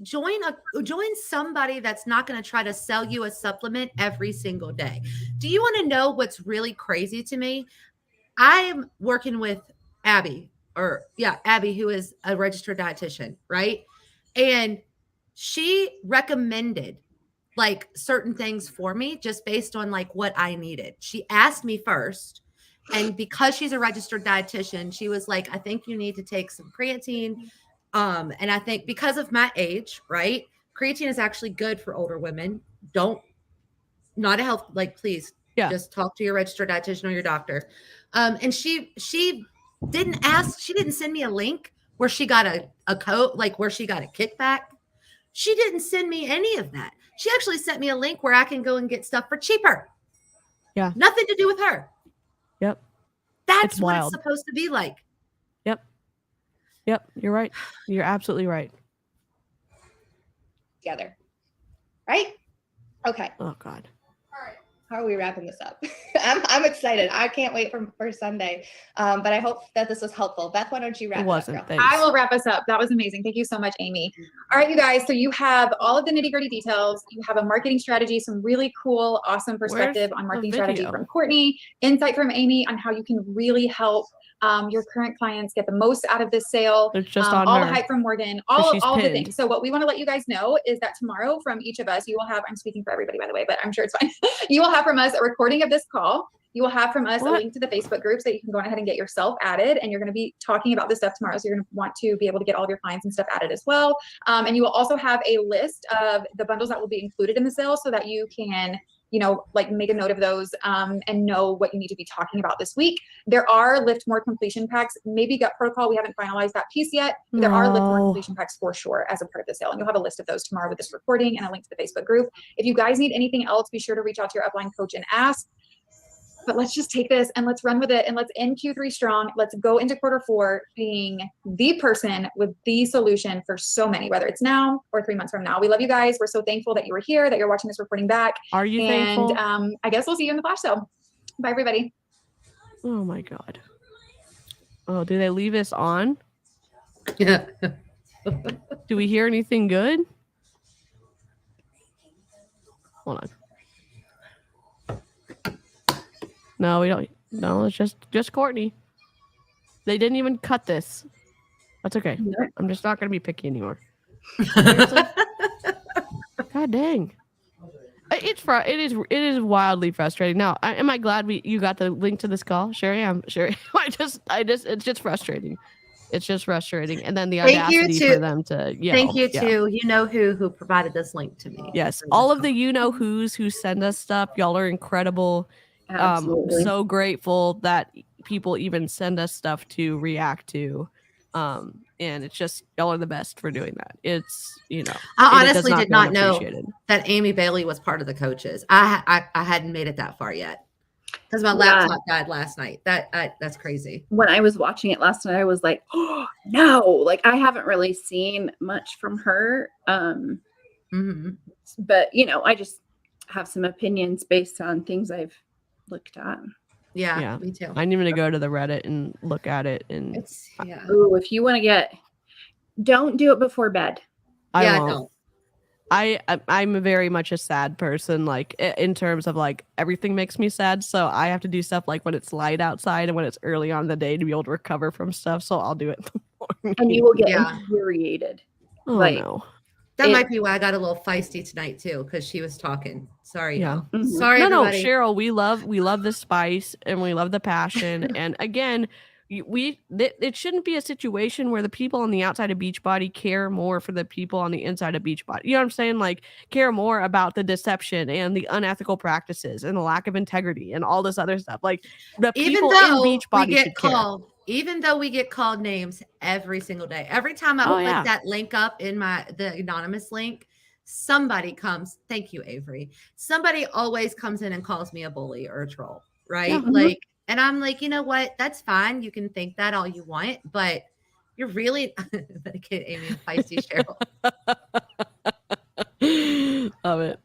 join somebody that's not going to try to sell you a supplement every single day. Do you want to know what's really crazy to me? I am working with Abby, who is a registered dietitian, right? And she recommended like certain things for me just based on like what I needed. She asked me first. And because she's a registered dietitian, she was like, I think you need to take some creatine. And I think because of my age, right? Creatine is actually good for older women. Not a health, like, please just talk to your registered dietitian or your doctor. And she didn't send me a link where she got a code, like where she got a kickback. She didn't send me any of that. She actually sent me a link where I can go and get stuff for cheaper. Yeah. Nothing to do with her. Yep. That's what it's supposed to be like. Yep. You're right. You're absolutely right. Together. Right? Okay. Oh, God. All right. How are we wrapping this up? I'm excited. I can't wait for Sunday. But I hope that this was helpful. Beth, why don't you wrap it up? I will wrap us up. That was amazing. Thank you so much, Amy. All right, you guys. So you have all of the nitty-gritty details. You have a marketing strategy, some really cool, awesome perspective on marketing strategy from Courtney, insight from Amy on how you can really help your current clients get the most out of this sale. It's just on all her. the hype from Morgan, all the things. So what we want to let you guys know is that tomorrow from each of us, you will have, I'm speaking for everybody, by the way, but I'm sure it's fine. You will have from us a recording of this call. You will have from us a link to the Facebook group so that you can go ahead and get yourself added. And you're going to be talking about this stuff tomorrow. So you're going to want to be able to get all of your clients and stuff added as well. And you will also have a list of the bundles that will be included in the sale so that you can, like make a note of those and know what you need to be talking about this week. There are Lift More completion packs, maybe gut protocol. We haven't finalized that piece yet, but there are Lift More completion packs for sure as a part of the sale. And you'll have a list of those tomorrow with this recording and a link to the Facebook group. If you guys need anything else, be sure to reach out to your upline coach and ask. But let's just take this and let's run with it and let's end Q3 strong. Let's go into Q4 being the person with the solution for so many, whether it's now or 3 months from now. We love you guys. We're so thankful that you were here, that you're watching this recording back. Are you thankful? And I guess we'll see you in the flash sale. Bye, everybody. Oh my God. Oh, do they leave us on? Yeah. Do we hear anything good? Hold on. No, we don't. No, it's just Courtney. They didn't even cut this. That's okay. I'm just not going to be picky anymore. God dang. It is wildly frustrating. Now, am I glad you got the link to this call? Sure am. Sure. It's just frustrating. It's just frustrating. And then the Thank you audacity to- for them to yell. Thank you Yeah. to who provided this link to me. Yes. for All this of the who's who send us stuff. Y'all are incredible. Absolutely. So grateful that people even send us stuff to react to. And it's just y'all are the best for doing that. It's I and it does honestly did go not know unappreciated. that Amy Bailey was part of the coaches. I hadn't made it that far yet because my Yeah. laptop died last night. That's crazy. When I was watching it last night, I was like, oh, no, like I haven't really seen much from her. But I just have some opinions based on things I've looked at. Yeah, me too. I'm even gonna go to the Reddit and look at it. And It's Ooh, if you want to don't do it before bed. I don't. won't. I'm very much a sad person, like in terms of like everything makes me sad. So I have to do stuff like when it's light outside and when it's early on in the day to be able to recover from stuff. So I'll do it in the morning. And you will get infuriated. Oh like, no. That might be why I got a little feisty tonight too, because she was talking. Sorry, y'all. Mhm. Sorry, No, everybody. Cheryl, we love the spice and we love the passion. And again, it shouldn't be a situation where the people on the outside of Beachbody care more for the people on the inside of Beachbody. You know what I'm saying? Like care more about the deception and the unethical practices and the lack of integrity and all this other stuff. Like the people in Beachbody should care. Even though we get called names every single day, every time I put that link up in the anonymous link, somebody comes. Thank you, Avery. Somebody always comes in and calls me a bully or a troll, right? Yeah. Like, and I'm like, you know what? That's fine. You can think that all you want, but you're really get Amy and feisty Cheryl. Love it.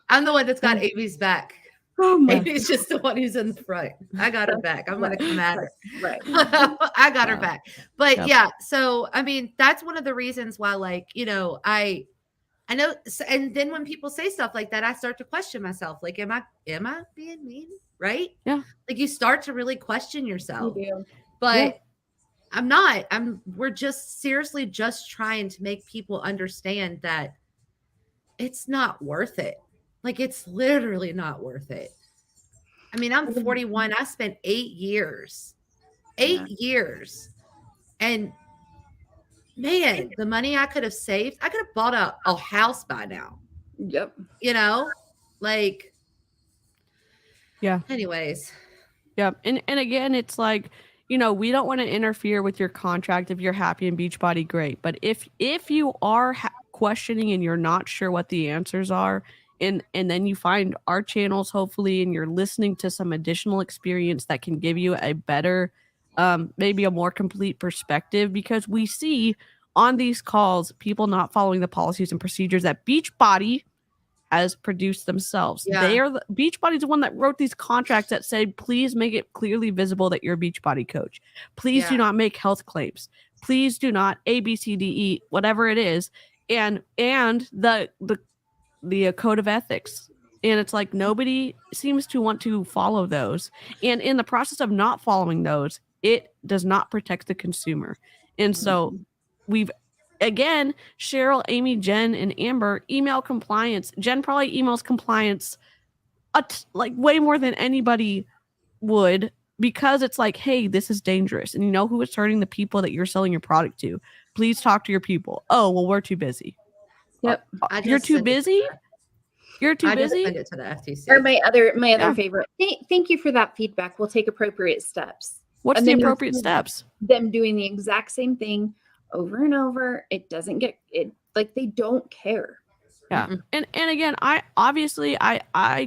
I'm the one that's got Amy's back. Oh my. Amy's just the one who's in the front. I got her back. I'm gonna come at her. Right. I got her back. But Yep. yeah, so I mean, that's one of the reasons why, like, I know. And then when people say stuff like that, I start to question myself. Like, am I being mean? Right? Yeah. Like you start to really question yourself. You do. But I'm not. We're just seriously just trying to make people understand that it's not worth it. Like it's literally not worth it. I mean, I'm 41. I spent 8 years. 8 years. And man, the money I could have saved, I could have bought a house by now. Yep. Like Yeah. Anyways. Yep. And again, it's like, we don't want to interfere with your contract. If you're happy in Beachbody, great. But if you are questioning and you're not sure what the answers are, and then you find our channels, hopefully, and you're listening to some additional experience that can give you a better, maybe a more complete perspective, because we see on these calls people not following the policies and procedures that Beachbody has produced themselves. Yeah. Beachbody's the one that wrote these contracts that say, please make it clearly visible that you're a Beachbody coach. Please do not make health claims. Please do not A, B, C, D, E, whatever it is. And the code of ethics. And it's like nobody seems to want to follow those. And in the process of not following those, it does not protect the consumer. And so we've, again, Cheryl, Amy, Jen, and Amber email compliance. Jen probably emails compliance like way more than anybody would, because it's like, hey, this is dangerous. And you know who is hurting? The people that you're selling your product to. Please talk to your people. Oh, well, we're too busy. Yep. You're too busy? You're too busy? Send it to the FTC. Or my other favorite. Thank you for that feedback. We'll take appropriate steps. What's And the then you'll appropriate see steps? Them doing the exact same thing over and over. It doesn't get it, like they don't care. Yeah. And again, I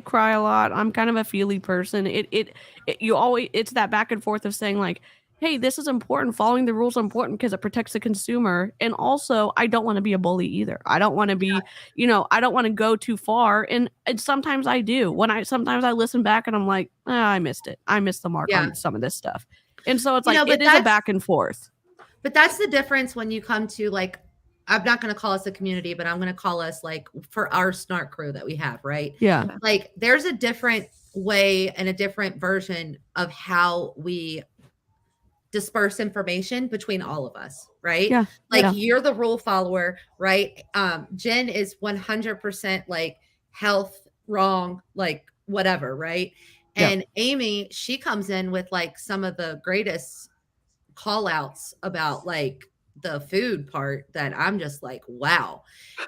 cry a lot. I'm kind of a feely person. It's that back and forth of saying like, hey, this is important. Following the rules is important because it protects the consumer. And also, I don't want to be a bully either. I don't want to be, I don't want to go too far. And sometimes I do. Sometimes I listen back and I'm like, I missed it. I missed the mark on some of this stuff. And so it's like, it is a back and forth. But that's the difference when you come to like, I'm not going to call us a community, but I'm going to call us like for our snark crew that we have, right? Yeah. Like there's a different way and a different version of how we disperse information between all of us, right? Yeah. Like you're the rule follower, right? Jen is 100% like health wrong, like whatever, right? And Amy, she comes in with like some of the greatest call outs about like the food part that I'm just like, wow.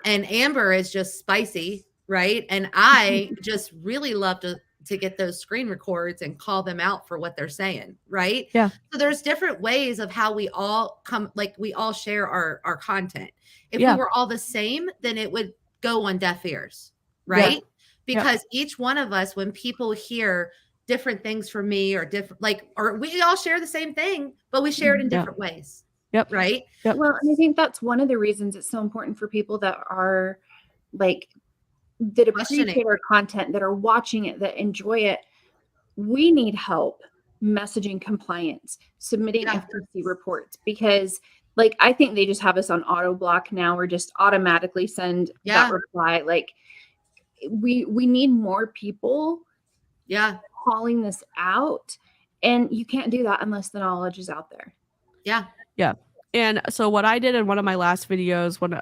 And Amber is just spicy, right? And I just really love to get those screen records and call them out for what they're saying, right? Yeah. So there's different ways of how we all come, like we all share our content. If Yeah. we were all the same, then it would go on deaf ears, right? Because each one of us, when people hear different things from me or different, like, or we all share the same thing, but we share it in different ways. Yep. Right. Yep. Well, and I think that's one of the reasons it's so important for people that are like, that appreciate our content, that are watching it, that enjoy it. We need help messaging compliance, submitting FTC reports, because like, I think they just have us on auto block now, or just automatically send that reply. Like we need more people calling this out, and you can't do that unless the knowledge is out there. Yeah. And so what I did in one of my last videos when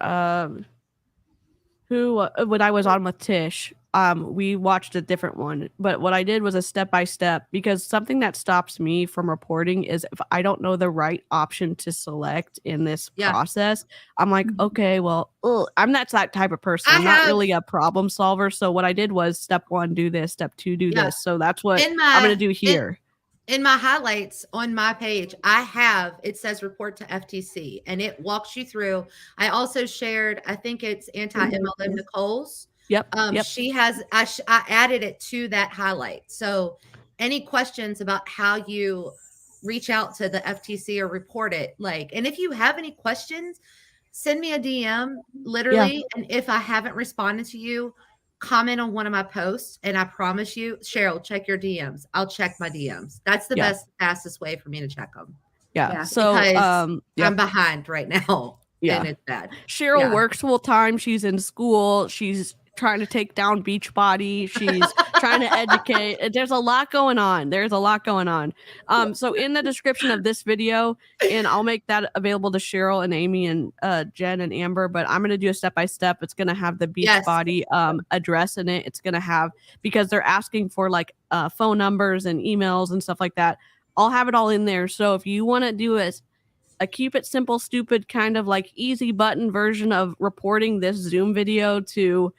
I was on with Tish, we watched a different one, but what I did was a step-by-step, because something that stops me from reporting is if I don't know the right option to select in this process, I'm like, okay, well, I'm not that type of person. I'm not really a problem solver. So what I did was step 1, do this, step 2, do this. So that's what I'm going to do here. In my highlights on my page, it says report to FTC, and it walks you through. I also shared, I think it's anti-MLM Nicole's. Yep. She has, I added it to that highlight. So any questions about how you reach out to the FTC or report it, like, and if you have any questions, send me a DM literally. And if I haven't responded to you, comment on one of my posts, and I promise you, Cheryl, check your DMs. I'll check my DMs. That's the fastest way for me to check them. So I'm behind right now. And it's bad. Cheryl works full time. She's in school. She's trying to take down Beachbody. She's trying to educate. There's a lot going on. So in the description of this video, and I'll make that available to Cheryl and Amy and Jen and Amber, but I'm going to do a step-by-step. It's going to have the Beachbody address in it. It's going to have, because they're asking for like phone numbers and emails and stuff like that. I'll have it all in there. So if you want to do a keep it simple, stupid, kind of like easy button version of reporting this Zoom video to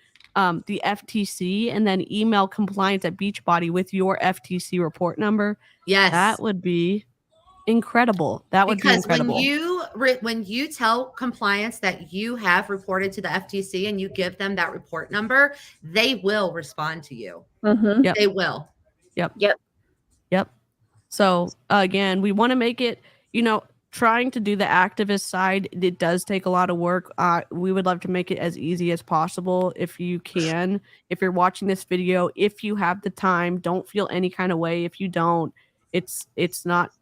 the FTC, and then email compliance at Beachbody with your FTC report number. That would be incredible. Because when you tell compliance that you have reported to the FTC and you give them that report number, they will respond to you. They will. Yep. So again, we want to make it, trying to do the activist side, it does take a lot of work. We would love to make it as easy as possible if you can. If you're watching this video, if you have the time, don't feel any kind of way. If you don't, it's not,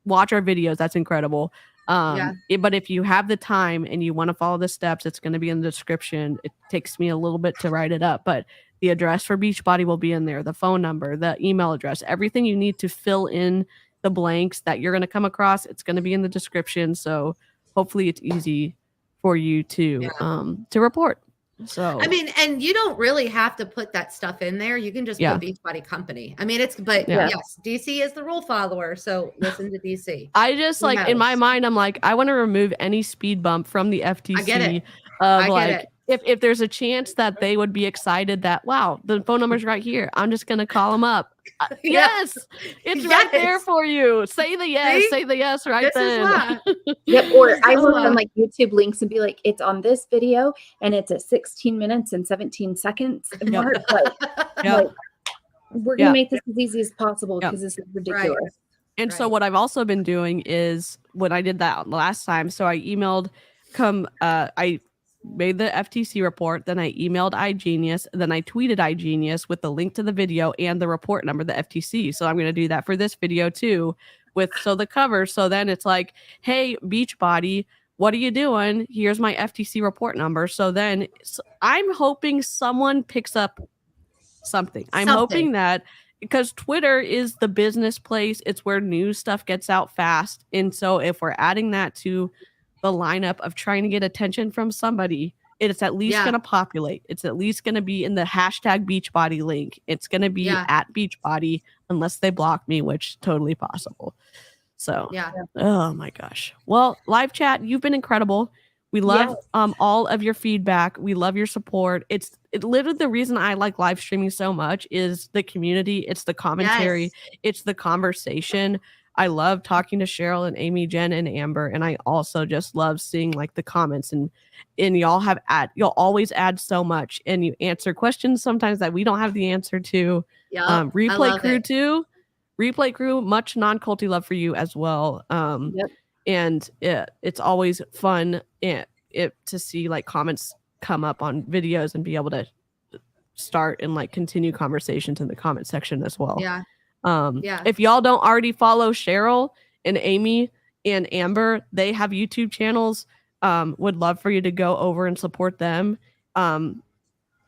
watch our videos. That's incredible. But if you have the time and you want to follow the steps, it's going to be in the description. It takes me a little bit to write it up, but the address for Beachbody will be in there, the phone number, the email address, everything you need to fill in the blanks that you're going to come across. It's going to be in the description. So hopefully it's easy for you to report. So, I mean, and you don't really have to put that stuff in there. You can just put Beachbody Company. I mean, yes, DC is the rule follower. So listen to DC. I just in my mind, I'm like, I want to remove any speed bump from the FTC. I get it. If there's a chance that they would be excited that, wow, the phone number's right here, I'm just going to call them up. Yes, it's right there for you. Say the yes, right then. Or I will send like YouTube links and be like, it's on this video and it's at 16 minutes and 17 seconds. And we're going to make this as easy as possible because this is ridiculous. Right. And so what I've also been doing is when I did that last time, so I emailed I made the FTC report, then I emailed iGenius, then I tweeted iGenius with the link to the video and the report number, the FTC. So I'm going to do that for this video too, the cover. So then it's like, hey, Beachbody, what are you doing? Here's my FTC report number. So then I'm hoping someone picks up something. I'm hoping that, because Twitter is the business place, it's where news stuff gets out fast. And so if we're adding that to the lineup of trying to get attention from somebody, it's at least going to populate. It's at least going to be in the hashtag Beachbody link. It's going to be at Beachbody unless they block me, which is totally possible. So Yeah. oh my gosh. Well, live chat, you've been incredible. We love all of your feedback. We love your support. It's literally the reason I like live streaming so much is the community. It's the commentary. Yes. It's the conversation. I love talking to Cheryl and Amy, Jen, and Amber, and I also just love seeing like the comments and y'all you'll always add so much, and you answer questions sometimes that we don't have the answer to. Yep, I Replay love crew it. too. Replay crew, much non-culty love for you as well. And it's always fun to see like comments come up on videos and be able to start and like continue conversations in the comment section as well. Yeah. If y'all don't already follow Cheryl and Amy and Amber, they have YouTube channels. Would love for you to go over and support them.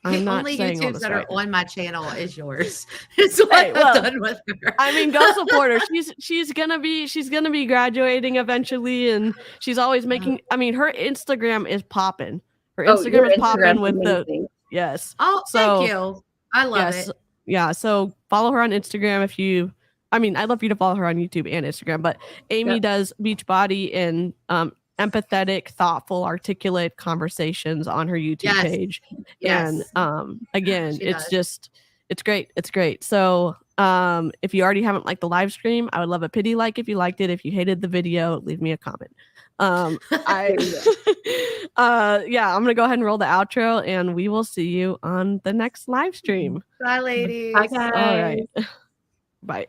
The I'm not only saying all YouTubes this that right. are on my channel is yours. It's what Hey, well, I've done with her. I mean, go support her. She's gonna be graduating eventually, and she's always making. I mean, her Instagram is popping. Her Instagram is popping with the yes. Oh, So, thank you. I love it. Yeah. So follow her on Instagram if you. I mean, I'd love for you to follow her on YouTube and Instagram. But Amy does Beachbody and empathetic, thoughtful, articulate conversations on her YouTube page. Yes. And again, She it's does. just it's great. It's great. So if you already haven't liked the live stream, I would love a pity like if you liked it. If you hated the video, leave me a comment. I'm gonna go ahead and roll the outro, and we will see you on the next live stream. Bye, ladies. Bye, guys. All right. Bye.